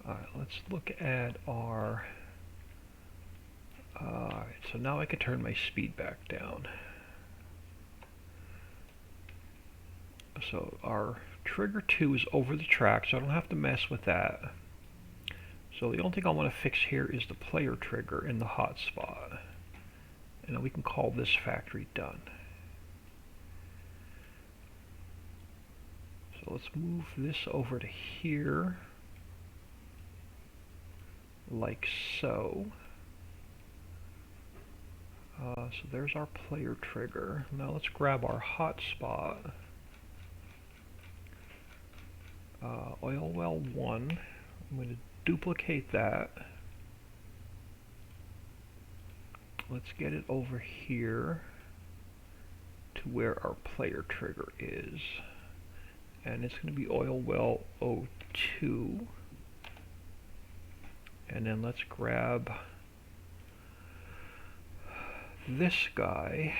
Alright, let's look at our... Alright, so now I can turn my speed back down. So our trigger 2 is over the track, so I don't have to mess with that. So the only thing I want to fix here is the player trigger in the hot spot. And then we can call this factory done. So let's move this over to here, like so. So there's our player trigger. Now let's grab our hot spot. Oil well 1. I'm going to duplicate that. Let's get it over here to where our player trigger is. And it's going to be oil well 02. And then let's grab this guy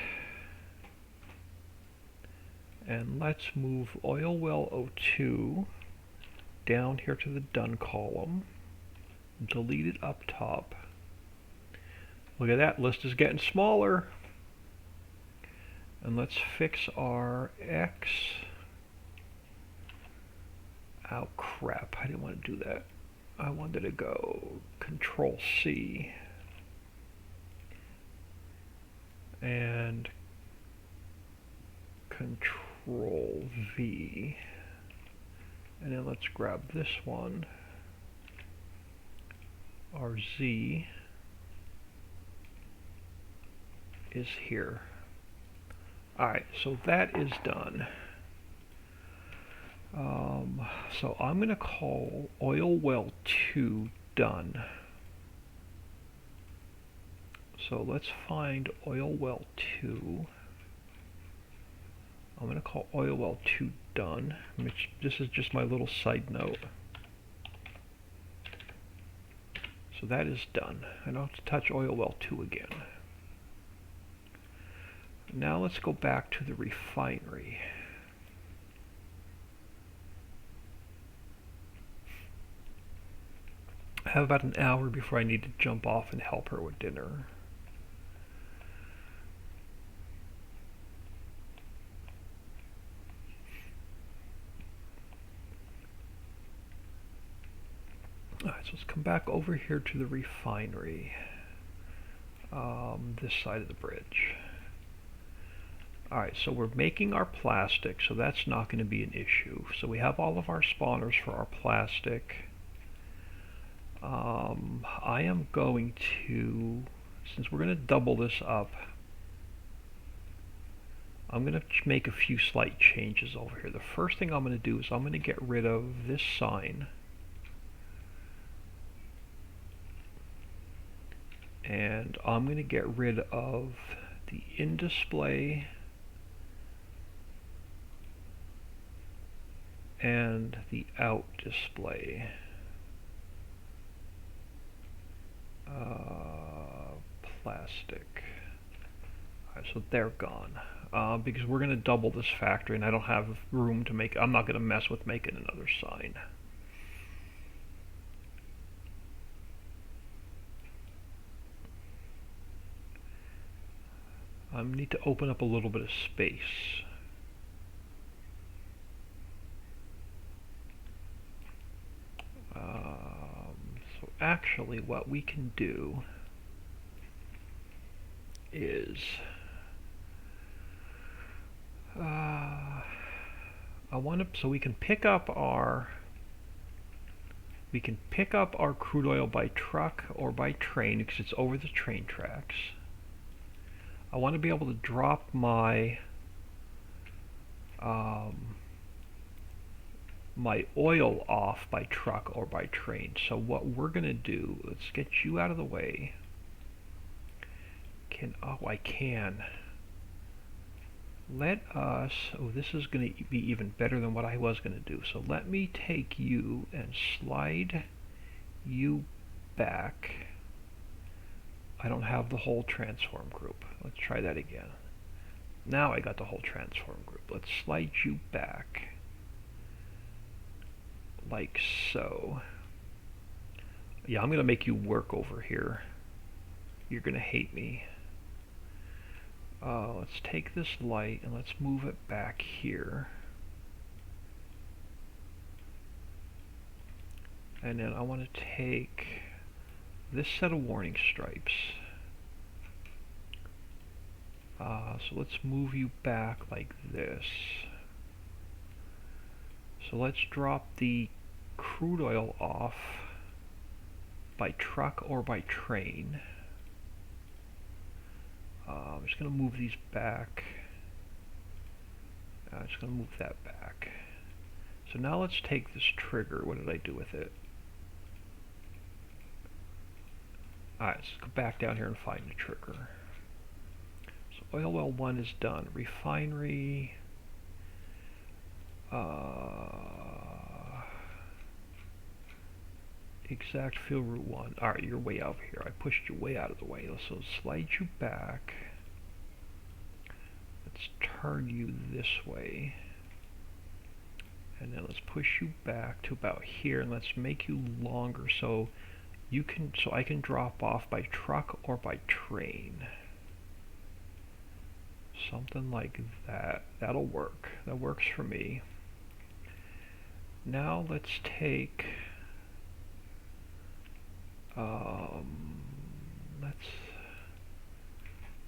and let's move oil well 02 down here to the done column, delete it up top. Look at that, list is getting smaller. And let's fix our X. Oh crap, I didn't want to do that. I wanted to go Control C and Control V, and then let's grab this one. Our Z is here. Alright, so that is done. So I'm going to call oil well 2 done. So let's find oil well 2. I'm going to call oil well 2 done. This is just my little side note. So that is done. I don't have to touch oil well 2 again. Now let's go back to the refinery. I have about an hour before I need to jump off and help her with dinner. Alright, so let's come back over here to the refinery. This side of the bridge. Alright, so we're making our plastic, so that's not going to be an issue. So we have all of our spawners for our plastic. I am going to, since we're going to double this up, I'm going to make a few slight changes over here. The first thing I'm going to do is I'm going to get rid of this sign. And I'm going to get rid of the in display and the out display. Plastic. Alright, so they're gone. because we're going to double this factory and I don't have room to make, I'm not going to mess with making another sign. I need to open up a little bit of space. So actually what we can do is I want to, so we can pick up our crude oil by truck or by train because it's over the train tracks. I want to be able to drop my my oil off by truck or by train. So what we're going to do, let's get you out of the way. I can. Let us, this is going to be even better than what I was going to do. So let me take you and slide you back. I don't have the whole transform group. Let's try that again. Now I got the whole transform group. Let's slide you back like so. Yeah, I'm going to make you work over here. You're going to hate me. Let's take this light and let's move it back here. And then I want to take this set of warning stripes. So let's move you back like this. So let's drop the crude oil off by truck or by train. I'm just going to move these back. I'm just going to move that back. So now let's take this trigger. What did I do with it? Alright, let's go back down here and find the trigger. So oil well 1 is done. Refinery. Exact fill route 1. Alright, you're way out here. I pushed you way out of the way. So slide you back. Let's turn you this way. And then let's push you back to about here, and let's make you longer so you can, so I can drop off by truck or by train. Something like that. That'll work. That works for me. Now let's take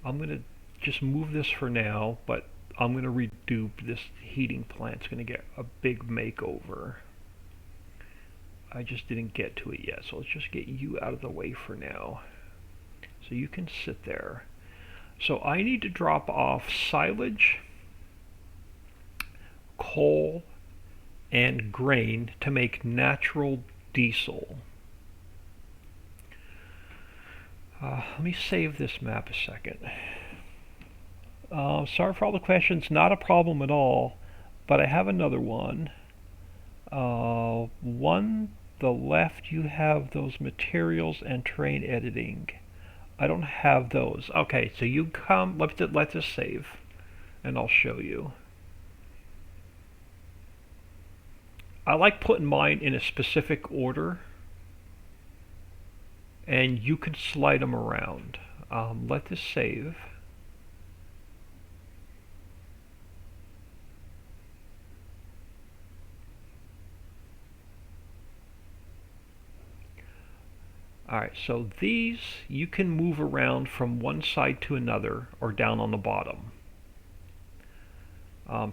I'm going to just move this for now, but I'm going to redo this heating plant. It's going to get a big makeover. I just didn't get to it yet, so let's just get you out of the way for now. So you can sit there. So I need to drop off silage, coal, and grain to make natural diesel. Let me save this map a second. Sorry for all the questions, not a problem at all, but I have another one. The left, you have those materials and terrain editing. I don't have those. Okay, so you come, let this save, and I'll show you. I like putting mine in a specific order, and you can slide them around. Let this save. Alright, so these you can move around from one side to another or down on the bottom.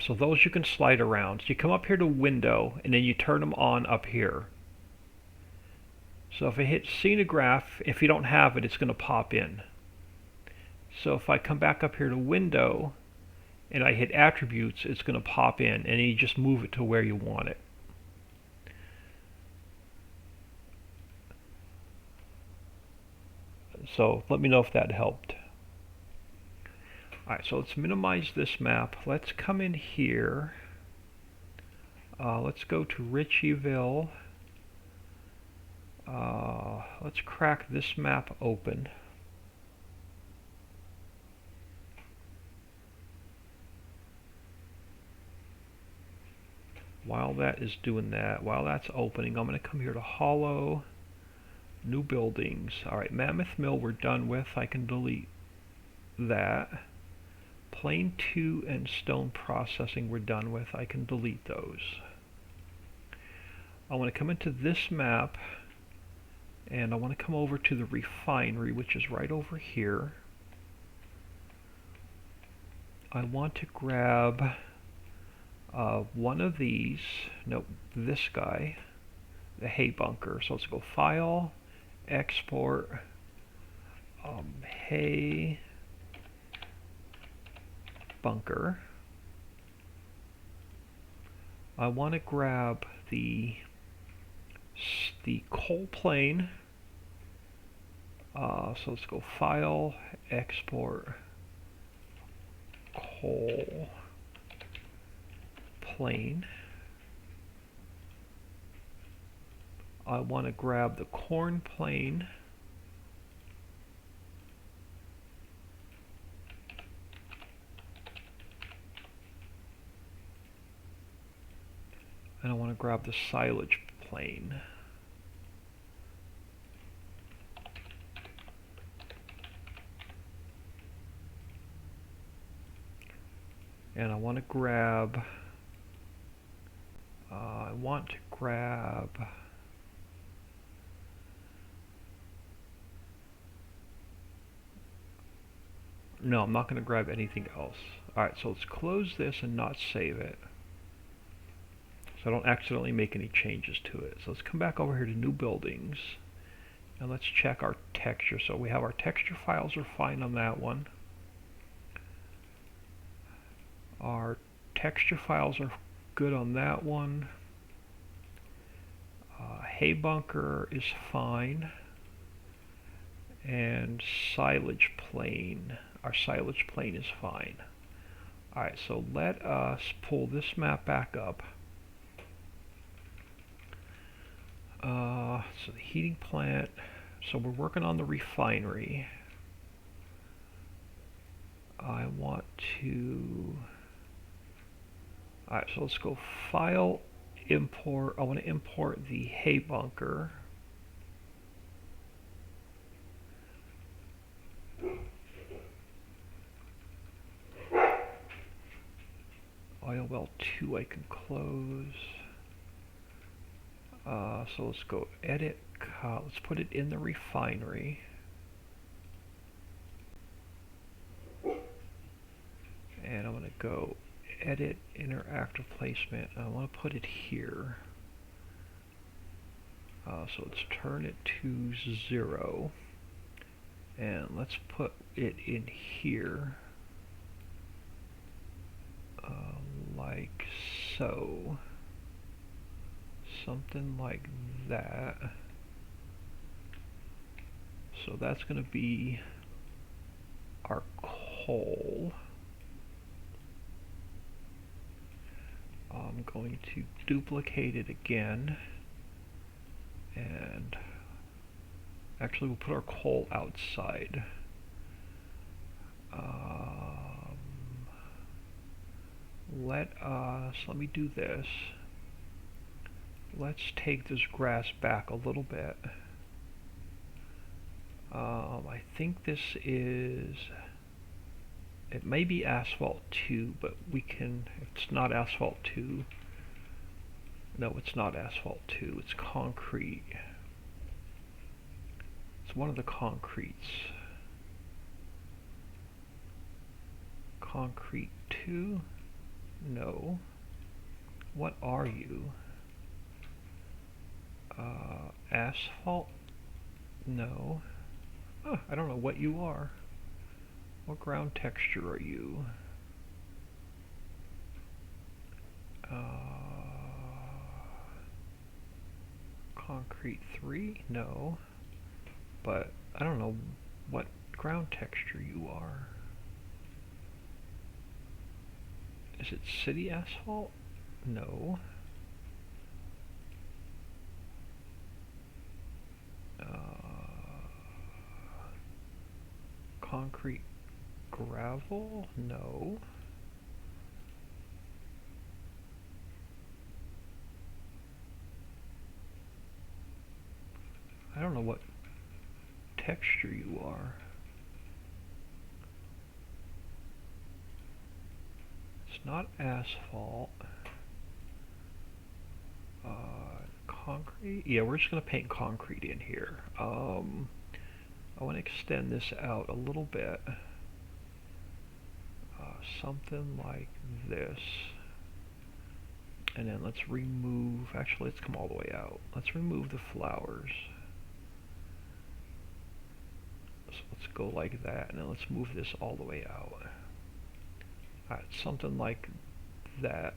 So those you can slide around. So you come up here to window and then you turn them on up here. So if I hit scenograph, if you don't have it, it's going to pop in. So if I come back up here to window and I hit attributes, it's going to pop in, and you just move it to where you want it. So let me know if that helped. Alright, so let's minimize this map. Let's come in here. Let's go to Riccisville. Let's crack this map open. While that is doing that, while that's opening, I'm going to come here to Hollow, New Buildings. Alright, Mammoth Mill we're done with. I can delete that. Plane 2 and Stone Processing we're done with. I can delete those. I want to come into this map, and I want to come over to the refinery, which is right over here. I want to grab one of these, nope, this guy, the hay bunker. So let's go File, Export, hay bunker. I want to grab the coal plane. So let's go File, Export, coal plane. I want to grab the corn plane. And I want to grab the silage plane. And I want to grab no, I'm not going to grab anything else. Alright, so let's close this and not save it, so I don't accidentally make any changes to it. So let's come back over here to New Buildings, and let's check our texture. So we have our texture files are fine on that one. Our texture files are good on that one. Hay bunker is fine. And silage plane, our silage plane is fine. Alright, so let us pull this map back up. So the heating plant, so we're working on the refinery. I want to, alright, so let's go File, Import. I want to import the hay bunker. Oil well 2 I can close. So let's go edit, let's put it in the refinery. And I'm going to go edit interactive placement. I want to put it here. So let's turn it to 0. And let's put it in here. Like so. Something like that. So that's going to be our coal. I'm going to duplicate it again, and actually we'll put our coal outside. Let me do this. Let's take this grass back a little bit. I think this is, it may be asphalt 2, but we can, if it's not asphalt 2, no, it's not asphalt 2, it's concrete. It's one of the concretes. Concrete 2? No. What are you? Asphalt? No. Oh, I don't know what you are. What ground texture are you? Concrete 3? No. But I don't know what ground texture you are. Is it city asphalt? No. Concrete gravel? No. I don't know what texture you are. It's not asphalt. Concrete? Yeah, we're just going to paint concrete in here. I want to extend this out a little bit. Something like this. And then let's remove, actually let's come all the way out. Let's remove the flowers. So let's go like that, and then let's move this all the way out. Alright, something like that.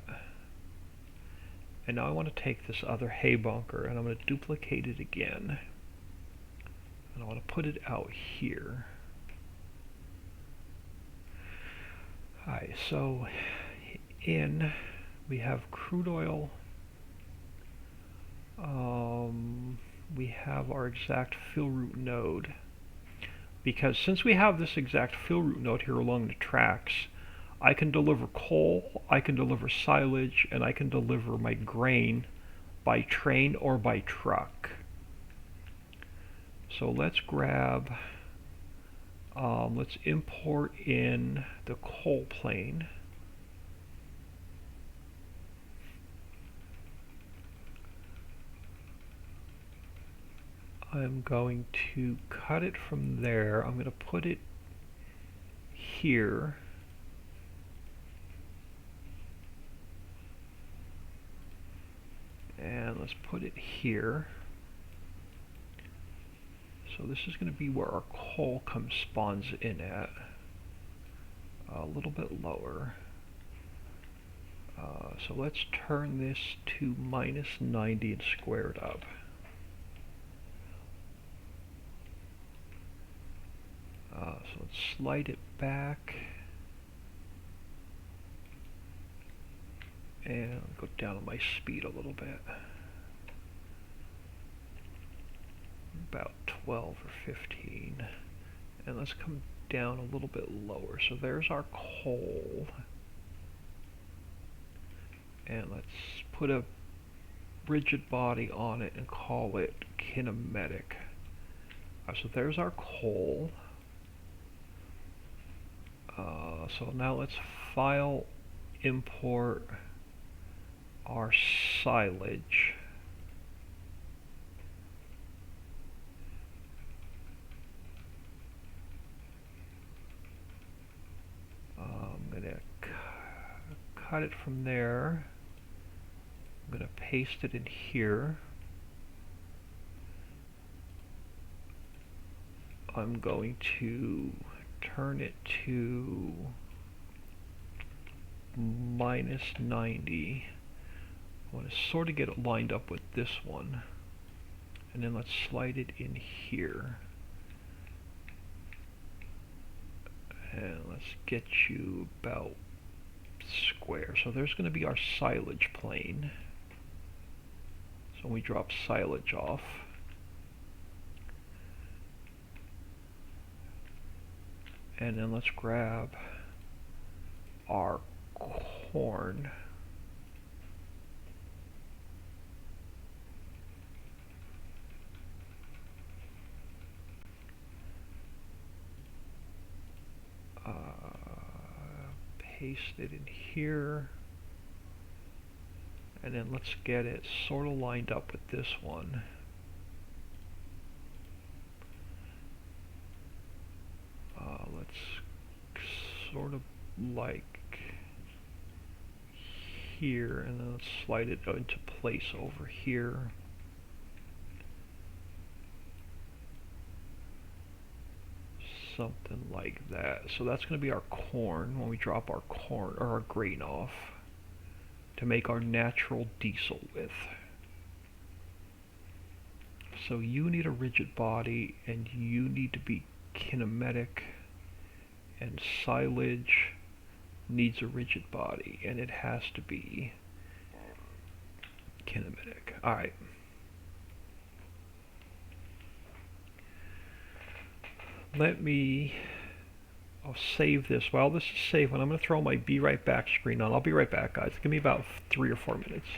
And now I want to take this other hay bunker and I'm going to duplicate it again. And I want to put it out here. Alright, so we have crude oil. We have our exact fill route node. Because since we have this exact fill route node here along the tracks, I can deliver coal, I can deliver silage, and I can deliver my grain by train or by truck. So let's grab, let's import in the coal plane. I'm going to cut it from there. I'm going to put it here. And let's put it here. So this is going to be where our coal spawns in at. A little bit lower. So let's turn this to -90 and square it up. So let's slide it back. And go down on my speed a little bit. About 12 or 15. And let's come down a little bit lower. So there's our coal. And let's put a rigid body on it and call it kinematic. So there's our coal. So now let's file, import our silage. I'm going to cut it from there. I'm going to paste it in here. I'm going to turn it to -90. I want to sort of get it lined up with this one. And then let's slide it in here. And let's get you about square. So there's going to be our silage plane. So we drop silage off. And then let's grab our corn. Paste it in here. And then let's get it sort of lined up with this one. Let's sort of like here, and then let's slide it into place over here. Something like that. So that's going to be our corn when we drop our corn or our grain off to make our natural diesel with. So you need a rigid body and you need to be kinematic, and silage needs a rigid body and it has to be kinematic. Alright. I'll save this. While this is saving, I'm going to throw my be right back screen on. I'll be right back, guys. Give me about 3 or 4 minutes.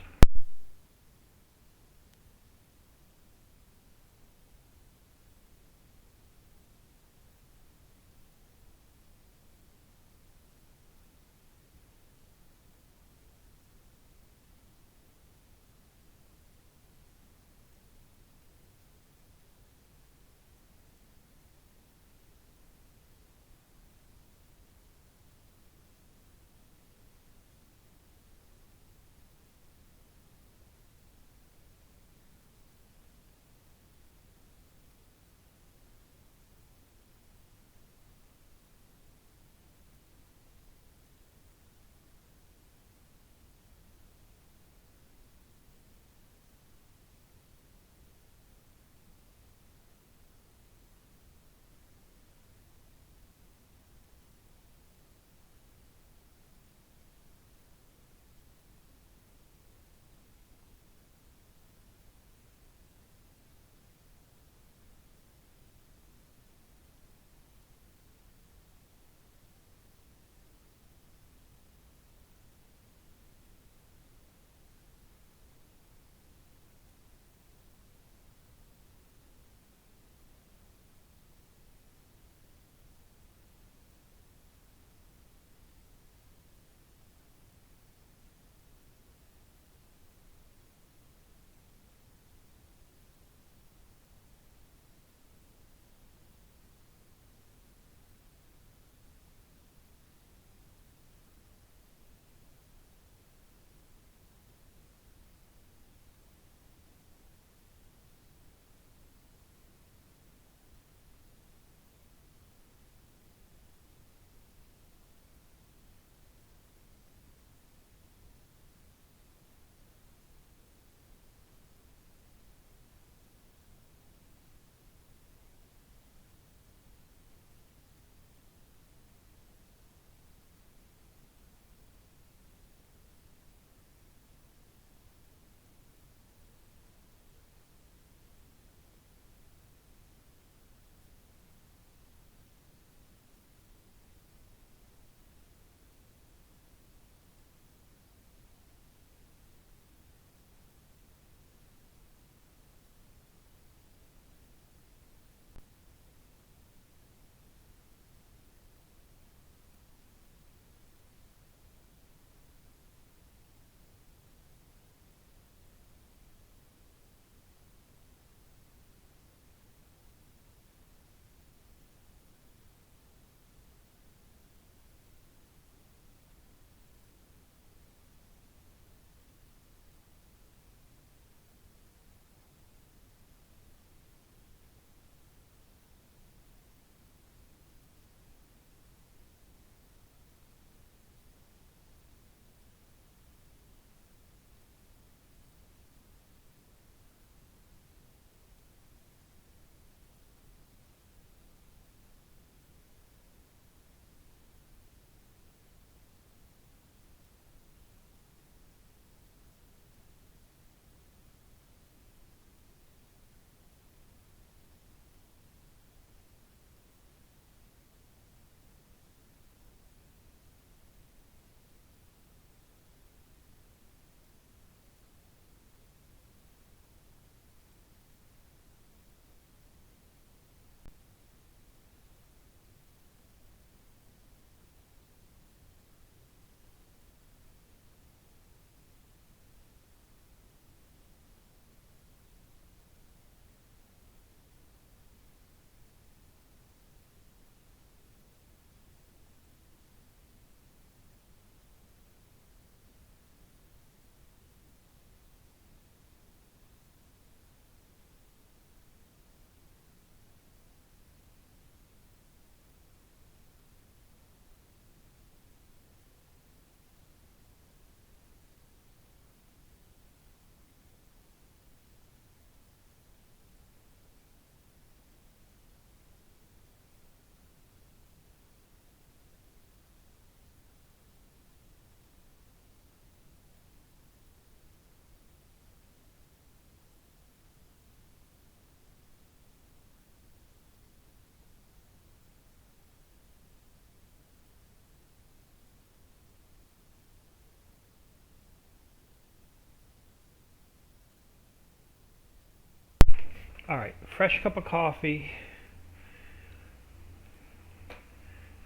Alright, fresh cup of coffee.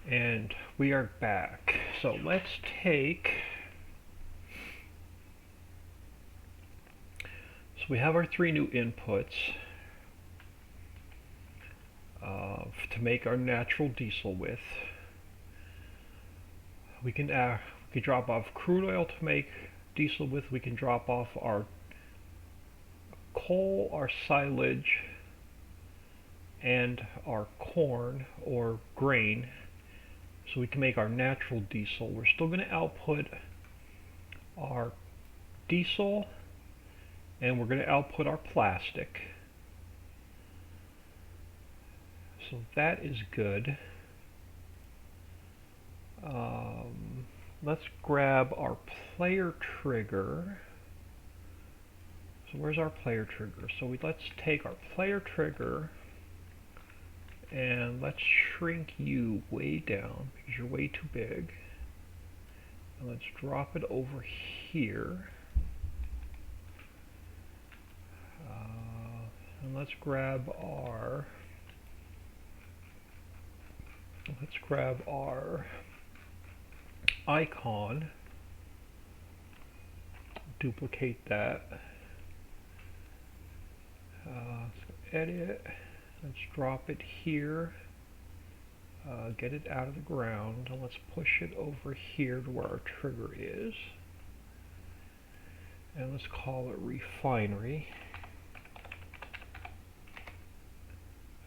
And we are back. So let's take, so we have our 3 new inputs to make our natural diesel with. We can drop off crude oil to make diesel with. We can drop off our coal, our silage, and our corn or grain, so we can make our natural diesel. We're still going to output our diesel, and we're going to output our plastic. So that is good. Let's grab our player trigger. So where's our player trigger? So let's take our player trigger and let's shrink you way down because you're way too big. And let's drop it over here. And let's grab our icon, duplicate that, so edit, let's drop it here, get it out of the ground, and let's push it over here to where our trigger is, and let's call it refinery.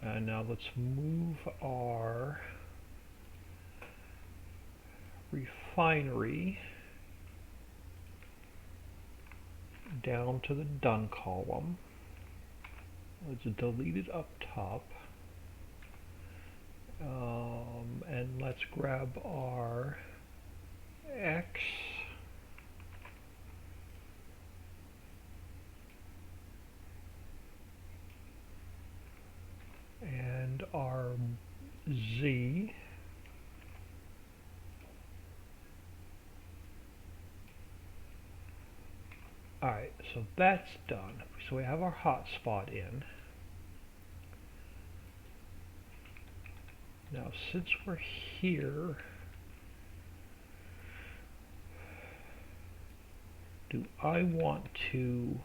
And now let's move our refinery down to the done column. Let's delete it up top. And let's grab our X and our Z. Alright, so that's done. So we have our hotspot in. Now since we're here, do I want to,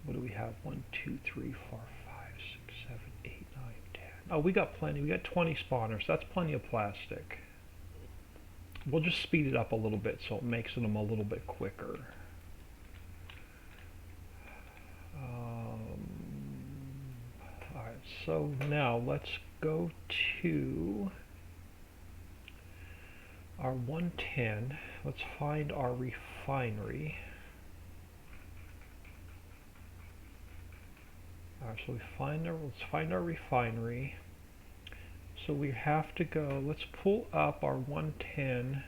what do we have? 1, 2, 3, 4, 5, 6, 7, 8, 9, 10. Oh, we got plenty. We got 20 spawners. That's plenty of plastic. We'll just speed it up a little bit so it makes them a little bit quicker. Alright, so now let's go to our 110. Let's find our refinery. Alright, so let's find our refinery. So we have to go, let's pull up our 110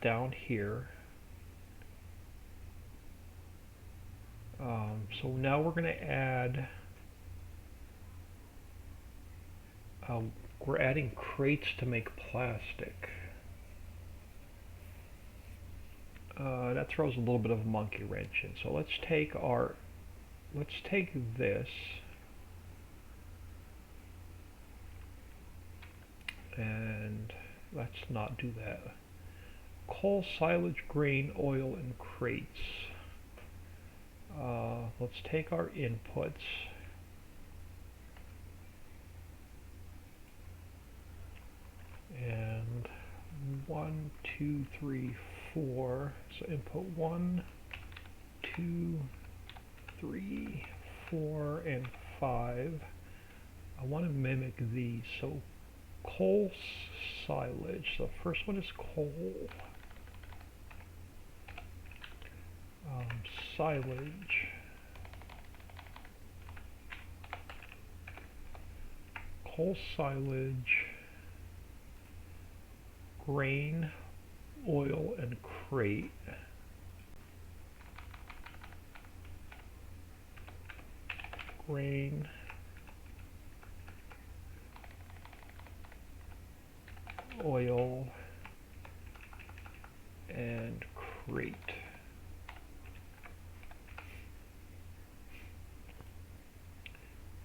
down here. So now we're going to add, we're adding crates to make plastic. That throws a little bit of a monkey wrench in. So let's take this and let's not do that. Coal, silage, grain, oil, and crates. Let's take our inputs and 1, 2, 3, 4. So input 1, 2, 3, 4, and 5. I want to mimic these. So coal, silage. So the first one is coal. Silage. Coal, silage, grain, oil, and crate. Grain, oil, and crate.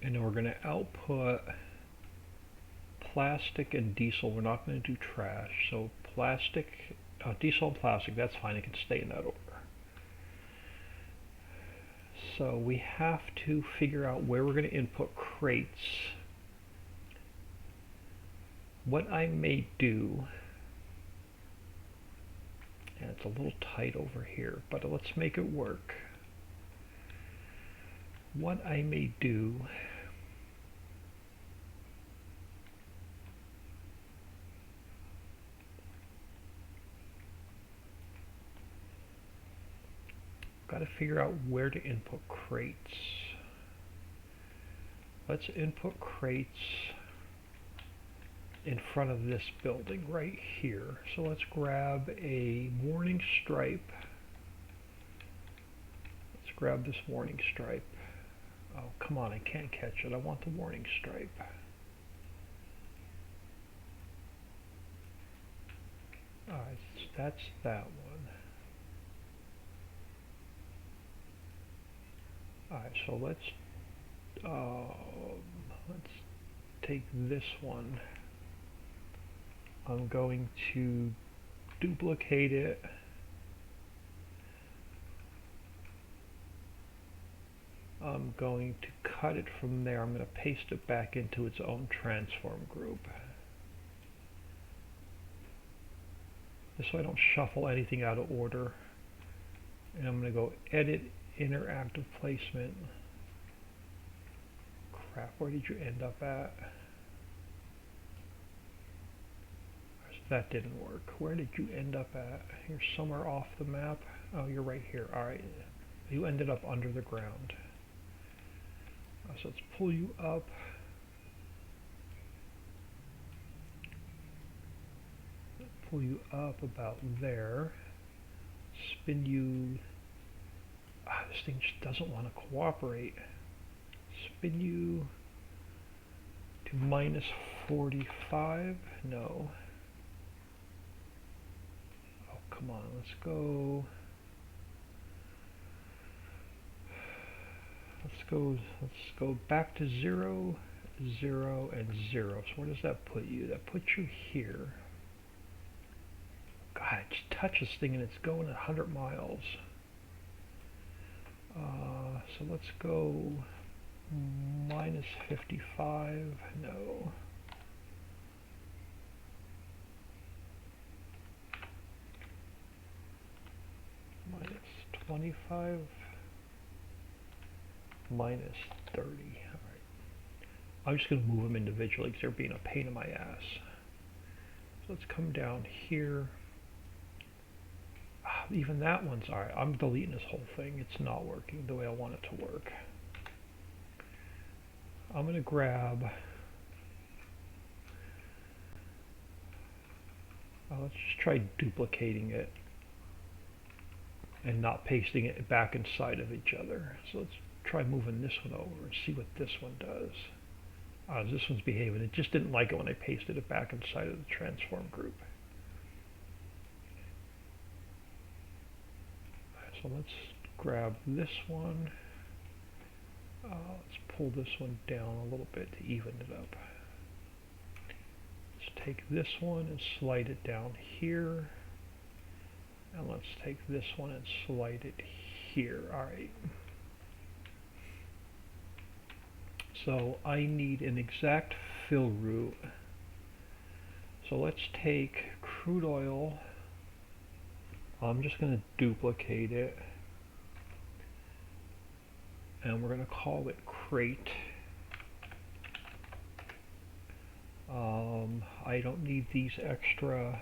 And then we're going to output plastic and diesel. We're not going to do trash. So plastic, diesel and plastic, that's fine. It can stay in that order. So we have to figure out where we're going to input crates. What I may do, and it's a little tight over here, but let's make it work. What I may do got to figure out where to input crates. Let's input crates in front of this building right here. So let's grab a warning stripe. Let's grab this warning stripe. Oh, come on, I can't catch it. I want the warning stripe. Alright, that's that one. Alright, so let's take this one. I'm going to duplicate it. I'm going to cut it from there. I'm going to paste it back into its own transform group. This way I don't shuffle anything out of order. And I'm going to go edit interactive placement. Crap, where did you end up at? That didn't work. Where did you end up at? You're somewhere off the map. Oh, you're right here. Alright. You ended up under the ground. So let's pull you up. Pull you up about there. Spin you. This thing just doesn't want to cooperate. Spin you to minus 45. No. Oh, come on. Let's go. Let's go back to 0, 0, and 0. So where does that put you? That puts you here. God, just touch this thing and it's going at 100 miles. So let's go minus 55. No. Minus 25. Minus 30. Alright. I'm just going to move them individually because they're being a pain in my ass. So let's come down here. Even that one's alright. I'm deleting this whole thing. It's not working the way I want it to work. I'm going to grab... let's just try duplicating it and not pasting it back inside of each other. So let's try moving this one over and see what this one does. This one's behaving. It just didn't like it when I pasted it back inside of the transform group. So let's grab this one. Let's pull this one down a little bit to even it up. Let's take this one and slide it down here. And let's take this one and slide it here. Alright. So I need an exact fill route. So let's take crude oil. I'm just going to duplicate it. And we're going to call it crate. I don't need these extra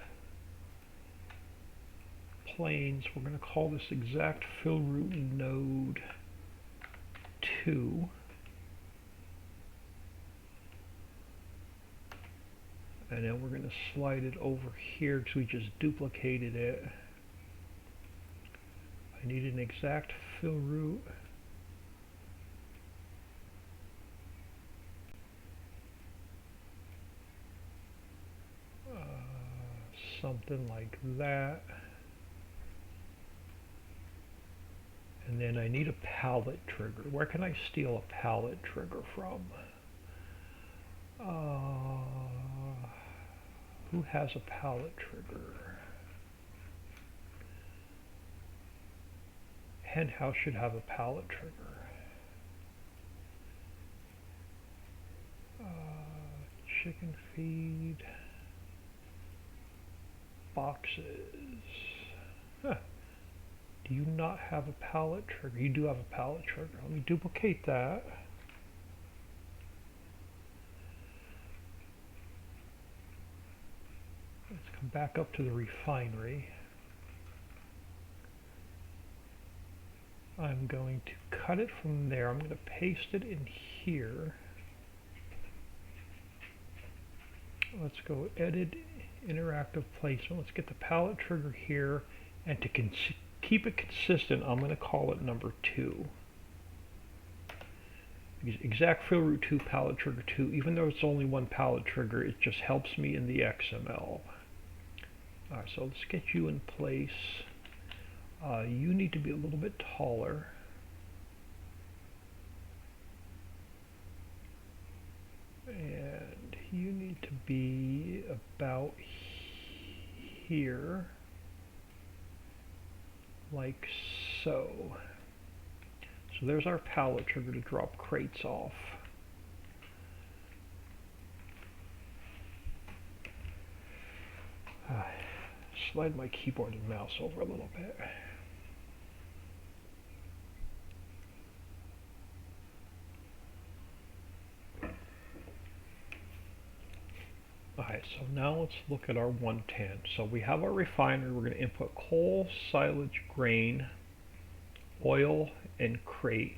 planes. We're going to call this exact fill route node 2. And then we're going to slide it over here because we just duplicated it. I need an exact fill route. Something like that. And then I need a pallet trigger. Where can I steal a pallet trigger from? Who has a pallet trigger? Hen house should have a pallet trigger. Chicken feed. Boxes. Huh. Do you not have a pallet trigger? You do have a pallet trigger. Let me duplicate that. Let's come back up to the refinery. I'm going to cut it from there. I'm going to paste it in here. Let's go edit interactive placement. Let's get the pallet trigger here, and to keep it consistent, I'm going to call it number 2. Because exact fill route 2, pallet trigger 2, even though it's only one pallet trigger, it just helps me in the XML. Alright, so let's get you in place. You need to be a little bit taller. And you need to be about here, like so. So there's our pallet trigger to drop crates off. Slide my keyboard and mouse over a little bit. Alright, so now let's look at our 110. So we have our refinery. We're going to input coal, silage, grain, oil, and crate.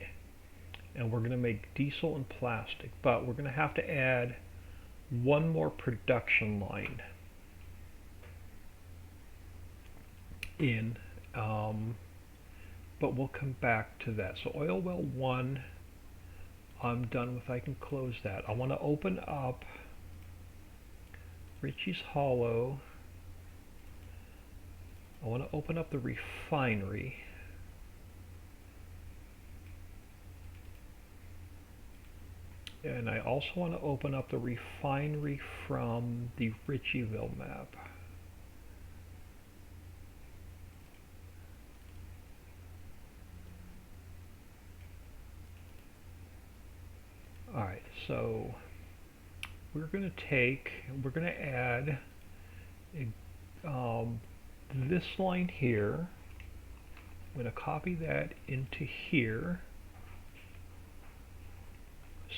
And we're going to make diesel and plastic. But we're going to have to add one more production line in. But we'll come back to that. So oil well 1, I'm done with. I can close that. I want to open up Riccis Hollow. I want to open up the refinery. And I also want to open up the refinery from the Ritchiville map. Alright, so we're going to add this line here. I'm going to copy that into here.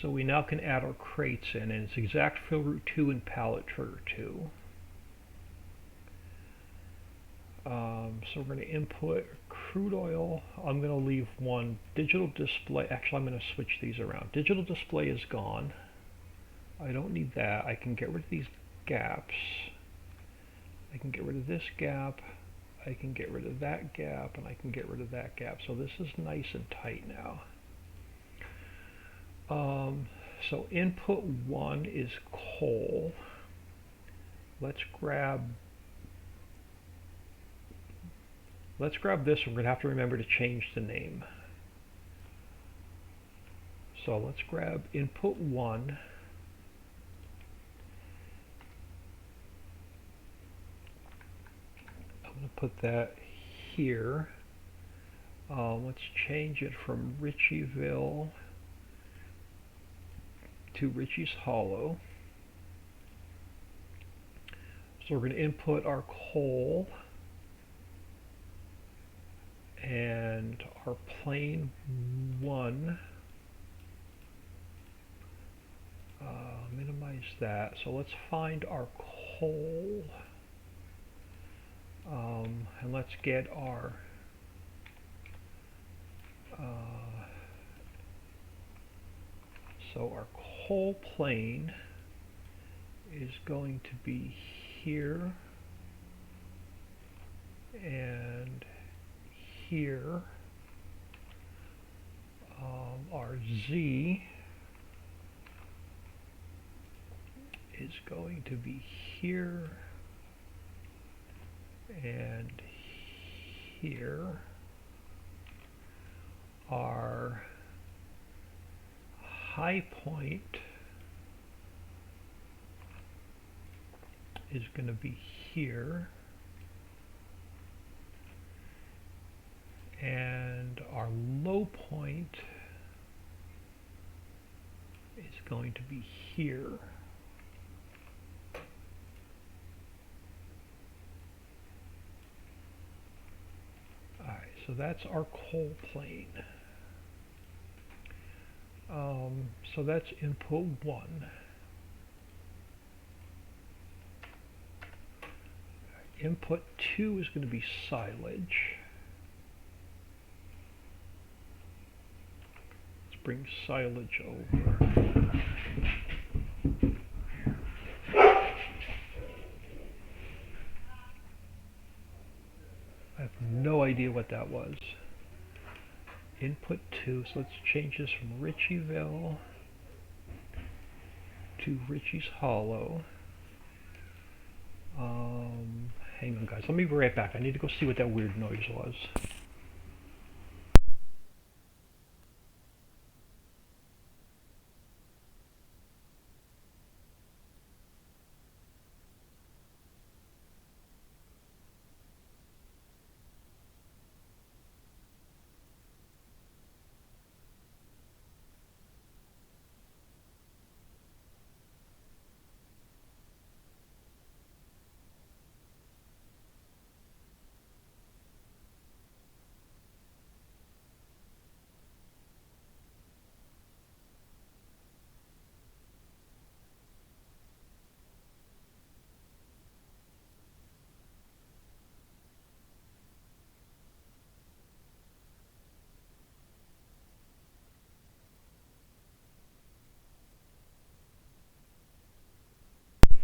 So we now can add our crates in, and it's exact fill route 2 and pallet trigger 2. So we're going to input crude oil. I'm going to leave one. Digital display, actually I'm going to switch these around. Digital display is gone. I don't need that. I can get rid of these gaps. I can get rid of this gap. I can get rid of that gap, and I can get rid of that gap. So this is nice and tight now. So input 1 is coal. Let's grab this. We're going to have to remember to change the name. So let's grab input 1. I'm going to put that here. Let's change it from Ritchiville to Riccis Hollow. So we're going to input our coal and our plane 1. Minimize that. So let's find our coal, and let's get our so our coal plane is going to be here and here. Our Z is going to be here and here. our high point is going to be here, and our low point is going to be here. Alright, so that's our coal plane. So that's input 1. Input 2 is going to be silage. Let's bring silage over. I have no idea what that was. Input 2, so let's change this from Riccisville to Riccis Hollow. Hang on guys, let me be right back. I need to go see what that weird noise was.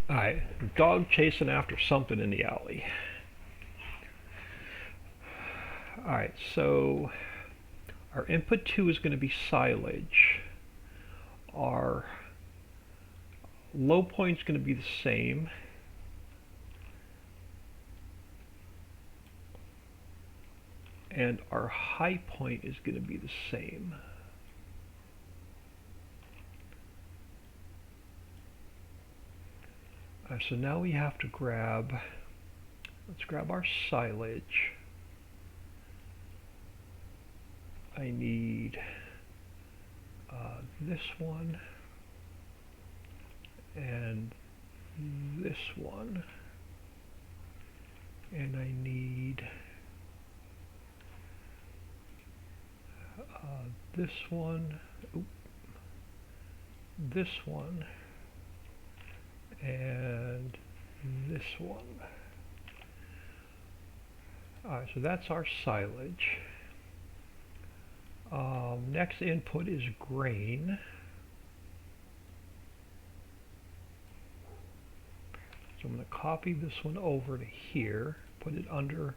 Alright, dog chasing after something in the alley. Alright, so our input 2 is going to be silage. Our low point is going to be the same. And our high point is going to be the same. So now we have to let's grab our silage. I need this one and this one, and I need this one, this one, and this one. Alright, so that's our silage. Next input is grain. So I'm going to copy this one over to here, put it under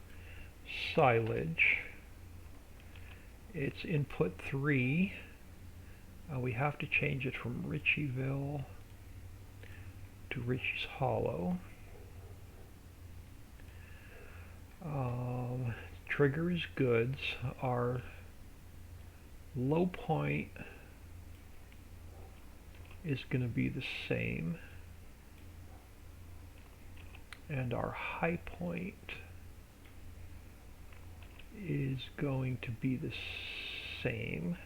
silage. It's input 3. We have to change it from Riccisville to Riccis Hollow. Trigger is goods. Our low point is going to be the same, and our high point is going to be the same.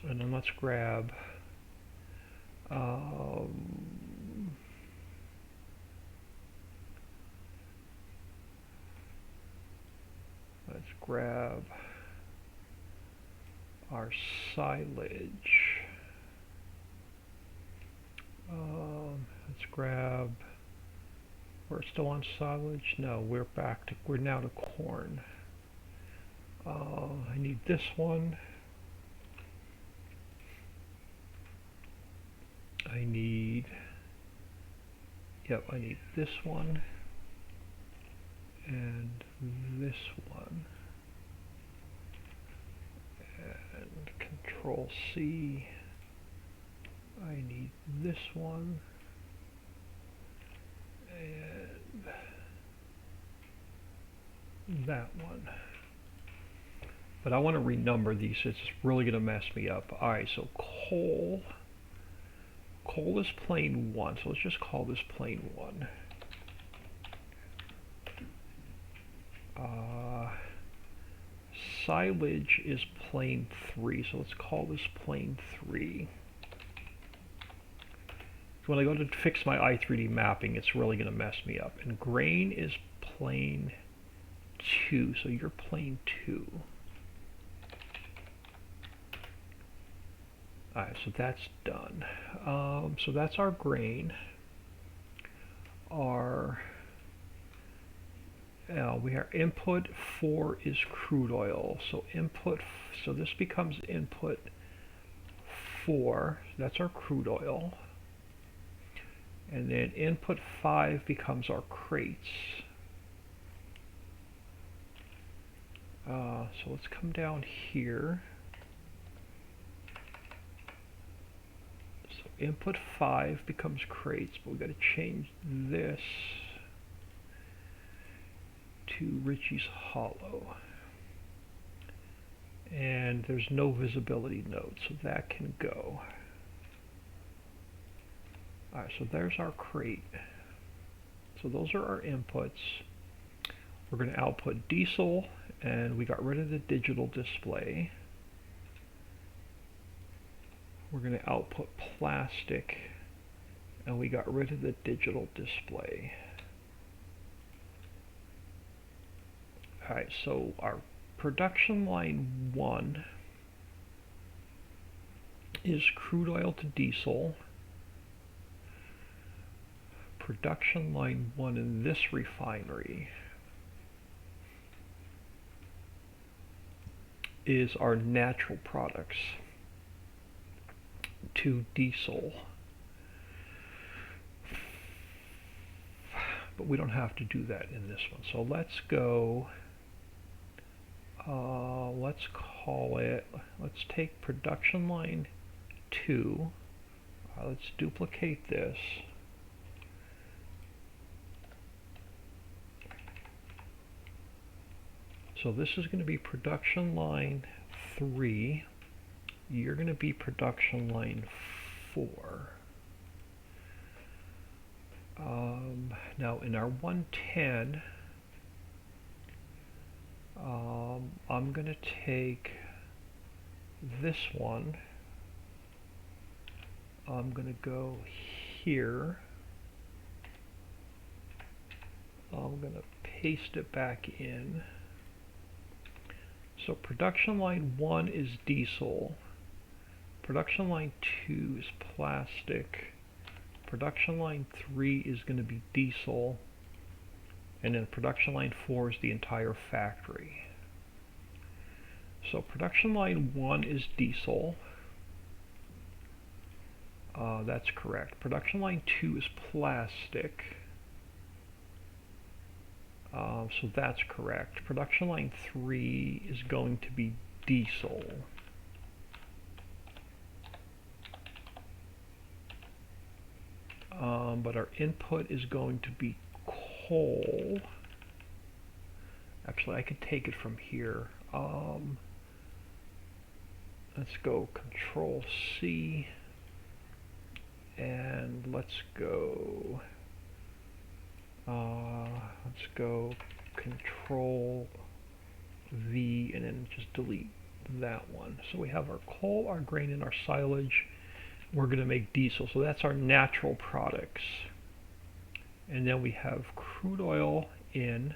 And then let's grab our silage. Let's grab, we're still on silage? No, we're now to corn. I need this one. I need this one and this one, and Control C. I need this one and that one. But I want to renumber these. It's really going to mess me up. Alright, so coal. Coal is plane 1, so let's just call this plane 1. Silage is plane 3, so let's call this plane 3. So when I go to fix my i3D mapping, it's really going to mess me up. And grain is plane 2, so you're plane 2. Alright, so that's done. So that's our grain. Our input 4 is crude oil. So so this becomes input 4. That's our crude oil. And then input 5 becomes our crates. So let's come down here. So input 5 becomes crates, but we've got to change this to Riccis Hollow. And there's no visibility node, so that can go. Alright, so there's our crate. So those are our inputs. We're going to output diesel, and we got rid of the digital display. We're going to output plastic, and we got rid of the digital display. Alright, so our production line 1 is crude oil to diesel. Production line 1 in this refinery is our natural products to diesel. But we don't have to do that in this one. So let's go, let's take production line 2. Let's duplicate this. So this is going to be production line 3. You're going to be production line 4. Now in our 110, I'm going to take this one. I'm going to go here. I'm going to paste it back in. So production line 1 is diesel. Production line 2 is plastic. Production line 3 is going to be diesel. And then production line 4 is the entire factory. So production line 1 is diesel. That's correct. Production line 2 is plastic. So that's correct. Production line 3 is going to be diesel. But our input is going to be coal. Actually, I could take it from here. Let's go Control C, and let's go Control V, and then just delete that one. So we have our coal, our grain, and our silage. We're going to make diesel, so that's our natural products. And then we have crude oil in.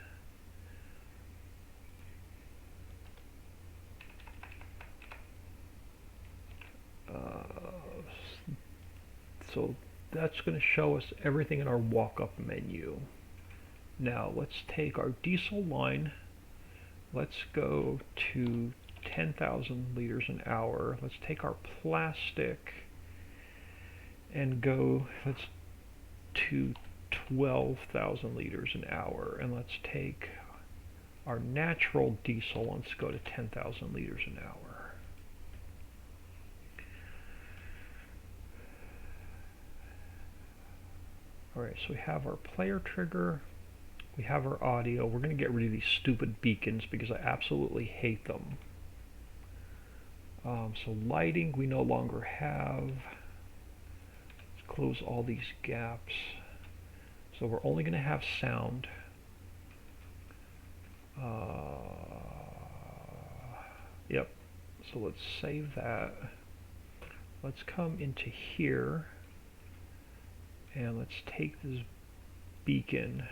So that's going to show us everything in our walk-up menu. Now let's take our diesel line. Let's go to 10,000 liters an hour. Let's take our plastic and go to 12,000 liters an hour. And let's take our natural diesel. Let's go to 10,000 liters an hour. Alright, so we have our player trigger, We have our audio. We're going to get rid of these stupid beacons because I absolutely hate them. So lighting we no longer have. Let's close all these gaps. So we're only going to have sound. Yep. So let's save that. Let's come into here and let's take this beacon,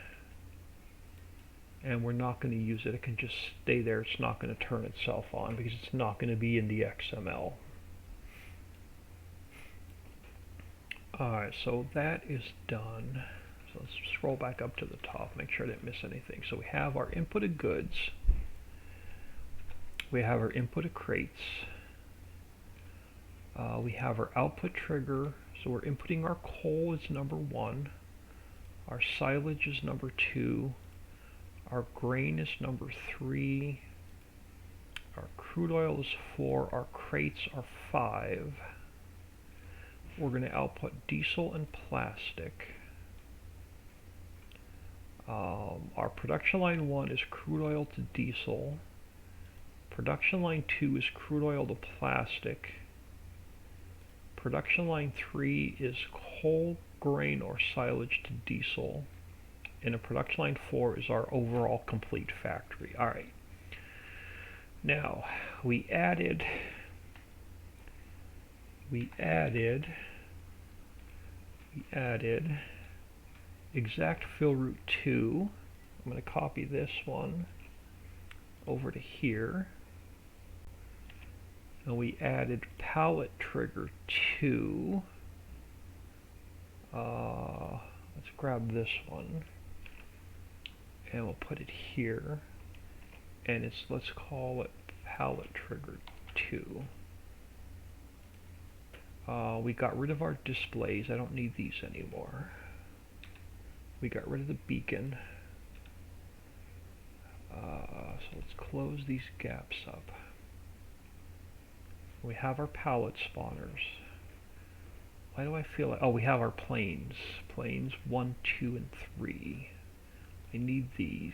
and we're not going to use it. It can just stay there. It's not going to turn itself on because it's not going to be in the XML. Alright, so that is done. So let's scroll back up to the top, make sure I didn't miss anything. So we have our input of goods. We have our input of crates. We have our output trigger. So we're inputting our coal as number 1. Our silage is number 2. Our grain is number 3. Our crude oil is 4. Our crates are 5. We're going to output diesel and plastic. Our production line 1 is crude oil to diesel. Production line 2 is crude oil to plastic. Production line 3 is coal, grain, or silage to diesel. And a production line 4 is our overall complete factory. Alright. Now, we added exact fill route 2. I'm going to copy this one over to here. And we added pallet trigger 2. Let's grab this one and we'll put it here, and let's call it pallet trigger 2. We got rid of our displays. I don't need these anymore. We got rid of the beacon. So let's close these gaps up. We have our pallet spawners. Why do I feel like... Oh, we have our planes. Planes 1, 2, and 3. I need these.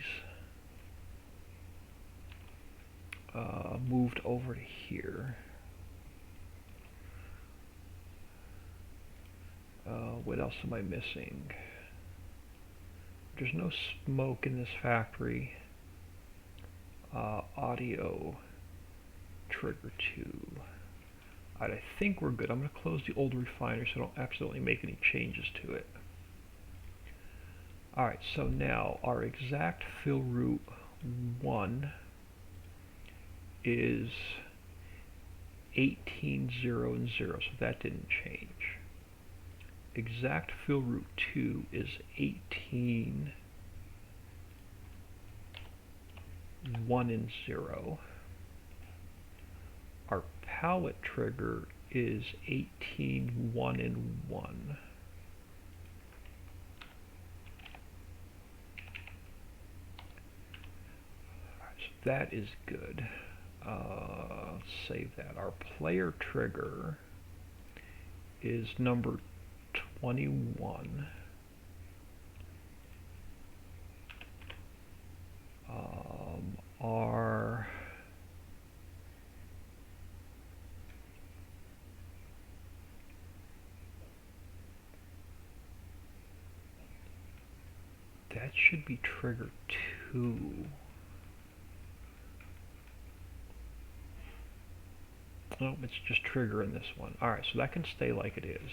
Moved over to here. What else am I missing? There's no smoke in this factory. Audio trigger 2. I think we're good. I'm going to close the old refiner so I don't accidentally make any changes to it. Alright, so now our exact fill route 1 is 18,0,0, so that didn't change. Exact fill route 2 is 18,1 and 0. Our pallet trigger is 18,1 and 1. So that is good. Let's save that. Our player trigger is number 21. That should be trigger 2. No, it's just trigger in this one. Alright, so that can stay like it is.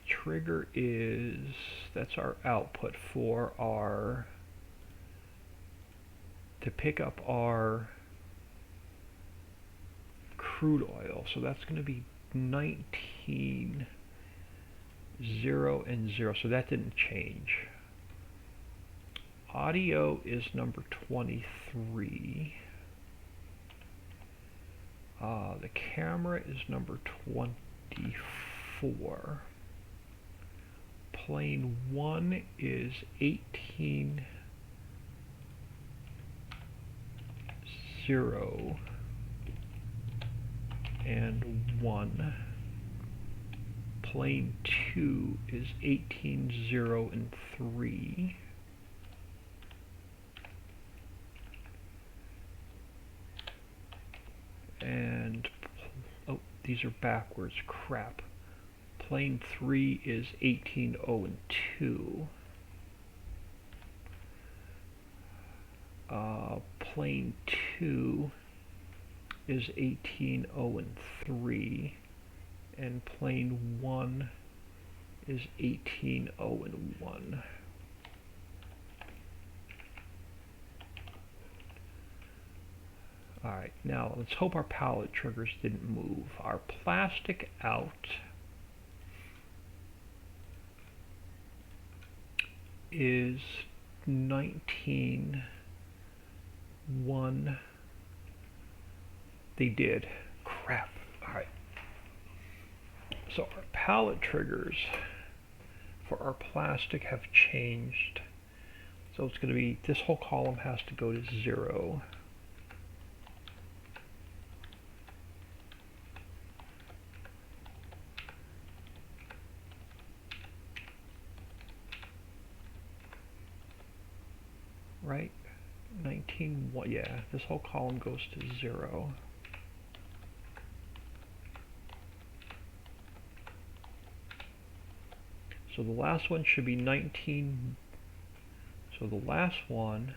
Trigger is, that's our output for our, to pick up our crude oil. So that's going to be 19, 0, and 0. So that didn't change. Audio is number 23. The camera is number 24. Plane 1 is 18, 0, and 1. plane 2 is 18, 0, and 3. And, oh, these are backwards, crap. Plane 3 is 18, 0, and 2. Plane 2 is 18, 0, and 3. And plane 1 is 18, 0, and 1. Alright, now let's hope our pallet triggers didn't move. Our plastic out is 19, 1. They did. Crap. Alright. So our pallet triggers for our plastic have changed. So it's going to be, this whole column has to go to 0. Right? 19, yeah, this whole column goes to 0. So the last one should be 19. So the last one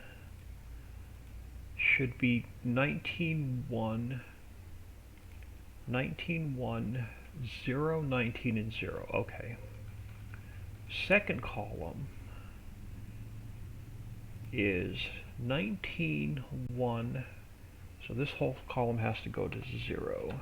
should be 19, 1, 19, 1, 0, 19, and 0. Okay. Second column is 19, 1. So this whole column has to go to 0.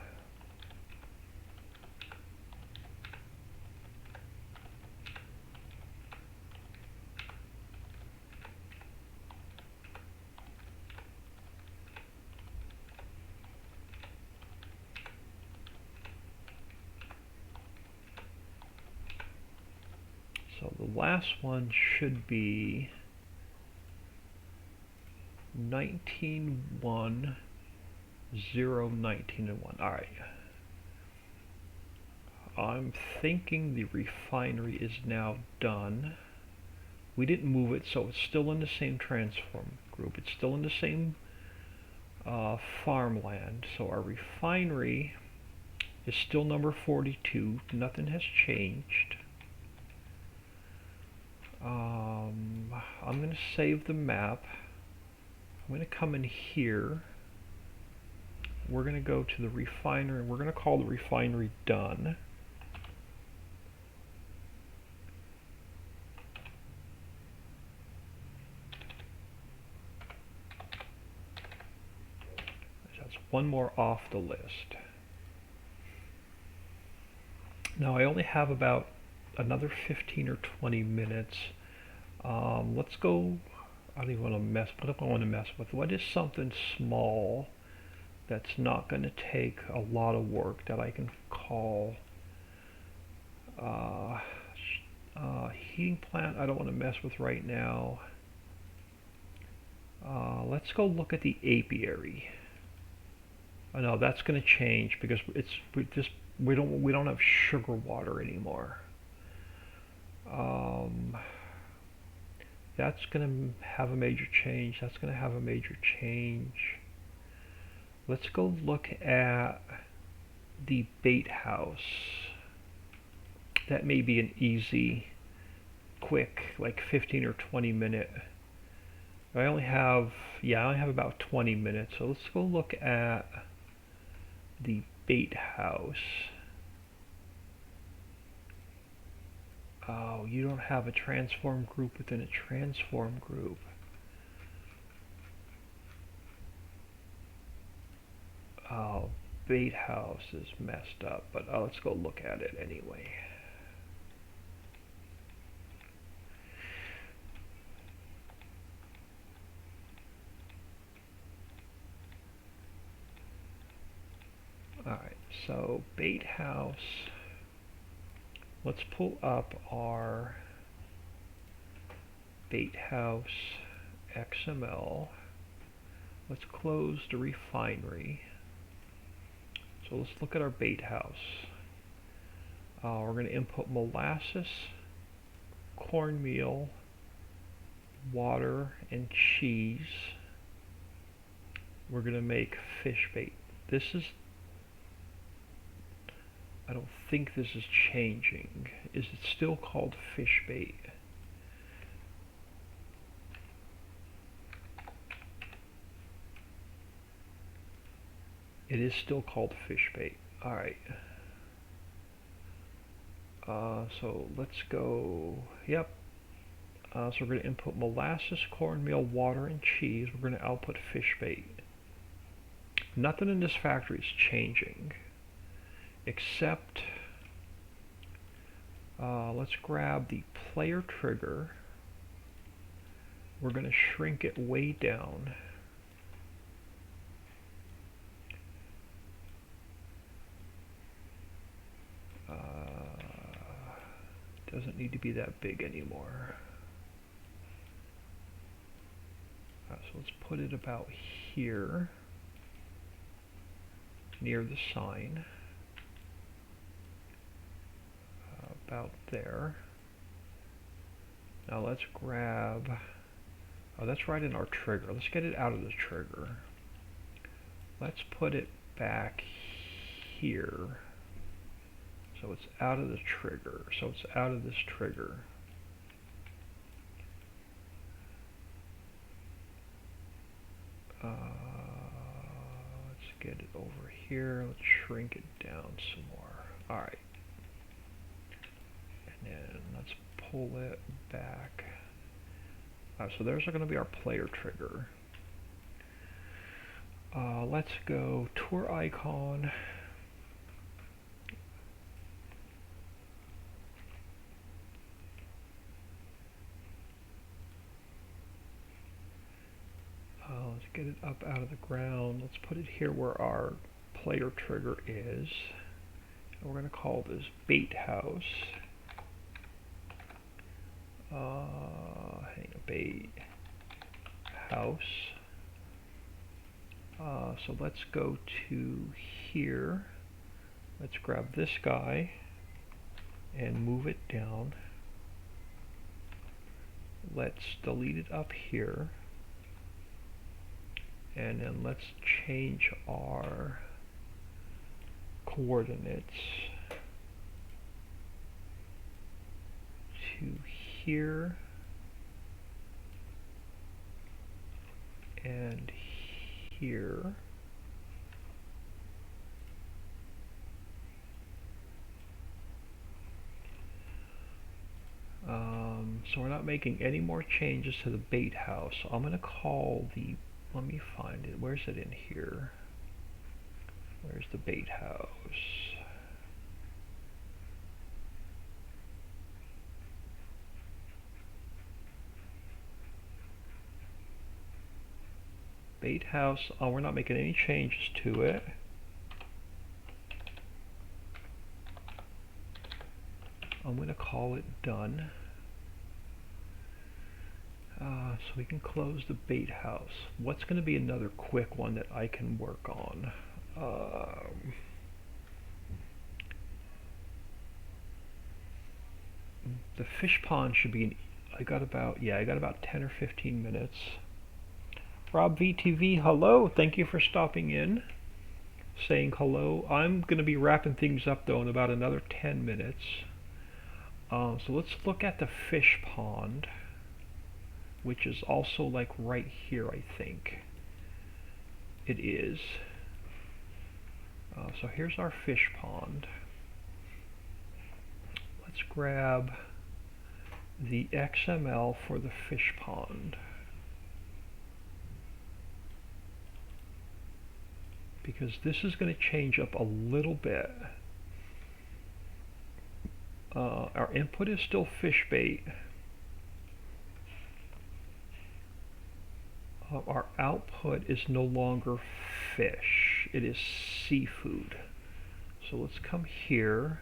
So the last one should be 19, 1, 0, 19, and 1. Alright. I'm thinking the refinery is now done. We didn't move it, so it's still in the same transform group. It's still in the same farmland. So our refinery is still number 42. Nothing has changed. I'm going to save the map. I'm going to come in here. We're going to go to the refinery. We're going to call the refinery done. That's one more off the list. Now I only have about another 15 or 20 minutes. Let's go. I don't even want to mess. What do I want to mess with? What is something small that's not going to take a lot of work that I can call heating plant? I don't want to mess with right now. Let's go look at the apiary. Oh, no, that's going to change because we don't have sugar water anymore. That's going to have a major change. That's going to have a major change. Let's go look at the bait house. That may be an easy, quick, like 15 or 20 minute. I only have about 20 minutes. So let's go look at the bait house. Oh, you don't have a transform group within a transform group. Oh, bait house is messed up, but let's go look at it anyway. Alright, so bait house. Let's pull up our bait house XML. Let's close the refinery. So let's look at our bait house. We're going to input molasses, cornmeal, water, and cheese. We're going to make fish bait. I don't think this is changing. Is it still called fish bait? It is still called fish bait. Alright. So let's go, yep. So we're going to input molasses, cornmeal, water, and cheese. We're going to output fish bait. Nothing in this factory is changing, except let's grab the player trigger. We're going to shrink it way down. Doesn't need to be that big anymore. So let's put it about here, near the sign. About there. Now let's grab, oh, that's right in our trigger. Let's get it out of the trigger. Let's put it back here. So it's out of the trigger. So it's out of this trigger. Let's get it over here. Let's shrink it down some more. Alright. And then let's pull it back. So there's going to be our player trigger. Let's go tour icon. Let's get it up out of the ground. Let's put it here where our player trigger is. And we're going to call this bait house. Bait house. So let's go to here. Let's grab this guy and move it down. Let's delete it up here. And then let's change our coordinates to here and here. So we're not making any more changes to the bait house. So I'm going to call the, let me find it. Where's it in here? Where's the bait house? Bait house. Oh, we're not making any changes to it. I'm going to call it done. So we can close the bait house. What's going to be another quick one that I can work on? The fish pond should be, I got about 10 or 15 minutes. Rob VTV, hello. Thank you for stopping in, saying hello. I'm going to be wrapping things up though in about another 10 minutes. So let's look at the fish pond, which is also like right here, I think. It is. So here's our fish pond. Let's grab the XML for the fish pond, because this is going to change up a little bit. Our input is still fish bait. Our output is no longer fish, it is seafood. So let's come here.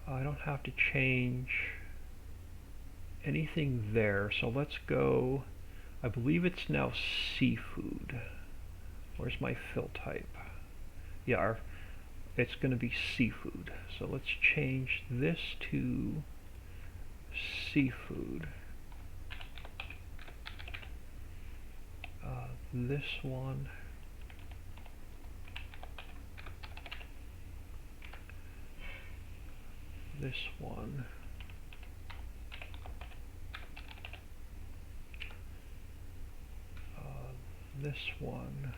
I don't have to change anything there, so let's go, I believe it's now seafood. Where's my fill type? Yeah, it's going to be seafood. So let's change this to seafood. This one. This one. This one.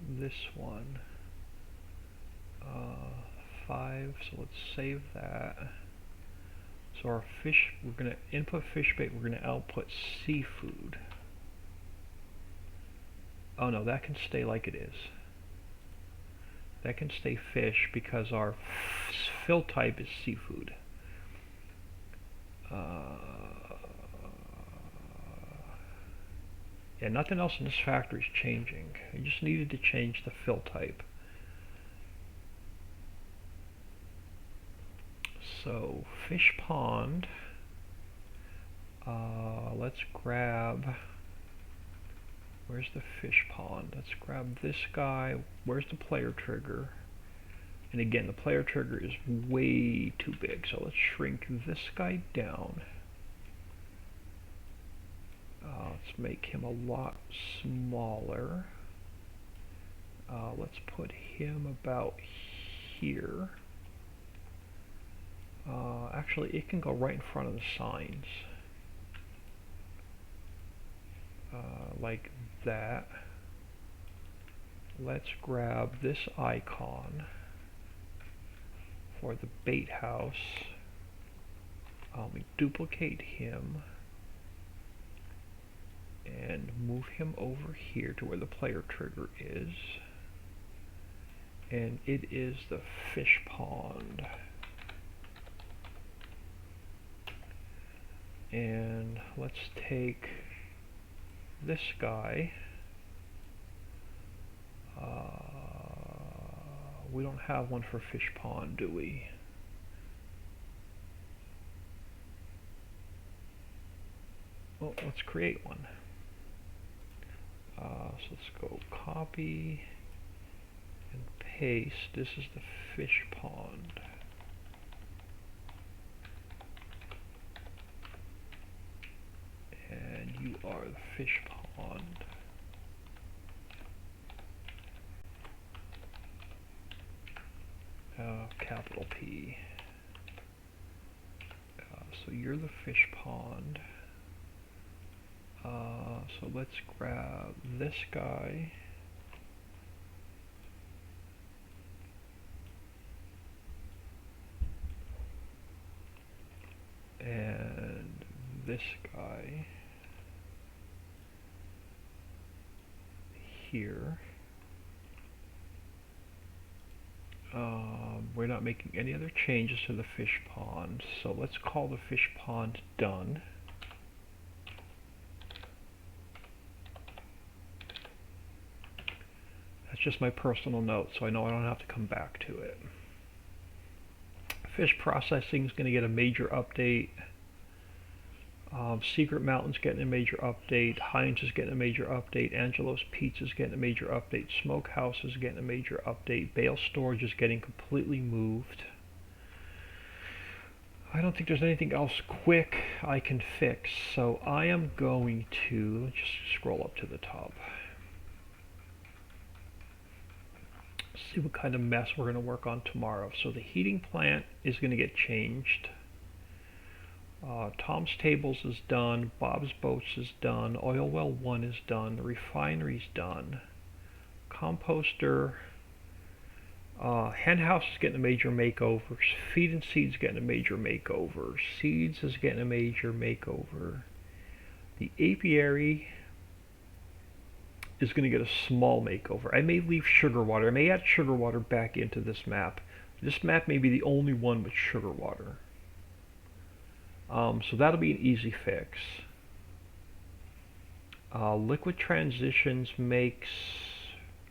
This one. 5, so let's save that. So our fish, we're going to input fish bait, we're going to output seafood. Oh no, that can stay like it is. That can stay fish because our fill type is seafood. Yeah, nothing else in this factory is changing. I just needed to change the fill type. So fish pond, let's grab, where's the fish pond? Let's grab this guy. Where's the player trigger? And again, the player trigger is way too big, so let's shrink this guy down. Let's make him a lot smaller. Let's put him about here. Actually, it can go right in front of the signs. Like that. Let's grab this icon for the bait house. We duplicate him and move him over here to where the player trigger is. And it is the fish pond. And let's take this guy. We don't have one for fish pond, do we? Well, let's create one. So let's go copy and paste. This is the fish pond. And you are the fish pond. Capital P. So you're the fish pond. So let's grab this guy. And this guy here. We're not making any other changes to the fish pond, so let's call the fish pond done. That's just my personal note, so I know I don't have to come back to it. Fish processing is going to get a major update. Secret Mountain's getting a major update. Heinz is getting a major update. Angelo's Pizza's getting a major update. Smokehouse is getting a major update. Bale Storage is getting completely moved. I don't think there's anything else quick I can fix, so I am going to just scroll up to the top. See what kind of mess we're going to work on tomorrow. So the heating plant is going to get changed. Tom's Tables is done. Bob's Boats is done. Oil Well 1 is done. The refinery's done. Composter. Hen House is getting a major makeover. Feed and Seeds getting a major makeover. Seeds is getting a major makeover. The apiary is going to get a small makeover. I may leave sugar water. I may add sugar water back into this map. This map may be the only one with sugar water. So that'll be an easy fix. Liquid Transitions makes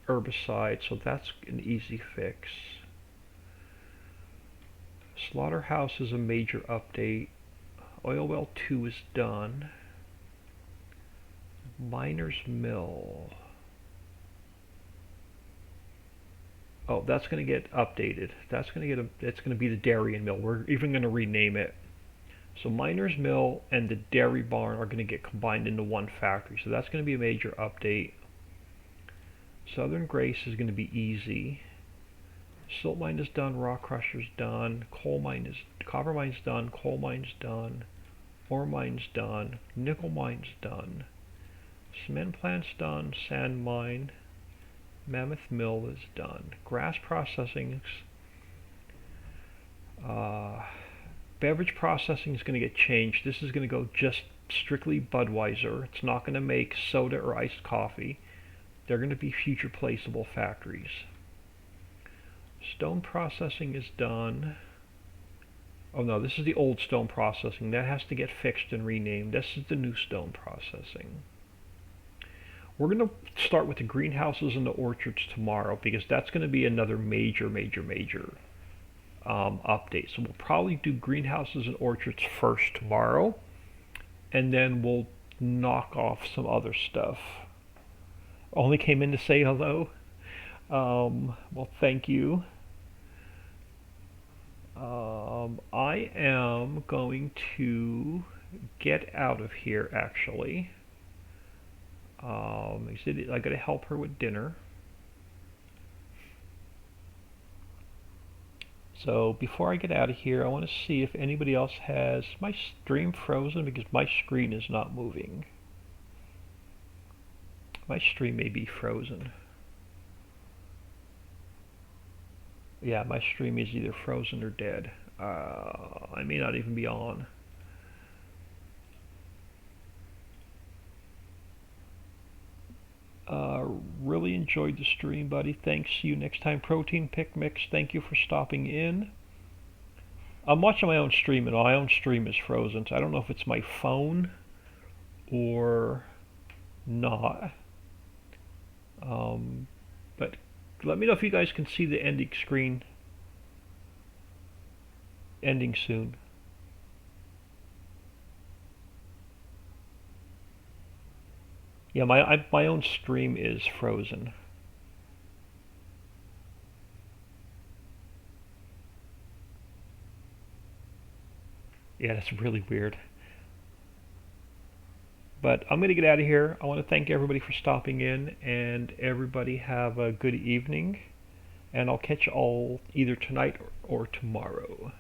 herbicide, so that's an easy fix. Slaughterhouse is a major update. Oil well 2 is done. Miner's Mill. Oh, that's going to get updated. That's going to get it's going to be the Dairy and Mill. We're even going to rename it. So Miner's Mill and the Dairy Barn are going to get combined into one factory. So that's going to be a major update. Southern Grace is going to be easy. Silt mine is done. Rock crusher's done. Copper mine's done. Coal mine's done. Ore mine's done. Nickel mine's done. Cement plant's done. Sand mine. Mammoth Mill is done. Grass processing's beverage processing is going to get changed. This is going to go just strictly Budweiser. It's not going to make soda or iced coffee. They're going to be future placeable factories. Stone processing is done. Oh no, this is the old stone processing. That has to get fixed and renamed. This is the new stone processing. We're going to start with the greenhouses and the orchards tomorrow because that's going to be another major update. So we'll probably do greenhouses and orchards first tomorrow, and then we'll knock off some other stuff. Only came in to say hello. Well, thank you. I am going to get out of here actually. He said I got to help her with dinner. So before I get out of here, I want to see if anybody else has my stream frozen because my screen is not moving. My stream may be frozen. Yeah, my stream is either frozen or dead. I may not even be on. Really enjoyed the stream, buddy. Thanks. See you next time. Protein Pick Mix, thank you for stopping in. I'm watching my own stream, and my own stream is frozen, so I don't know if it's my phone or not. But let me know if you guys can see the ending screen ending soon. Yeah, my own stream is frozen. Yeah, that's really weird. But I'm going to get out of here. I want to thank everybody for stopping in, and everybody have a good evening. And I'll catch you all either tonight or tomorrow.